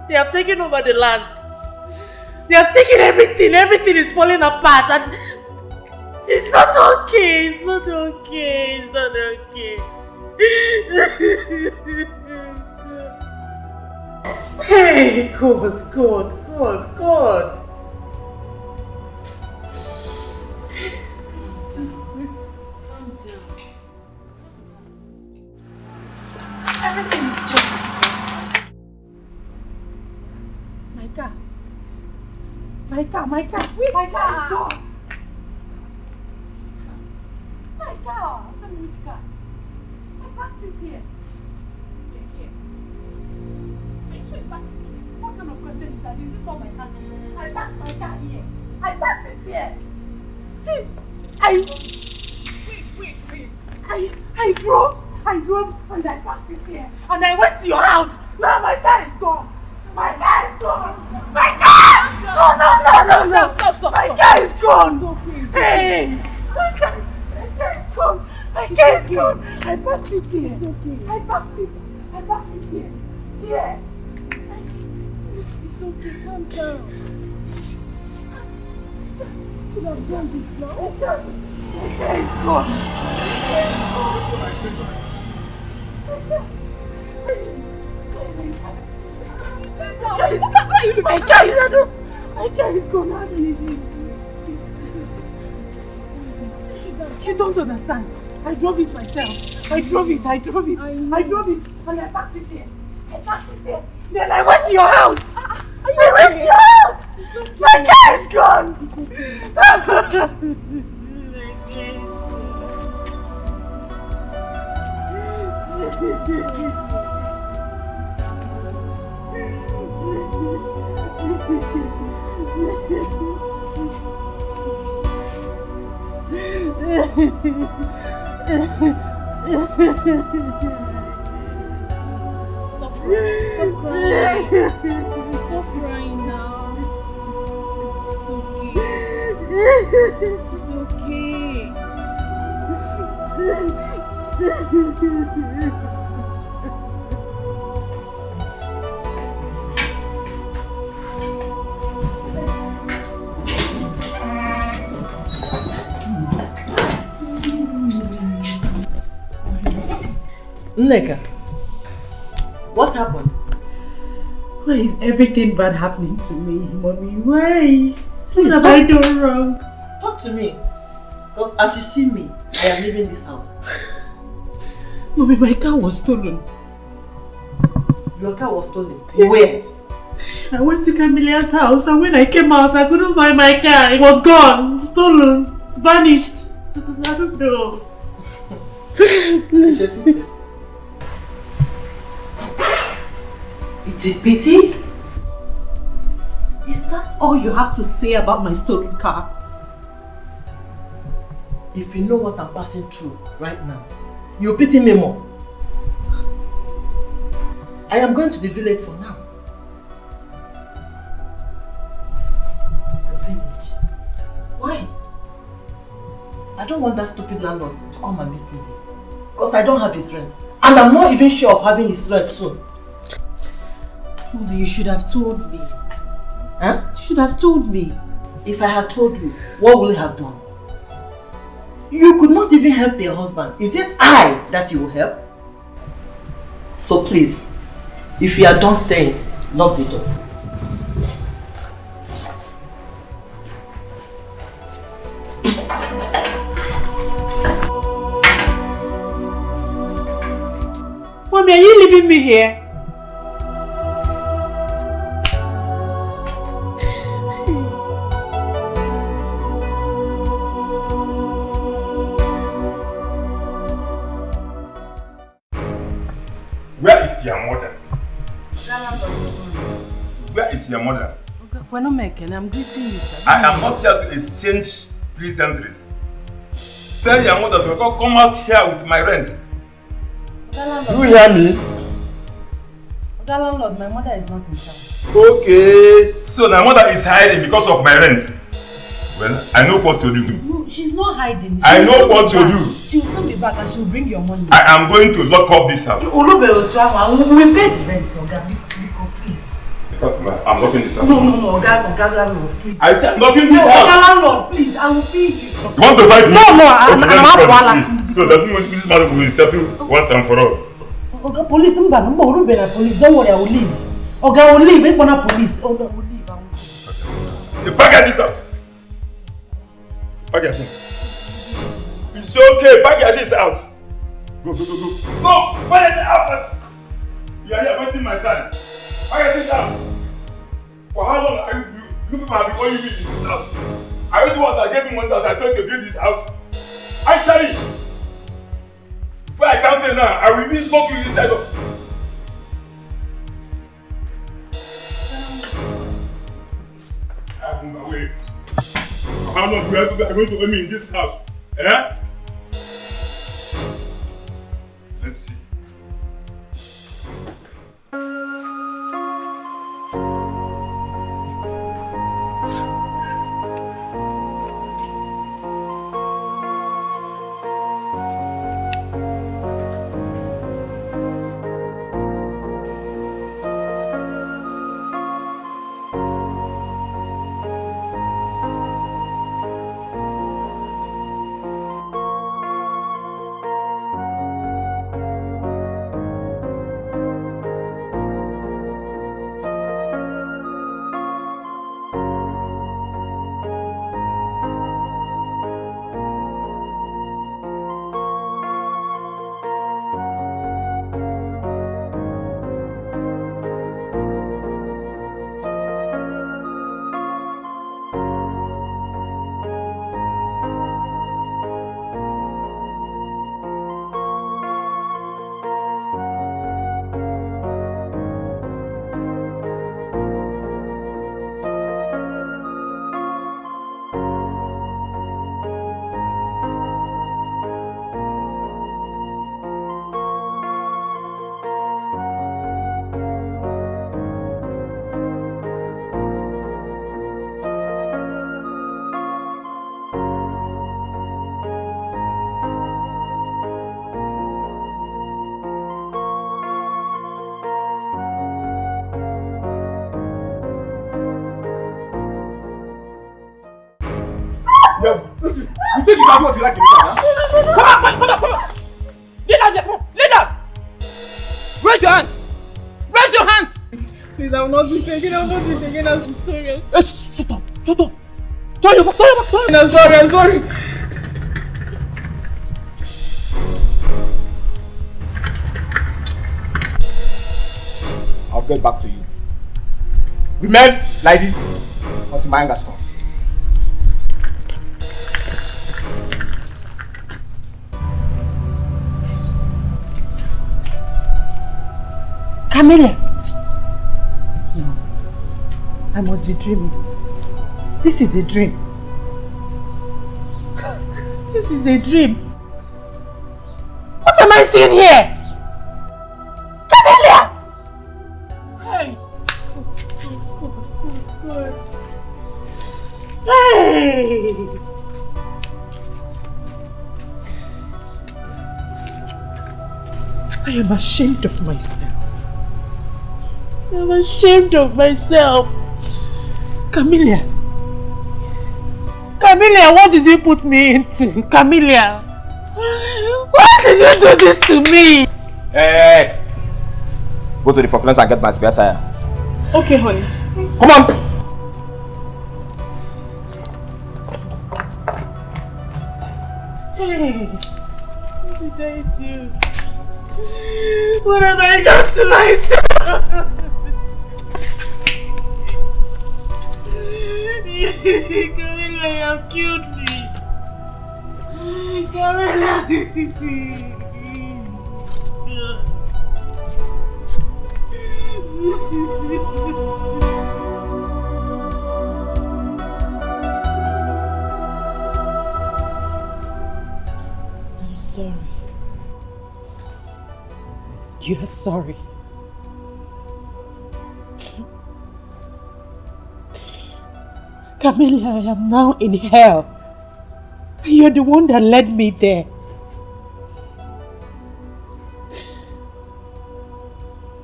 C: They have taken over the land. They have taken everything. Everything is falling apart and it's not okay. It's not okay. It's not okay. Hey, God.
B: Everything is just... My car is gone. My car. Send me which car. I parked it here. Here. Are you sure you parked it here? What kind of question is that? Is this not my car? I parked my car here. I parked it here. See, Wait. I drove and I parked it here. And I went to your house. Now my car is gone. My car is gone. My car! No. Stop. My car is gone. Stop, please. Hey! My car is gone. My car is gone. I parked it here. It's okay. I parked it here. Here.
J: It's okay, calm down. You have done this now.
B: My car is gone. My car is gone. How do you do this? You don't understand. I drove it myself. I drove it. And I parked it here. Then I went to your house. My car is gone.
J: Stop crying now. It's okay.
G: Nneka, what happened?
Q: Why is everything bad happening to me, Mommy? Why? What have I done wrong?
G: Talk to me. Because as you see me, I am leaving this house.
Q: Mommy, my car was stolen.
G: Your car was stolen? Where?
Q: I went to Camille's house and when I came out, I couldn't find my car. It was gone, stolen, vanished. I don't know.
G: It's a pity.
Q: Is that all you have to say about my stolen car?
G: If you know what I'm passing through right now, you'll pity me more. I am going to the village for now. The village? Why? I don't want that stupid landlord to come and meet me here. Because I don't have his rent. And I'm not even sure of having his rent soon.
Q: Mommy, you should have told me.
G: Huh?
Q: You should have told me.
G: If I had told you, what would you have done? You could not even help your husband. Is it I that you will help? So please, if you are done staying, lock the door.
Q: Mommy, are you leaving me here?
M: Where is your mother? Where is your mother?
B: We're not making. I'm greeting you, sir.
M: I am not here to exchange pleasantries. Tell your mother to come out here with my rent. Do you hear me?
B: Oga landlord, my mother is not in town.
M: Okay. So my mother is hiding because of my rent. Well, I know what to do.
B: No, she's not hiding.
M: I know what to do.
B: She will soon be back and she will bring your money.
M: I am going to lock up this house.
B: We pay the rent, Oga. Please.
M: I'm locking this house.
B: No, Oga landlord, please.
M: I said I'm locking this house.
B: Oga landlord, please. I will pay you.
M: You want to fight me?
B: No, I'm not.
M: So doesn't mean this matter will settle once and for all.
B: Oga, police, police. Don't worry, I will leave. Oga, I will leave. Wait for police. Oga, I will leave.
M: Say, pack your things out. Pack your things. It's okay. Pack your things out. Go. No, pack it out. You are here wasting my time. Pack your things out. For how long are you people have been owing me in this house? Are you the one that gave me money that I told to build this house? Actually, before I count it now, I will be smoke you inside of. I'm on my way. How long are you going to owe me in this house? Eh? Let's see.
R: You think you can do what you like in this house, huh? Come on. Lay down there, come on. Lay down.
P: Raise your hands! Raise your hands!
Q: Please, I will not do it again. I will not do it again. I'm sorry.
P: Shut up! Shut up! Turn your back! Turn your back! Turn your back!
Q: I'm sorry. I'm sorry.
P: I'll get back to you. Remain like this until my anger stops.
B: Camelia! No. I must be dreaming. This is a dream. This is a dream. What am I seeing here? Camelia! Hey! God. Hey! I am ashamed of myself. I'm ashamed of myself. Camelia. Camelia, what did you put me into? Camelia. Why did you do this to me?
P: Hey! Go to the forkless and get my spare tire.
Q: Okay, honey.
P: Come on!
B: Hey! What did I do? What have I done to myself? Camilla, you have killed me. Camilla. I'm sorry. You are sorry. Camelia, I am now in hell. You're the one that led me there.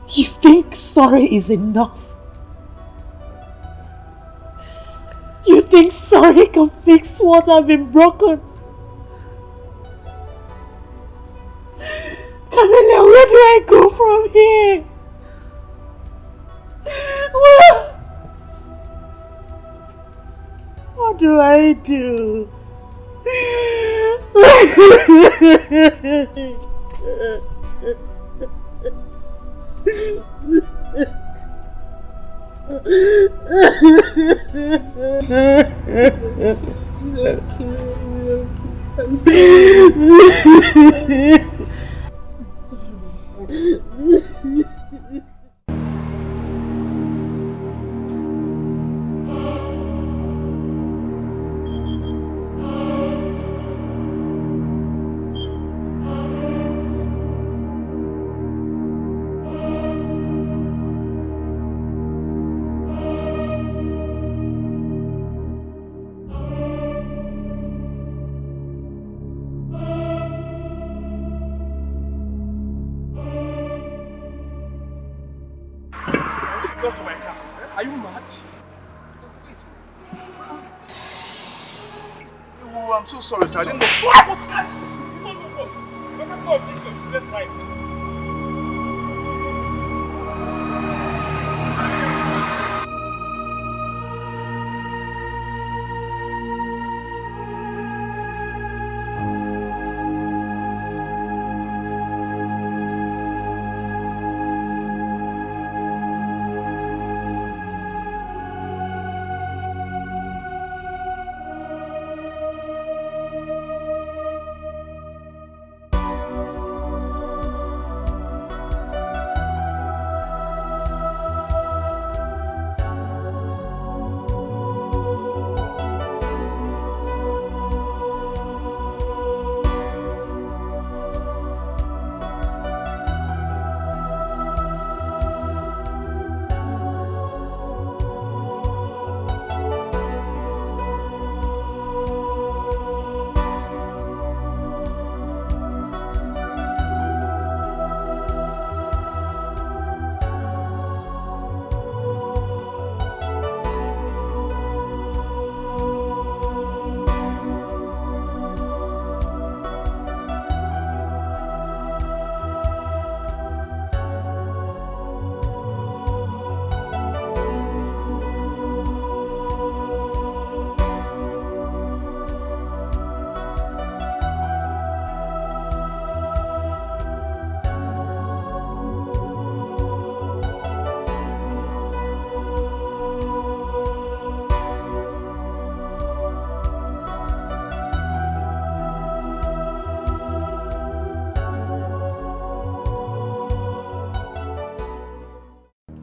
B: You think sorry is enough? You think sorry can fix what has been broken? Camelia, where do I go from here? What do I do? I'm sorry.
K: I'm so sorry, sir. I didn't know.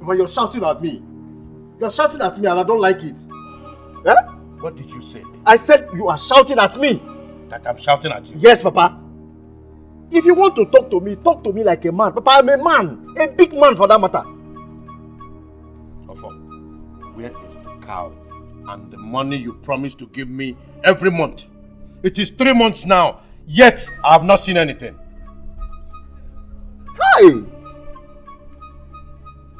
K: but you're shouting at me. You're shouting at me and I don't like it. Eh?
M: What did you say?
K: I said you are shouting at me.
M: That I'm shouting at you?
K: Yes, Papa. If you want to talk to me like a man. Papa, I'm a man. A big man for that matter.
M: Ofo, where is the cow and the money you promised to give me every month? It is 3 months now, yet I have not seen anything.
K: Hi!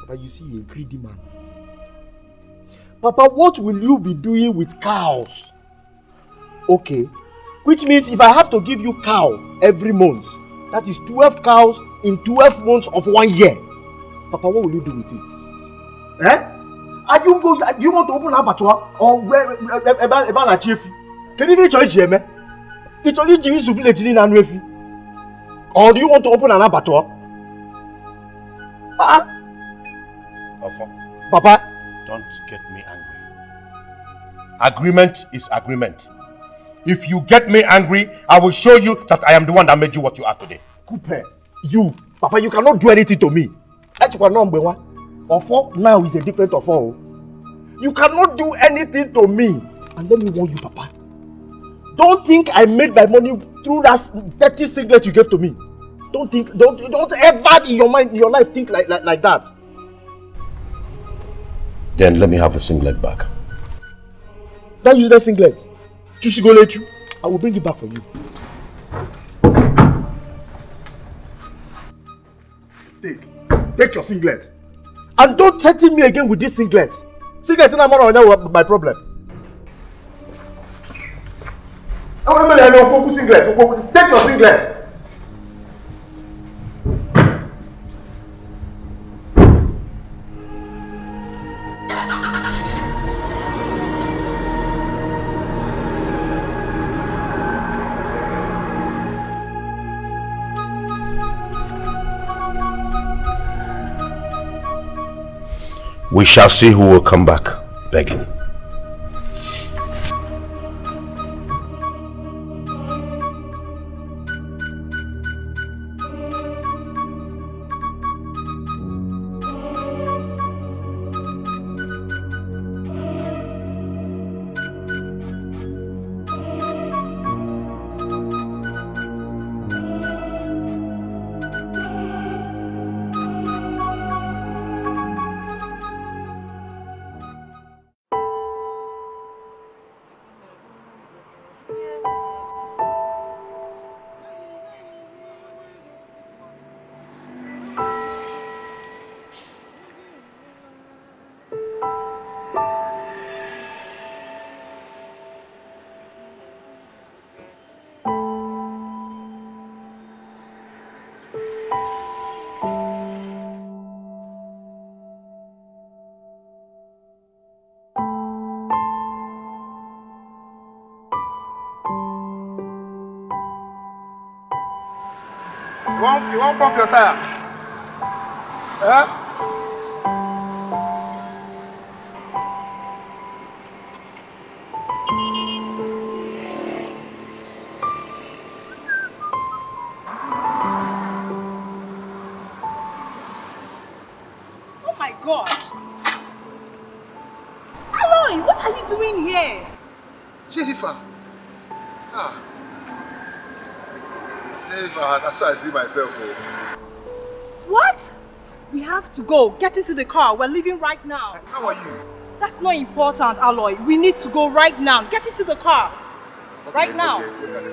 K: Papa, you see a greedy man. Papa, what will you be doing with cows? Okay. Which means if I have to give you cow every month, that is 12 cows in 12 months of 1 year. Papa, what will you do with it? Eh? Do you want to open an abattoir or where about a chief? Can you even charge him? It's only Jimmy village in Anwefi. Or do you want to open an abattoir? Papa,
M: don't get me angry. Agreement is agreement. If you get me angry, I will show you that I am the one that made you what you are today.
K: Cooper, you, Papa, you cannot do anything to me. That's what number one. Ofo now is a different Ofo. You cannot do anything to me. And let me warn you, Papa. Don't think I made my money through that 30 singlet you gave to me. Don't ever in your mind, in your life, think like that.
M: Then let me have the singlet back.
K: That useless singlet. Just go let you. I will bring it back for you. Take your singlet. And don't threaten me again with this singlet. Singlet is not my problem. Take your singlet.
M: We shall see who will come back begging.
K: You won't pump your tire? Eh?
B: Oh my God! Aloy, what are you doing here?
K: Jennifer. Jennifer, that's how I see myself.
B: What? We have to go. Get into the car. We're leaving right now.
K: How are you?
B: That's not important, Aloy. We need to go right now. Get into the car. Okay, right now.
K: Okay.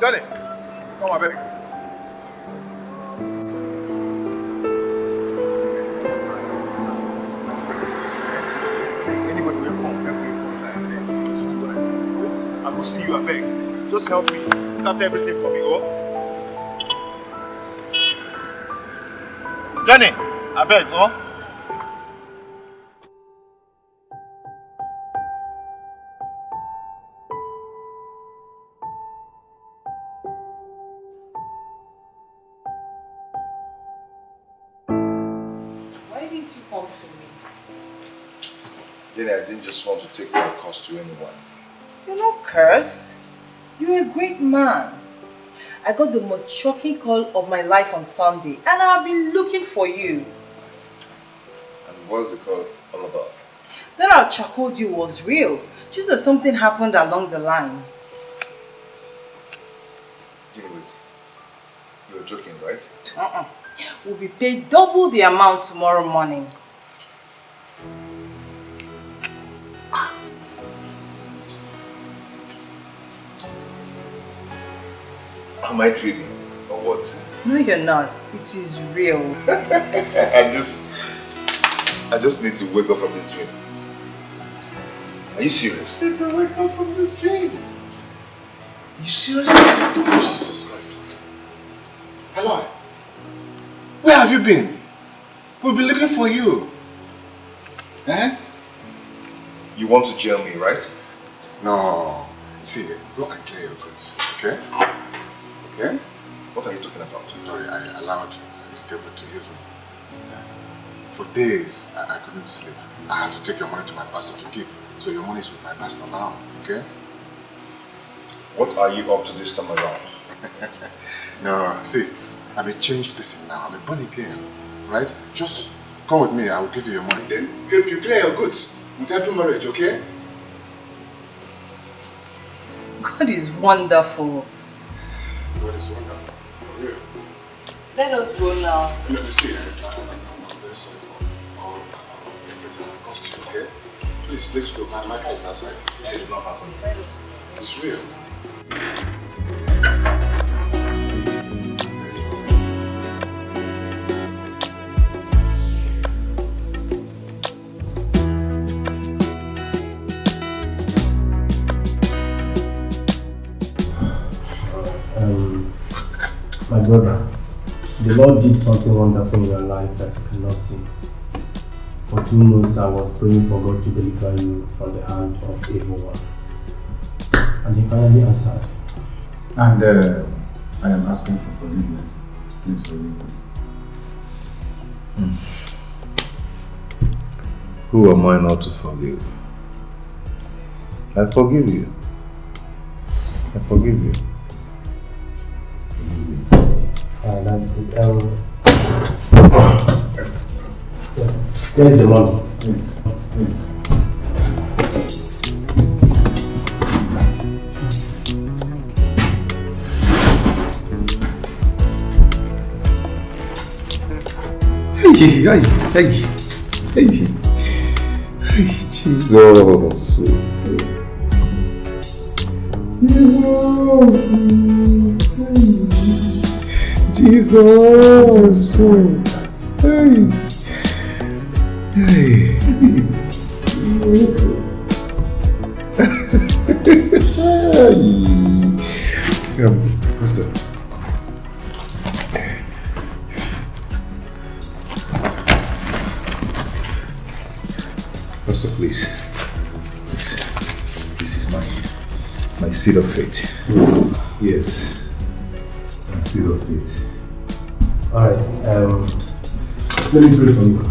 K: Johnny, come on, baby. Anybody will come, I will see you, I beg. Just help me. Look after everything for me, oh? Johnny, I beg, oh? I didn't just want to take my curse to anyone.
G: You're not cursed. You're a great man. I got the most shocking call of my life on Sunday, and I've been looking for you.
K: And what's the call all about?
G: That our charcoal deal was real, just that something happened along the line.
K: Wait. You're joking, right?
G: We'll be paid double the amount tomorrow morning.
K: Am I dreaming or what?
G: No, you're not. It is real.
K: I just need to wake up from this dream. Are you serious?
L: Need to wake up from this dream.
K: You serious? Jesus Christ. Hello? Where have you been? We've been looking for you. Eh? You want to jail me, right?
L: No. See, go and clear your goods, okay? Okay?
K: What are you talking about?
L: Sorry, I allowed the devil to use me. For days, I couldn't sleep. I had to take your money to my pastor to keep. So your money is with my pastor now, okay?
K: What are you up to this time around?
L: No, see, I may change this now. I'm a born again, right? Just come with me, I will give you your money. Then help you clear your goods without marriage, okay?
G: God is wonderful.
L: God is wonderful, for real.
G: Let us go now.
L: Let me see, I'm very sorry for all everything I've cost you, okay? Please, let's go. My car is outside. This is not happening. It's real.
R: My brother, the Lord did something wonderful in your life that you cannot see. For 2 months I was praying for God to deliver you from the hand of evil one. And he finally answered.
L: And I am asking for forgiveness. Please forgive me.
A: Who am I not to forgive? I forgive you. I forgive you.
R: That's good. There's the money.
L: Yes.
A: Hey, Jesus. Jesus. Hey. Pastor, please. This is my seed of faith. Yes. My seed of faith.
R: Alright, let me pray for you.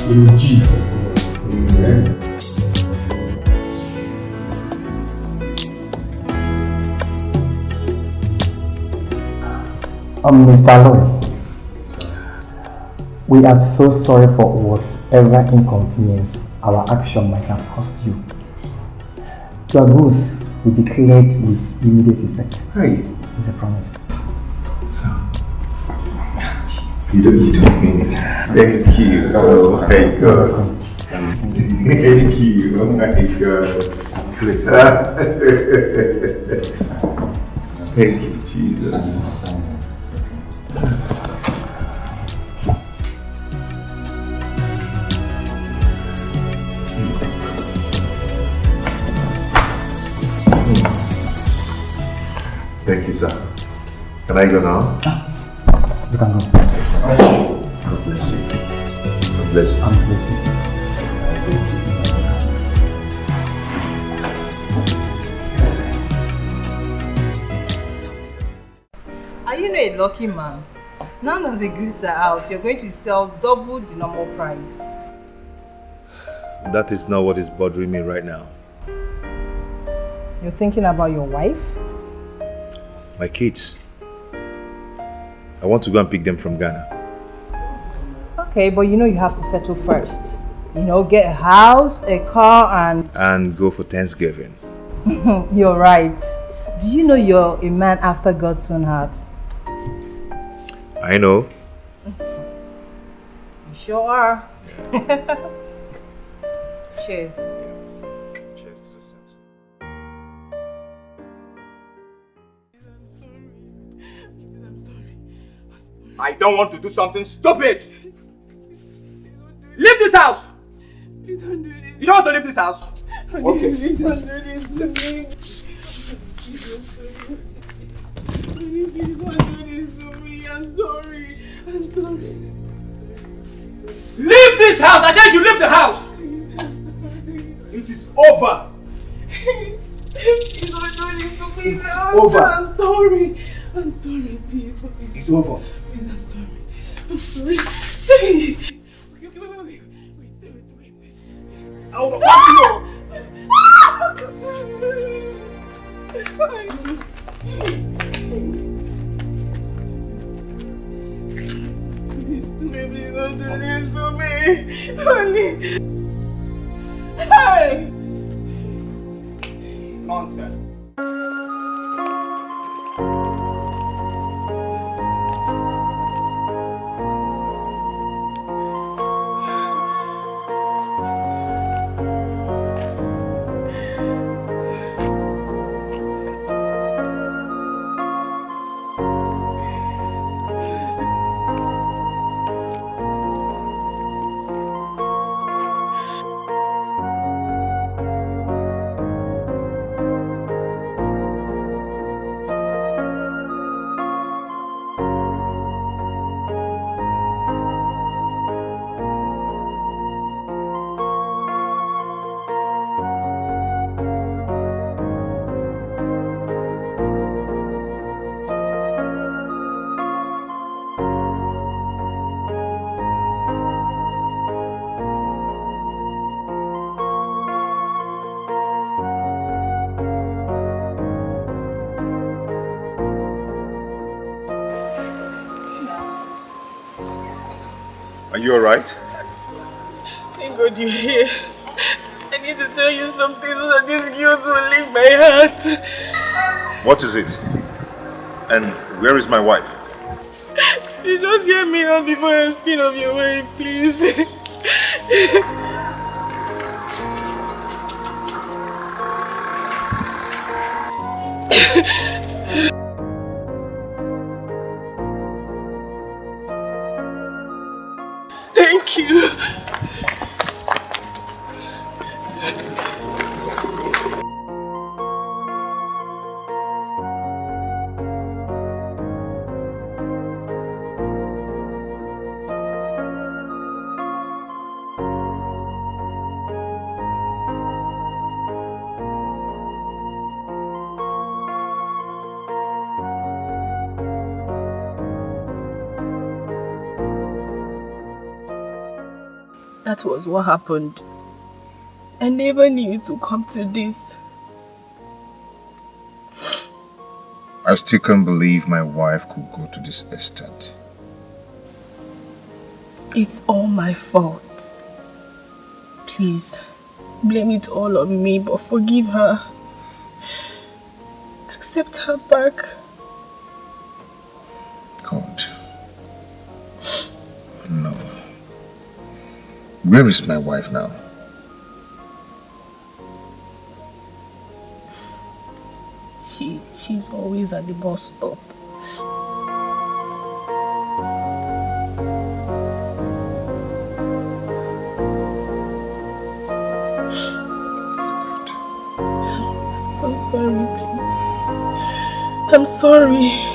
R: In Jesus' name. Amen.
S: Mr. Lloyd, we are so sorry for whatever inconvenience our action might have cost you. Your goods will be cleared with immediate effect.
A: Hey.
S: It's a promise.
A: So, you don't mean it. Thank you. Oh my God. Thank you. Oh my God. Please. Thank you, Jesus. Thank you, sir. Can I go now?
S: You can go.
A: God bless you. God bless you.
S: I'm blessed.
G: Are you not a lucky man? None of the goods are out. You're going to sell double the normal price.
A: That is not what is bothering me right now.
J: You're thinking about your wife?
A: My kids. I want to go and pick them from Ghana.
J: Okay, but you have to settle first. Get a house, a car,
A: and go for Thanksgiving.
J: You're right. Do you know you're a man after God's own heart?
A: I know.
J: You sure are. Cheers.
A: Cheers to the success.
M: I don't want to do something stupid. Leave this house.
Q: Please don't do this.
M: You don't want to leave this house? Okay.
Q: Please don't do this to me. Please don't do this to me. I'm sorry. I'm sorry.
M: Leave this house! I said you leave the house! It is over.
Q: Please don't do this to me
M: It's
Q: now.
M: over.
Q: I'm sorry. I'm sorry, please.
M: It's over.
Q: Please, I'm sorry. I'm sorry. Okay, wait.
M: I will fuck you.
Q: Please don't do this to me. Honey. Hey!
M: Nonsense.
A: Are you alright?
Q: Thank God you're here. I need to tell you something so that this guilt will leave my heart.
A: What is it? And where is my wife?
Q: You just hear me out before asking of your wife, please. Thank you. That was what happened. I never knew it would come to this.
A: I still can't believe my wife could go to this extent.
Q: It's all my fault. Please, blame it all on me, but forgive her. Accept her back.
A: God. No. Where is my wife now?
Q: She's always at the bus stop. I'm so sorry, please. I'm sorry.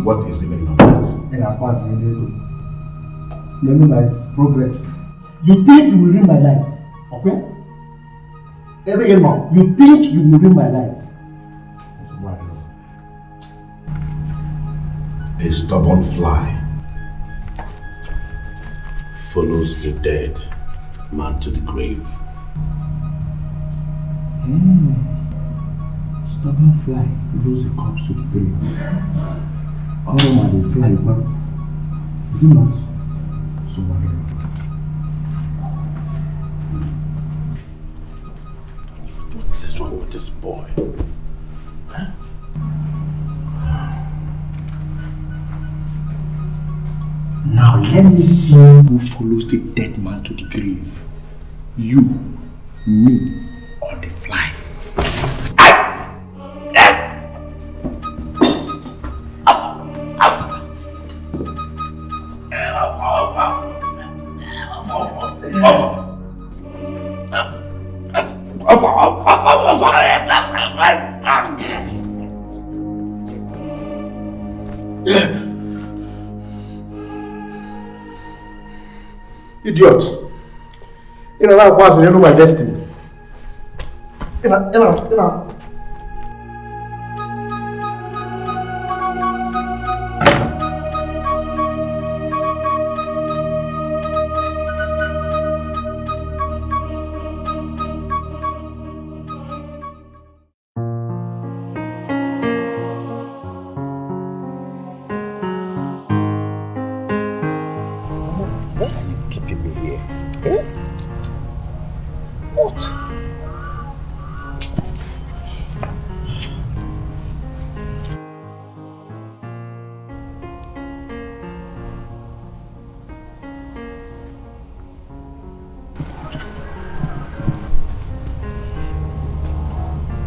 L: what is the meaning of that?
S: And I pass the window. You know my progress. You think you will ruin my life, okay? Every year now, you think you will ruin my life.
L: A stubborn fly follows the dead man to the grave.
S: Stubborn fly follows the corpse to the grave. All my fly, but is it not? So whatever.
L: What is wrong with this boy? Huh?
S: Now let me see who follows the dead man to the grave. You, me, or the fly.
L: Idiot! You know that was you know my destiny. You know.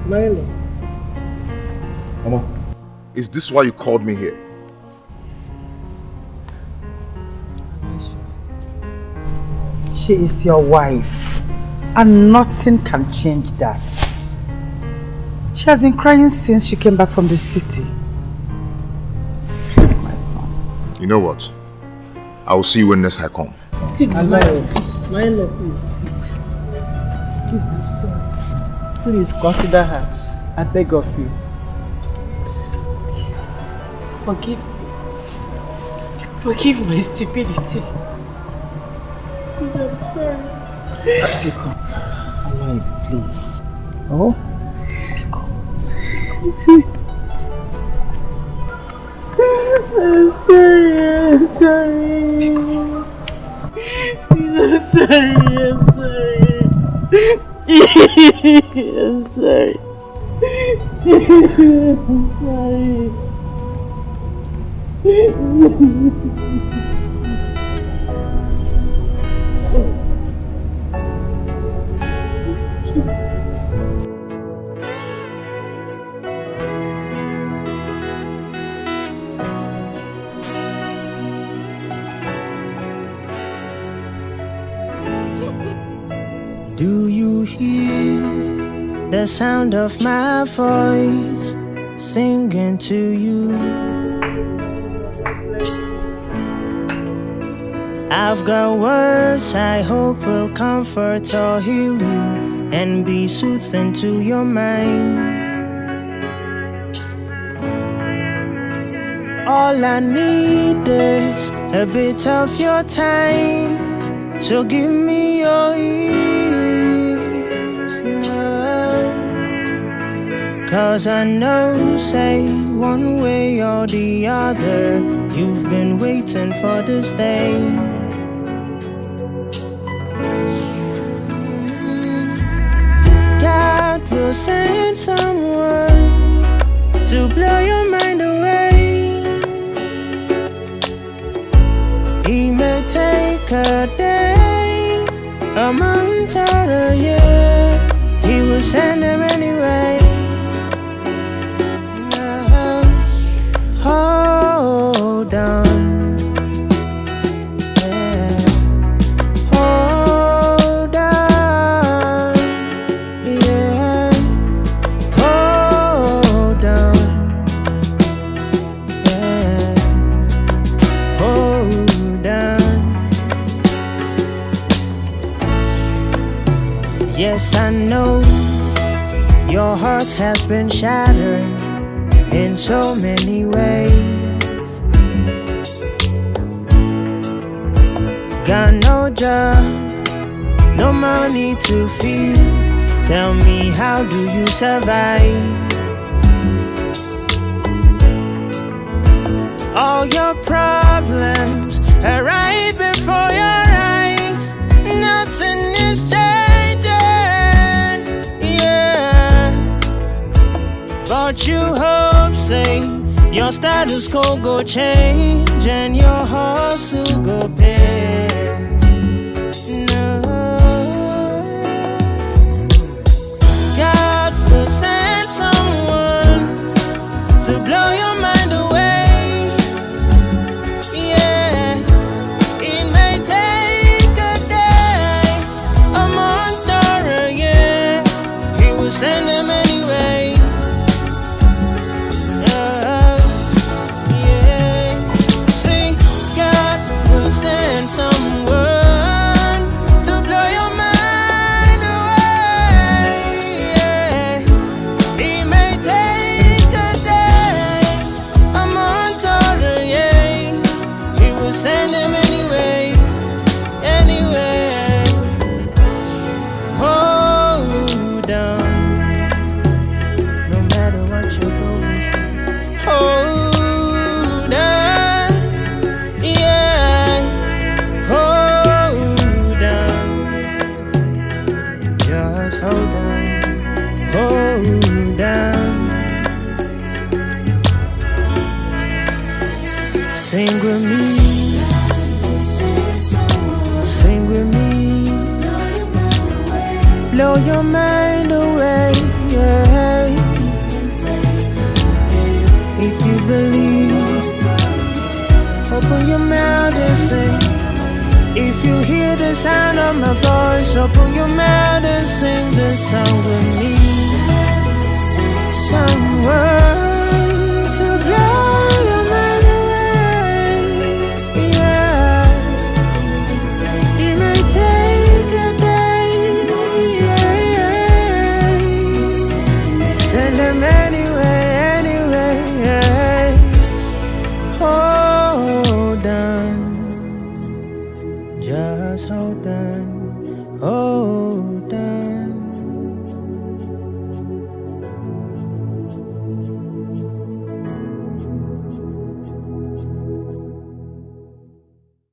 A: Milo. Mama, is this why you called me here?
C: She is your wife, and nothing can change that. She has been crying since she came back from the city. Please, my son.
A: You know what? I will see you when next I come.
G: Milo, please. Milo, please. Please, I'm sorry. Please consider her. I beg of you. Please. Forgive me. Forgive my stupidity. Please, I'm sorry.
C: Biko, allow me, please. Oh? Biko.
Q: I'm sorry. Please, I'm sorry. I'm sorry. I'm sorry.
I: Do you hear the sound of my voice singing to you? I've got words I hope will comfort or heal you and be soothing to your mind. All I need is a bit of your time, so give me your ears. 'Cause I know, say, one way or the other, you've been waiting for this day. God will send someone to blow your mind away. He may take a day, a month, or a year. He will send them anyway. Hold on, yeah. Hold on, yeah. Hold on, yeah. Yes, I know your heart has been shattered in so many ways. Got no job, no money to feed. Tell me, how do you survive? All your problems are right before your eyes. Nothing is changing, yeah. But you hope, say, your status quo go change and your hustle go pay. No, God will send someone to blow your mind away. Yeah, it may take a day, a month or a year. He will send them anyway. Send someone to blow your mind away. Yeah. It may take a day, a month or a year. He will send them anyway, anyway. Hold on, no matter what you're going through. Hold on, yeah. Hold on. Sing with me. Sing with me. Blow your mind away. Yeah. If you believe, open your mouth and sing. If you hear the sound of my voice, open your mouth and sing this song with me. Someone to blow your mind away. Yeah. It may take a day. Yeah. Send them anyway.